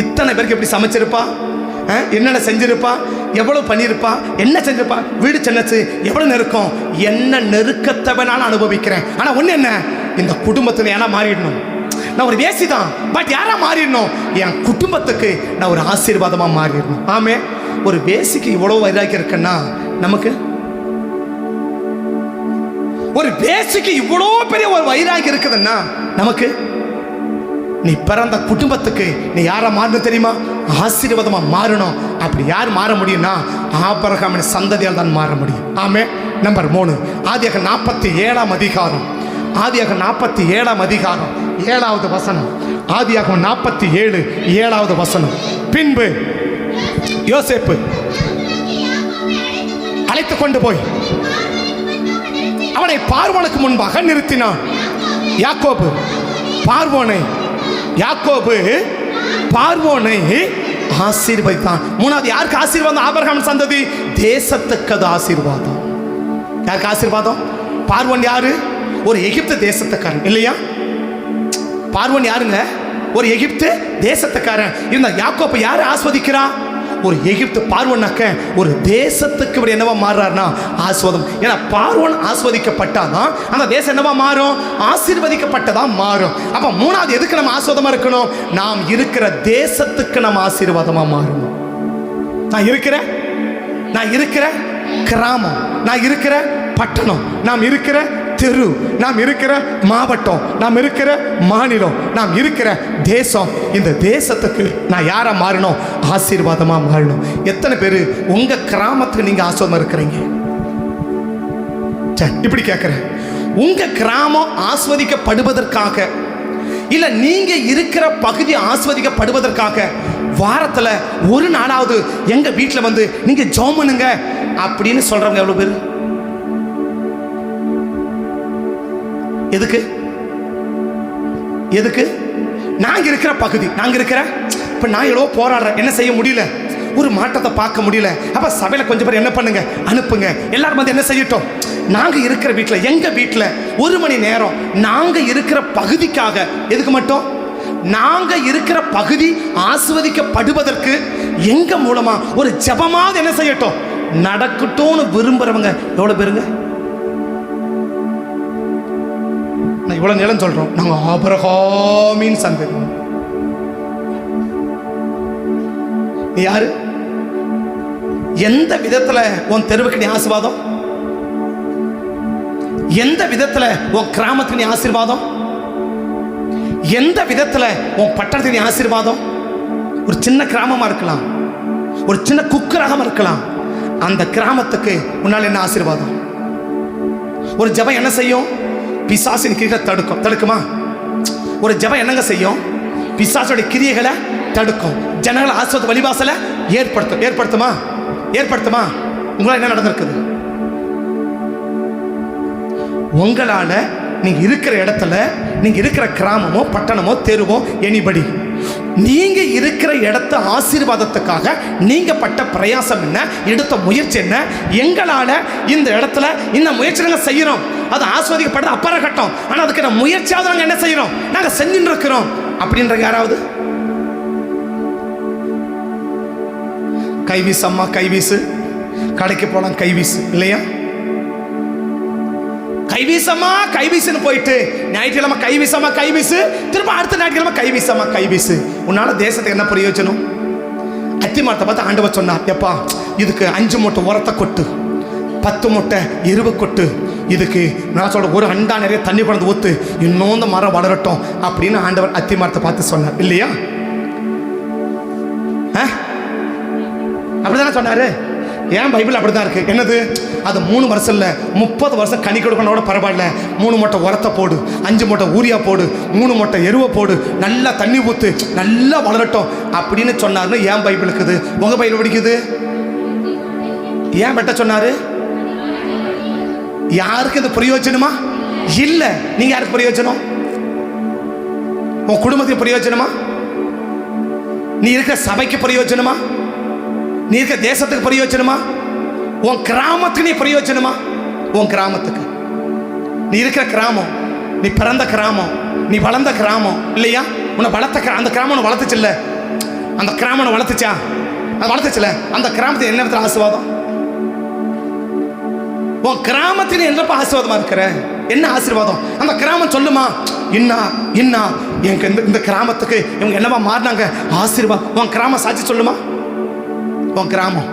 இத்தனை பேருக்கு எப்படி சமைச்சிருப்பா, என்னென்ன செஞ்சிருப்பா, எவ்வளவு பண்ணியிருப்பா, என்ன செஞ்சிருப்பா, வீடு சென்னச்சு எவ்வளவு நெருக்கம், என்ன நெருக்கத்தை வேணாலும் அனுபவிக்கிறேன். ஆனா ஒண்ணு என்ன, இந்த குடும்பத்துல ஏன்னா மாறிடணும். நான் ஒரு வேசி தான், பட் யாரா மாறிடணும், என் குடும்பத்துக்கு நான் ஒரு ஆசீர்வாதமா மாறிடணும். ஆமே, ஒரு வேசிக்கு இவ்வளவு வைராக்கியம் இருக்குன்னா நமக்கு, ஒரு வேசிக்கு இவ்வளோ பெரிய ஒரு வைராக்கியம் இருக்குதுன்னா நமக்கு நீ பிறந்த குடும்பத்துக்கு நீ யாரை மாறணும் தெரியுமா? ஆசீர்வாதமா மாறணும். அப்படி யார் மாற முடியும்னா ஆபிரகாமின் சந்ததியால் தான் மாற முடியும். ஆமே. நம்பர் 3, ஆதியாகமம் 47ஆம் அதிகாரம். ஆதியாகமம் 47ஆம் அதிகாரம் 7வது வசனம். ஆதியாகமம் 47 7வது வசனம். பின்பு யோசேப்பு அழைத்து கொண்டு போய் அவனை பார்வோனுக்கு முன்பாக நிறுத்தினான். யாக்கோபு பார்வோனை ஆசீர்வதித்தான். 3வது யாருக்கு ஆசீர்வாதம்? ஆபிரகாம் சந்ததி தேசத்துக்கு அது ஆசீர்வாதம். யாருக்கு ஆசீர்வாதம்? பார்வோன் யாரு? ஒரு எகிப்து தேசத்துக்காரன் இல்லையா? பார்வோன் யாருங்க? ஒரு எகிப்து தேசத்துக்காரன். இந்த யாக்கோபு யாரு ஆஸ்வதிக்கிறா? ஒரு எகிப்து. பார்வோனாக்க ஒரு தேசத்துக்கு இப்படி என்னவா மாறுறாருன்னா ஆஸ்வாதம். ஏன்னா பார்வோன் ஆஸ்வதிக்கப்பட்டாதான் அந்த தேசம் என்னவா மாறும்? ஆசீர்வதிக்கப்பட்டதா மாறும். அப்ப 3வது எதுக்கு நம்ம ஆஸ்வாதமா இருக்கணும்? நாம் இருக்கிற தேசத்துக்கு நம்ம ஆசீர்வாதமா மாறணும். நான் இருக்கிற கிராமம், நான் இருக்கிற பட்டணம், நாம் இருக்கிற தெரு, நாம் இருக்கிற மாவட்டம், நாம் இருக்கிற மாநிலம், நாம் இருக்கிற தேசம், இந்த தேசத்துக்கு நான் யாரா மாறணும்? ஆசீர்வாதமா மாறணும். எத்தனை பேர் உங்க கிராமத்துக்கு நீங்க ஆசீர்வாதமா இருக்கிறீங்க? இப்படி கேட்கிறேன். உங்க கிராமம் ஆஸ்வதிக்கப்படுவதற்காக இல்ல நீங்க இருக்கிற பகுதி ஆஸ்வதிக்கப்படுவதற்காக வாரத்துல ஒரு நாளாவது எங்க வீட்டில் வந்து நீங்க ஜெபம் பண்ணுங்க அப்படின்னு சொல்றவங்க எவ்வளவு பேர்? எதுக்கு? நாங்க இருக்கிற பகுதி, நாங்க இருக்கிற இப்ப நான் எவ்வளோ போராடுறேன், என்ன செய்ய முடியல, ஒரு மாற்றத்தை பார்க்க முடியல. அப்ப சபையில கொஞ்சம் பேர் என்ன பண்ணுங்க, அனுப்புங்க. எல்லாரும் வந்து என்ன செய்யட்டும், நாங்க இருக்கிற வீட்டில், எங்க வீட்டில் 1 மணி நேரம் நாங்க இருக்கிற பகுதிக்காக. எதுக்கு மட்டும்? நாங்க இருக்கிற பகுதி ஆசீர்வதிக்கப்படுவதற்கு எங்க மூலமா ஒரு ஜெபமாவது என்ன செய்யட்டும், நடக்கட்டும்னு விரும்புறவங்க எவ்வளவு பேருங்க? நான் இவ்வளவு நேரம் சொல்றோம், நாங்க ஆபிரகாமின் சந்ததி. நீ யாரு? எந்த விதத்துல உன் தெருவுக்கு நீ ஆசீர்வாதம்? எந்த விதத்துல உன் கிராமத்துக்கு நீ ஆசீர்வாதம்? எந்த விதத்துல உன் பட்டணத்துக்கு நீ ஆசீர்வாதம்? ஒரு சின்ன கிராமமா இருக்கலாம், ஒரு சின்ன குக்கிராமம் இருக்கலாம், அந்த கிராமத்துக்கு உன்னால் என்ன ஆசீர்வாதம்? ஒரு ஜெபம் என்ன செய்யும்? பிசாசின் கிரிகளை தடுக்குமா? ஒரு ஜெபம் என்னங்க செய்யும்? பிசாசுடைய கிரியைகளை தடுக்கும். ஜனங்களை ஆசீர்வாத வழிவாசலை ஏற்படுத்துமா? உங்களால் என்ன நடந்திருக்குது? உங்களால நீங்க இருக்கிற இடத்துல, நீங்க இருக்கிற கிராமமோ பட்டணமோ தெருவோ எனிபடி, நீங்க இருக்கிற இடத்த ஆசீர்வாதத்துக்காக நீங்க பட்ட பிரயாசம் என்ன, எடுத்த முயற்சி என்ன? எங்களால இந்த இடத்துல இந்த முயற்சி நாங்க செய்யறோம், அது ஆஸ்வதிக்கப்படுறது அப்புறம் கட்டம். ஆனா அதுக்கு நம்ம முயற்சியாவது நாங்க என்ன செய்யறோம், நாங்க செஞ்சுட்டு இருக்கிறோம் அப்படின்ற யாராவது? கைவீசு அம்மா, கைவீசு, கடைக்கு போலாம் கைவீசு இல்லையா? கைவீசமா கைவீசுன்னு போயிட்டு ஞாயிற்றுக்கிழமை கைவீசமா கைவீசு, திரும்ப அடுத்த ஞாயிற்றுக்கிழமை கைவீசமா கைவீசு. உன்னால தேசத்துக்கு என்ன பிரயோஜனம்? அத்திமரத்தை பார்த்து ஆண்டவர் சொன்னார், எப்பா இதுக்கு 5 மூட்டை உரத்தை கொட்டு, 10 மூட்டை எருவை கொட்டு, இதுக்கு நான் சொல்ற ஒரு அண்டா நிறைய தண்ணி கொண்டு ஊத்து, இன்னும் இந்த மரம் வளரட்டும் அப்படின்னு ஆண்டவர் அத்திமரத்தை பார்த்து சொன்னார் இல்லையா? அப்படிதானே சொன்னாரு? ஏன் பைபிள் அப்படிதான் இருக்கு. என்னது? அது 3 வருஷம் இல்லை, 30 வருஷம் கனி கொடுக்கணோட பரவாயில்ல. 3 மூட்டை உரத்தை போடு, 5 மூட்டை ஊரியா போடு, 3 மூட்டை எருவை போடு, நல்லா தண்ணி ஊத்து, நல்லா வளரட்டும் அப்படின்னு சொன்னாருன்னு ஏன் பைபிள் இருக்குது? உங்க பைபிள் படிக்குது. ஏன் வெட்ட சொன்னாரு? யாருக்கு இது பிரயோஜனமா? இல்ல. நீங்க யாருக்கு பிரயோஜனம்? உன் குடும்பத்துக்கு பிரயோஜனமா? நீ இருக்கிற சபைக்கு பிரயோஜனமா? நீ இருக்க தேசத்துக்கு பிரயோஜனமா? உன் கிராமத்துக்கு நீ பிரயோஜனமா? உன் கிராமத்துக்கு, நீ இருக்கிற கிராமம், நீ பிறந்த கிராமம், நீ வளர்ந்த கிராமம் இல்லையா? உன்னை வளர்த்த அந்த கிராமம் வளர்த்துச்சு இல்ல? அந்த கிராமம் வளர்த்துச்சா? அது வளர்த்துச்சுல? அந்த கிராமத்துக்கு என்ன விதத்தில் ஆசீர்வாதம்? உன் கிராமத்துக்கு என்னப்பா ஆசீர்வாதமா இருக்கிற? என்ன ஆசீர்வாதம்? அந்த கிராமம் சொல்லுமா, இன்னா எனக்கு இந்த கிராமத்துக்கு இவங்க என்னவா மாறினாங்க, ஆசீர்வாதம். உன் கிராமம் சாட்சி சொல்லுமா? உன் கிராமம்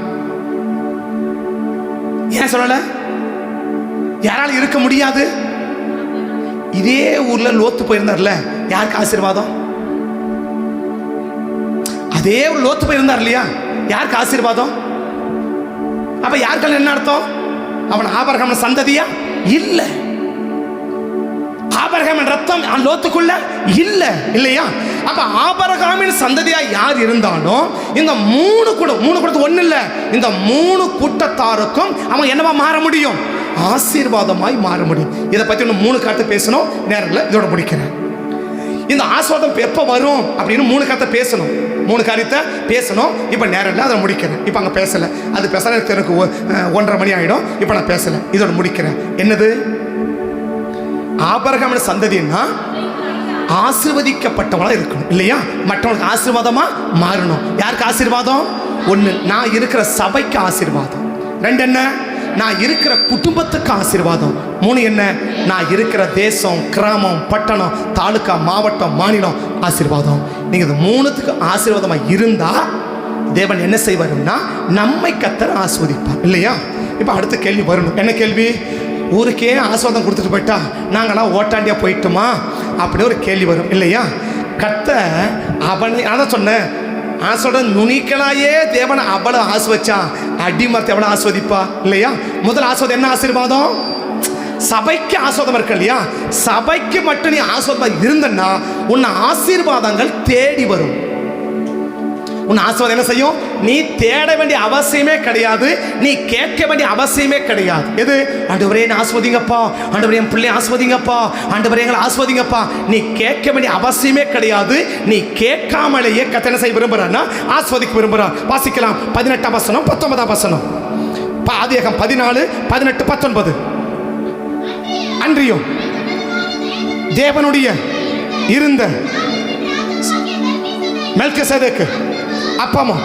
ஏன் சொல்லல? யாரால இருக்க முடியாது? இதே ஊர்ல லோத்து போயிருந்தார்ல, யாருக்கு ஆசீர்வாதம்? அதே ஒரு லோத்து போய் இருந்தார் இல்லையா? யாருக்கு ஆசீர்வாதம்? அப்ப யாருக்கெல்லாம் என்ன அர்த்தம்? அவன் ஆபிரகாம் சந்ததியா இல்ல. ஆபிரகாமின் ரத்தம் லோத்துக்குள்ள இல்ல இல்லையா? அப்ப ஆபிரகாமின் சந்ததியா யார் இருந்தாலும் இந்த மூணு கூட்டத்து ஒண்ணு இல்ல, இந்த மூணு கூட்டத்தாருக்கும் அவன் என்னவா மாற முடியும்? ஆசீர்வாதமாய் மாற முடியும். இதை பத்தி இன்னும் 3 காரியத்தை பேசணும், நேரத்தில் இதோட முடிக்கிறேன். இந்த ஆசீர்வாதம் எப்போ வரும் அப்படின்னு 3 காரியத்தை பேசணும், 3 காரியத்தை பேசணும். இப்போ நேரம் அதை முடிக்கிறேன். இப்போ அங்கே பேசலை, அது பேசல எனக்கு 1:30 மணி ஆகிடும். இப்போ நான் பேசலை, இதோட முடிக்கிறேன். என்னது? ஆபிரகாமின் சந்ததின்னா ஆசீர்வதிக்கப்பட்டவங்களா இருக்கணும் இல்லையா? மற்றவங்களுக்கு ஆசீர்வாதமா மாறணும். யாருக்கு ஆசீர்வாதம்? 1, நான் இருக்கிற சபைக்கு ஆசீர்வாதம். 2 என்ன? நான் இருக்கிற குடும்பத்துக்கு ஆசீர்வாதம். 3 என்ன? நான் இருக்கிற தேசம், கிராமம், பட்டணம், தாலுக்கா, மாவட்டம், மாநிலம் ஆசீர்வாதம். நீங்கள் இது 3த்துக்கு ஆசீர்வாதமாக இருந்தால் தேவன் என்ன செய்வாருன்னா நம்மை கர்த்தர் ஆசீர்வதிப்பார் இல்லையா? இப்போ அடுத்த கேள்வி வரணும். என்ன கேள்வி? ஊருக்கே ஆசீர்வாதம் கொடுத்துட்டு போயிட்டா நாங்களாம் ஓட்டாண்டியாக போயிட்டோமா அப்படி ஒரு கேள்வி வரும் இல்லையா? கர்த்தர் அவனை அதான் சொன்னேன், ஆசோட நுனிக்கலாயே தேவனை அவ்வளவு ஆஸ்வதிச்சா அடிமரத்தை எவ்வளவு ஆஸ்வதிப்பா இல்லையா? முதல் ஆஸ்வாதம் என்ன? ஆசீர்வாதம். சபைக்கு ஆஸ்வாதம் இருக்கு இல்லையா? சபைக்கு மட்டும் நீ ஆஸ்வாதம் இருந்தன்னா உன்னை ஆசீர்வாதங்கள் தேடி வரும். உன் ஆசீர்வாதம் என்ன செய்யும்? நீ தேட வேண்டிய அவசியமே கிடையாது, நீ கேட்க வேண்டிய அவசியமே கிடையாது. எது? ஆண்டவரே என்ன ஆஸ்வதிங்கப்பா, ஆண்டவரே என் பிள்ளை ஆஸ்வதிங்கப்பா, ஆண்டவரே எங்களை ஆஸ்வதிங்கப்பா. நீ கேட்க வேண்டிய அவசியமே கிடையாது. நீ கேட்காமலேயே கர்த்தர் என்ன செய்ய விரும்புறான்னா ஆஸ்வதிக்க விரும்புறார். வாசிக்கலாம் 18ஆம் வசனம் 19ஆம் வசனம். ஆதியாகமம் 14, 18, 19. அன்றியும் தேவனுடைய இருந்த மெல்கிசேதேக்கு அப்பமும்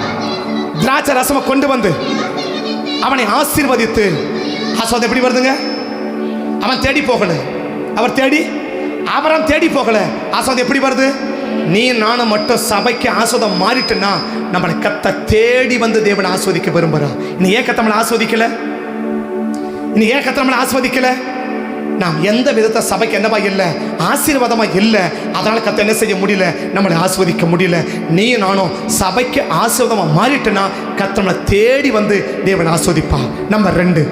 திராட்சை ரசமும் கொண்டு வந்து அவனை ஆசீர்வதித்து. ஆசீர்வாதம் எப்படி வருதுங்க? அவன் தேடி போகல, அவர் தேடி ஆபிரகாம் தேடி போகல. ஆசீர்வாதம் எப்படி வருது? நீ நானும் மட்டும் சபைக்கு ஆசீர்வாதம் மாறிட்டுன்னா நம்மளை கர்த்தர் தேடி வந்து தேவனை ஆஸ்வதிக்க விரும்புறான். நீ ஏன் கர்த்தர் நம்மளை ஆஸ்வதிக்கல? நீ ஏன் கர்த்தர் நம்மளை ஆஸ்வதிக்கல? நாம் எந்த விதத்தை சபைக்கு என்னவா இல்லை, ஆசீர்வாதமா இல்லை. அதனால கர்த்தர் என்ன செய்ய முடியல? நம்மளை ஆஸ்வதிக்க முடியல. நீ நானும் சபைக்கு ஆசீர்வாதமா மாறிட்டுனா கர்த்தர் நம்மளை தேடி வந்து தேவன் ஆஸ்வதிப்பான். நம்பர் 2,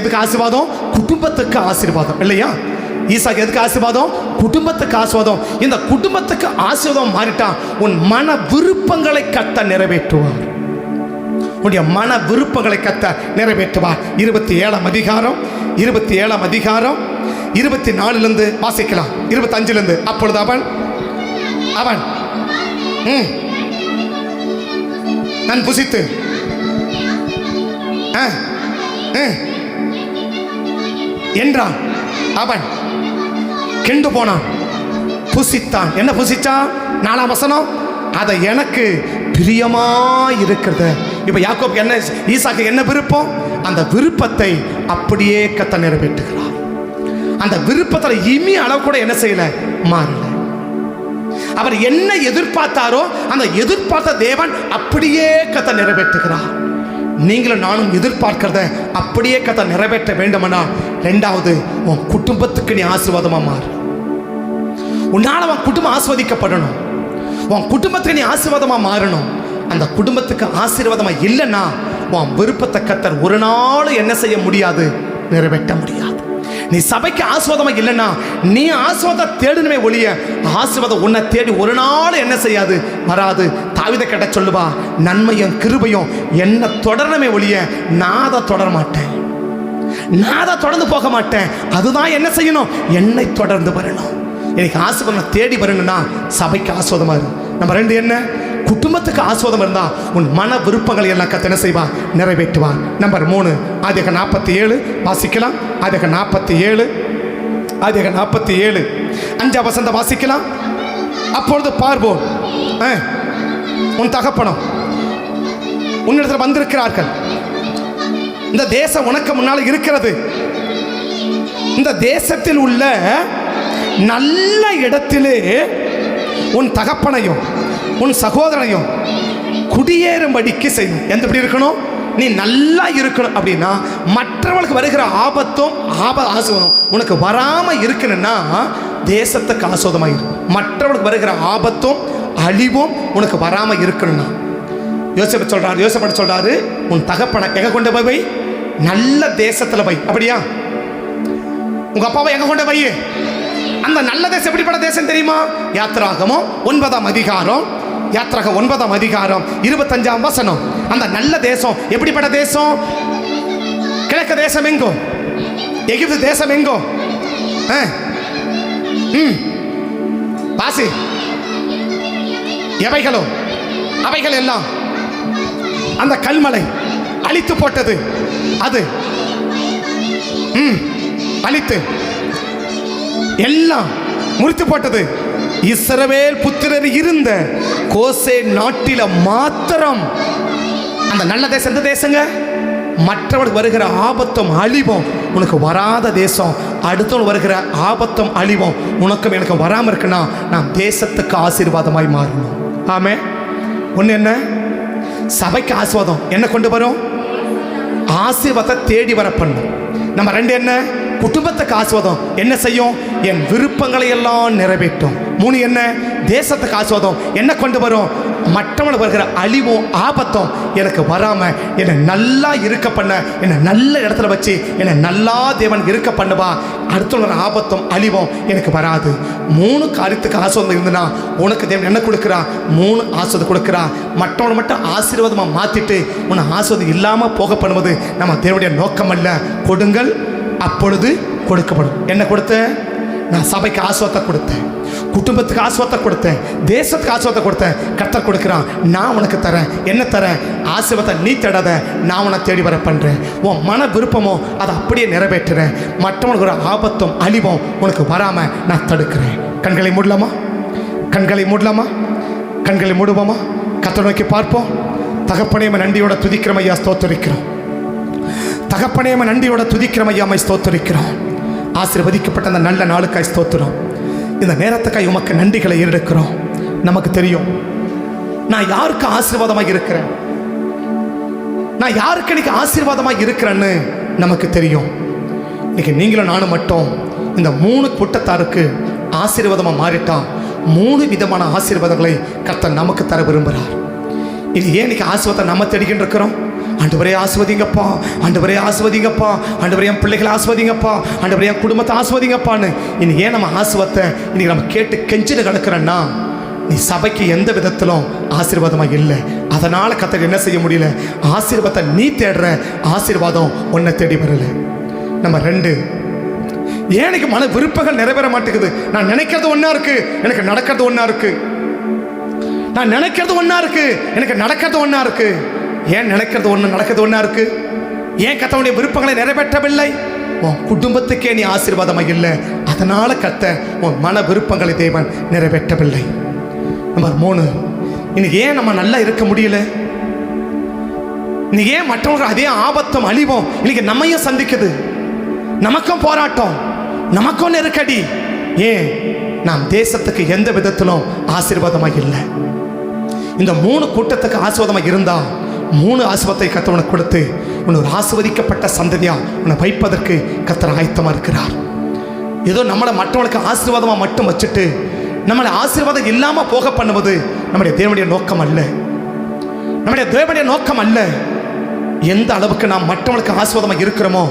எதுக்கு ஆசீர்வாதம்? குடும்பத்துக்கு ஆசீர்வாதம் இல்லையா? ஈசாக்கு எதுக்கு ஆசீர்வாதம்? குடும்பத்துக்கு ஆசீர்வாதம். இந்த குடும்பத்துக்கு ஆசீர்வாதம் மாறிட்டா உன் மன விருப்பங்களை கர்த்தர் நிறைவேற்றுவார். உன்னுடைய மன விருப்பங்களை கர்த்தர் நிறைவேற்றுவார். 27ஆம் அதிகாரம் 24 வாசிக்கலாம். 25 அப்பொழுது அவன் நான் புசித்து என்றான். அவன் கெண்டு போனான், புசித்தான். என்ன புசிச்சான்? 4ஆம் வசனம். அதை எனக்கு பிரியமாயிருக்கிறது. இப்ப யாக்கோபுக்கு என்ன, ஈசாக்கு என்ன விருப்பம்? அந்த விருப்பத்தை அப்படியே கர்த்தர் நிறைவேற்றுகிறார். அந்த விருப்பத்தில் இமி அளவு கூட என்ன செய்யல, மாறல. அவர் என்ன எதிர்பார்த்தாரோ அந்த எதிர்பார்த்த தேவன் அப்படியே கர்த்தர் நிறைவேற்றுகிறார். நீங்களும் நானும் எதிர்பார்க்கிறத அப்படியே கர்த்தர் நிறைவேற்ற வேண்டுமானா 2வது உன் குடும்பத்துக்கு நீ ஆசீர்வாதமா மாறு. உன்னால உன் குடும்பம் ஆசீர்வதிக்கப்படணும், உன் குடும்பத்துக்கு நீ ஆசீர்வாதமா மாறணும். அந்த குடும்பத்துக்கு ஆசீர்வாதமா இல்லைன்னா உன் விருப்பத்தை கர்த்தர் ஒரு நாள் என்ன செய்ய முடியாது, நிறைவேற்ற முடியாது. நீ சபைக்கு ஆசீர்வாதமா இல்லைன்னா நீ ஆசீர்வாதம் தேடணுமே ஒழிய ஆசீர்வாதம் உன்னை தேடி ஒரு நாள் என்ன செய்யாது, வராது. தாவீதை கேட்ட சொல்லுவா, நன்மையும் கிருபையும் என்ன தொடரணுமே ஒழிய நான் அதை தொடர மாட்டேன், நான் அதை தொடர்ந்து போக மாட்டேன். அதுதான் என்ன செய்யணும், என்னை தொடர்ந்து வரணும். எனக்கு ஆசீர்வாதம் தேடி வரணும்னா சபைக்கு ஆசீர்வாதமா இரு. நம்பர் 2 என்ன, குடும்பத்துக்கு ஆசீர்வாதம் இருந்தா உன் மன விருப்பங்களை எல்லாம் கர்த்தர் என்ன செய்வா, நிறைவேற்றுவார். நம்பர் 3 ஆதியாகமம் 47 வாசிக்கலாம். ஆதியாகமம் 47 5ஆம் வசனம் வாசிக்கலாம். அப்பொழுது பார்வோன் உன் தகப்பனும் உன்னிடத்தில் வந்திருக்கிறார்கள், இந்த தேசம் உனக்கு முன்னால் இருக்கிறது, இந்த தேசத்தில் உள்ள நல்ல இடத்திலே உன் தகப்பனையும் உன் சகோதரனையும் குடியேறும்படிக்கு செய்யணும். எந்த எப்படி இருக்கணும், நீ நல்லா இருக்கணும். அப்படின்னா மற்றவர்களுக்கு வருகிற ஆபத்தும் ஆசீர்வாதம் உனக்கு வராம இருக்கணும்னா தேசத்துக்கு ஆசீர்வாதமாக இருக்கும். மற்றவர்களுக்கு வருகிற ஆபத்தும் அழிவும் உனக்கு வராமல் இருக்கணும்னா யோசப்பட்டு சொல்றாரு, உன் தகப்பனை எங்க கொண்டு போய் வை? நல்ல தேசத்துல வை. அப்படியா? உங்க அப்பாவை எங்க கொண்டு வை? அந்த நல்ல தேசம் எப்படிப்பட்ட தேசம் தெரியுமா? யாத்திராகமம் 9ஆம் அதிகாரம் 25ஆம் வசனம். அந்த நல்ல தேசம் எப்படிப்பட்ட தேசம்? கிழக்கு தேசம் எங்கோ, எகிப்து தேசம் எங்கோ, பாசி எவைகளோ அவைகள் எல்லாம் அந்த கல்மலை அழித்து போட்டது. அது அழித்து எல்லாம் முறித்து போட்டது. இஸ்ரவேல் புத்திரர் இருந்த கோசே நாட்டில மாத்திரம் அந்த நல்ல தேசம். எந்த தேசங்க? மற்றவர்களுக்கு வருகிற ஆபத்தும் அழிவும் உனக்கு வராத தேசம். அடுத்தவங்க வருகிற ஆபத்தும் அழிவும் உனக்கும் எனக்கு வராமல் இருக்குன்னா நாம் தேசத்துக்கு ஆசீர்வாதமாய் மாறணும். ஆமே. ஒன்று என்ன? சபைக்கு ஆசீர்வாதம் என்ன கொண்டு வரும்? ஆசீர்வாதத்தை தேடி வர பண்ணும். நம்ம 2 என்ன? குடும்பத்துக்கு ஆசீர்வாதம் என்ன செய்யும்? என் விருப்பங்களை எல்லாம் நிறைவேற்றும். 3 என்ன? தேசத்துக்கு ஆசீர்வாதம் என்ன கொண்டு வரும்? மற்றவங்களுக்கு வருகிற அழிவும் ஆபத்தும் எனக்கு வராம என்னை நல்லா இருக்க பண்ண, என்னை நல்ல இடத்துல வச்சு என்னை நல்லா தேவன் இருக்க பண்ணுவா. அடுத்த ஆபத்தும் அழிவும் எனக்கு வராது. 3 காரியத்துக்கு ஆசீர்வாதம் இருந்துன்னா உனக்கு தேவன் என்ன கொடுக்குறா? 3 ஆசீர்வாதம் கொடுக்குறா. மற்றவங்களை மட்டும் ஆசீர்வாதமாக மாற்றிட்டு உன்னை ஆசீர்வாதம் இல்லாமல் போக பண்ணுவது நம்ம தேவனுடைய நோக்கம் அல்ல. கொடுங்கள், அப்பொழுது கொடுக்கப்படும். என்ன கொடுத்தேன்? நான் சபைக்கு ஆசீர்வாதத்தை கொடுத்தேன், குடும்பத்துக்கு ஆசீர்வாதத்தை கொடுத்தேன், தேசத்துக்கு ஆசீர்வாதத்தை கொடுத்தேன். கர்த்தர் கொடுக்குறான், நான் உனக்கு தரேன். என்ன தரேன்? ஆசீர்வாதத்தை நீ தேடாத, நான் உன்னை தேடி வர பண்ணுறேன். உன் மன விருப்பமோ அதை அப்படியே நிறைவேற்றுறேன். மற்றவனுக்கு ஒரு ஆபத்தும் அழிவும் உனக்கு வராமல் நான் தடுக்கிறேன். கண்களை மூடலாமா? கண்களை மூடலாமா? கண்களை மூடுவோமா? கர்த்தரை நோக்கி பார்ப்போம். தகப்பனே நன்றியோட துதிக்கிறோம் ஐயா, ஸ்தோத்தரிக்கிறோம். தகப்பனே நன்றியோட துதிக்கிறோம் ஐயா, ஸ்தோத்தரிக்கிறோம். ஆசீர்வதிக்கப்பட்ட அந்த நல்ல நாளுக்காய் ஸ்தோத்திரம். இந்த நேரத்துக்காய் உமக்கு நன்றிகளை ஏறெடுக்கிறோம். நமக்கு தெரியும் நான் யாருக்கு ஆசீர்வாதமாக இருக்கிறேன், நான் யாருக்கு இன்னைக்கு ஆசீர்வாதமாக இருக்கிறேன்னு நமக்கு தெரியும். இன்னைக்கு நீங்களும் நானும் மட்டும் இந்த 3 கூட்டத்தாருக்கு ஆசீர்வாதமாக மாறிட்டான். 3 விதமான ஆசீர்வாதங்களை கர்த்தர் நமக்கு தர விரும்புகிறார். இது ஏன் இன்னைக்கு ஆசீர்வாதத்தை நம்ம தேடிக்கிட்டு இருக்கிறோம்? ஆண்டவரே ஆசீர்வதிங்கப்பா, ஆண்டவரே ஆசீர்வதிங்கப்பா, ஆண்டவரே என் பிள்ளைகளை ஆசீர்வதிங்கப்பா, ஆண்டவரே என் குடும்பத்தை ஆசீர்வதிங்கப்பான்னு இன்னைக்கு ஏன் நம்ம ஆசீர்வாதத்தை இன்னைக்கு நம்ம கேட்டு கெஞ்சிட்டு கிடக்கிறோன்னா நீ சபைக்கு எந்த விதத்திலும் ஆசீர்வாதமாக இல்லை. அதனால கர்த்தர் என்ன செய்ய முடியல? ஆசீர்வாதத்தை நீ தேடுற, ஆசீர்வாதம் உன்னை தேடி வரல. நம்ம 2 ஏன் எனக்கு மன விருப்பங்கள் நிறைவேற மாட்டேங்குது? நான் நினைக்கிறது ஒன்றா இருக்கு, எனக்கு நடக்கிறது ஒன்றா இருக்கு. நான் நினைக்கிறது ஒன்றா இருக்கு, எனக்கு நடக்கிறது ஒன்றா இருக்கு. ஏன் நினைக்கிறது ஒன்று நடக்கிறது ஒன்றா இருக்கு? ஏன் கர்த்தருடைய விருப்பங்களை நிறைவேற்றவில்லை? உன் குடும்பத்துக்கே நீ ஆசீர்வாதமாக இல்லை. அதனால கர்த்தர் உன் மன விருப்பங்களை தேவன் நிறைவேற்றவில்லை. நம்பர் 3, இன்னைக்கு ஏன் நம்ம நல்லா இருக்க முடியல? இன்னைக்கு ஏன் மற்றவங்க அதே ஆபத்தும் அழிவும் இன்னைக்கு நம்மையும் சந்திக்குது? நமக்கும் போராட்டம், நமக்கும் நெருக்கடி. ஏன்? நாம் தேசத்துக்கு எந்த விதத்திலும் ஆசீர்வாதமாக இல்லை. இந்த 3 கூட்டத்துக்கு ஆசீர்வாதமாக இருந்தா 3 ஆசீர்வாதத்தை கர்த்தர் உனக்கு கொடுத்து உன்னை ஒரு ஆசீர்வதிக்கப்பட்ட சந்ததியா உன்னை வைப்பதற்கு கர்த்தர் ஆயத்தமாக இருக்கிறார். ஏதோ நம்மளை மற்றவங்களுக்கு ஆசீர்வாதமாக மட்டும் வச்சுட்டு நம்மளை ஆசீர்வாதம் இல்லாமல் போக பண்ணுவது நம்முடைய தேவனுடைய நோக்கம் அல்ல. நம்முடைய தேவனுடைய நோக்கம் அல்ல. எந்த அளவுக்கு நாம் மற்றவங்களுக்கு ஆசீர்வாதமாக இருக்கிறோமோ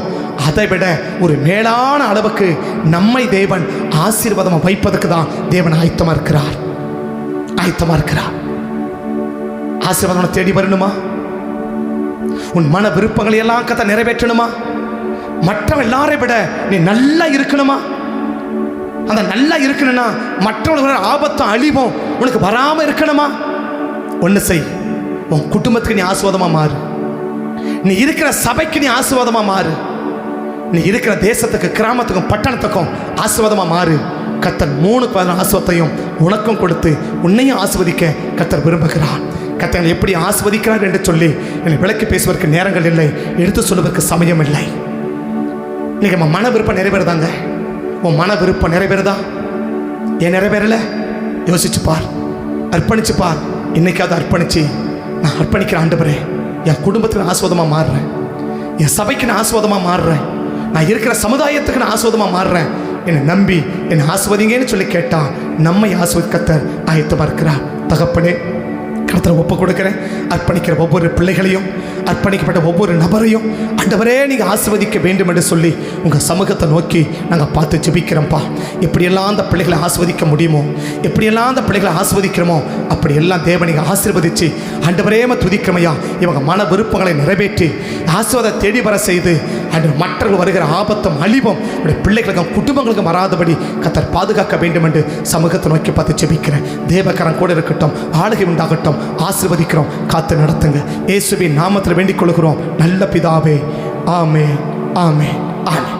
அதை விட ஒரு மேலான அளவுக்கு நம்மை தேவன் ஆசீர்வாதமாக வைப்பதற்கு தான் தேவன் ஆயத்தமாக இருக்கிறார். ஆயத்தமாக இருக்கிறார். ஆசீர்வாதம் தேடி வரணுமா? உன் மன விருப்பங்களை எல்லாம் கர்த்தர் நிறைவேற்றணுமா? மற்றவங்க எல்லாரையும் விட நீ நல்லா இருக்கணுமா? அந்த நல்லா இருக்கணும்னா மற்றவங்களுக்கு ஆபத்தும் அழிவும் உனக்கு வராமல் இருக்கணுமா? ஒன்று செய், உன் குடும்பத்துக்கு நீ ஆசீர்வாதமாக மாறு. நீ இருக்கிற சபைக்கு நீ ஆசீர்வாதமாக மாறு. நீ இருக்கிற தேசத்துக்கு, கிராமத்துக்கும், பட்டணத்துக்கும் ஆசீர்வாதமாக மாறு. கர்த்தர் 3 ஆசீர்வாதத்தையும் உனக்கும் கொடுத்து உன்னையும் ஆசீர்வதிக்க கர்த்தர் விரும்புகிறார். கர்த்தர் எப்படி ஆசீர்வதிக்கிறார் என்று சொல்லி என்னை விளக்கி பேசுவதற்கு நேரங்கள் இல்லை, எடுத்து சொல்வதற்கு சமயம் இல்லை. இன்னைக்கு நம்ம மன விருப்பம் நிறைவேறுதாங்க. உன் மன விருப்பம் நிறைவேறுதா? ஏன் நிறைவேறல? யோசிச்சு பார், அர்ப்பணிச்சு பார். இன்னைக்காவது அர்ப்பணிச்சு, நான் அர்ப்பணிக்கிற ஆண்டவரே, என் குடும்பத்துக்கு ஆசீர்வாதமாக மாறுறேன், என் சபைக்கு நான் ஆசீர்வாதமாக மாறுறேன், நான் இருக்கிற சமுதாயத்துக்கு நான் ஆசீர்வாதமாக மாறுறேன், என்னை நம்பி என்னை ஆசீர்வதிங்கன்னு சொல்லி கேட்டால் நம்மை ஆசீர்வதிக்க கர்த்தர் ஆயத்தமாக இருக்கிறார். தகப்பனே, கர்த்தரை ஒப்பு கொடுக்கிறேன். அர்ப்பணிக்கிற ஒவ்வொரு பிள்ளைகளையும், அர்ப்பணிக்கப்பட்ட ஒவ்வொரு நபரையும் ஆண்டவரே நீங்கள் ஆசீர்வதிக்க வேண்டும் என்று சொல்லி உங்கள் சமூகத்தை நோக்கி நாங்கள் பார்த்து ஜெபிக்கிறோம்ப்பா. எப்படியெல்லாம் அந்த பிள்ளைகளை ஆசீர்வதிக்க முடியுமோ, எப்படியெல்லாம் அந்த பிள்ளைகளை ஆசீர்வதிக்கிறோமோ அப்படியெல்லாம் தேவனை ஆசீர்வதித்து ஆண்டவரே துதிக்கிறமையா இவங்க மன விருப்பங்களை நிறைவேற்றி ஆசீர்வாதத்தை தேடி வர செய்து அன்று மற்றவர்கள் வருகிற ஆபத்தும் அழிவும் பிள்ளைகளுக்கும் குடும்பங்களுக்கும் வராதபடி கர்த்தர் பாதுகாக்க வேண்டும் என்று சமூகத்தை நோக்கி பார்த்து ஜெபிக்கிறேன். தேவக்கரம் கூட இருக்கட்டும், ஆளுகை உண்டாகட்டும். ஆசீர்வதிக்கிறோம், காத்து நடத்துங்க. இயேசுவின் நாமத்தில் வேண்டிக் கொள்கிறோம் நல்ல பிதாவே. ஆமென், ஆமென், ஆமென்.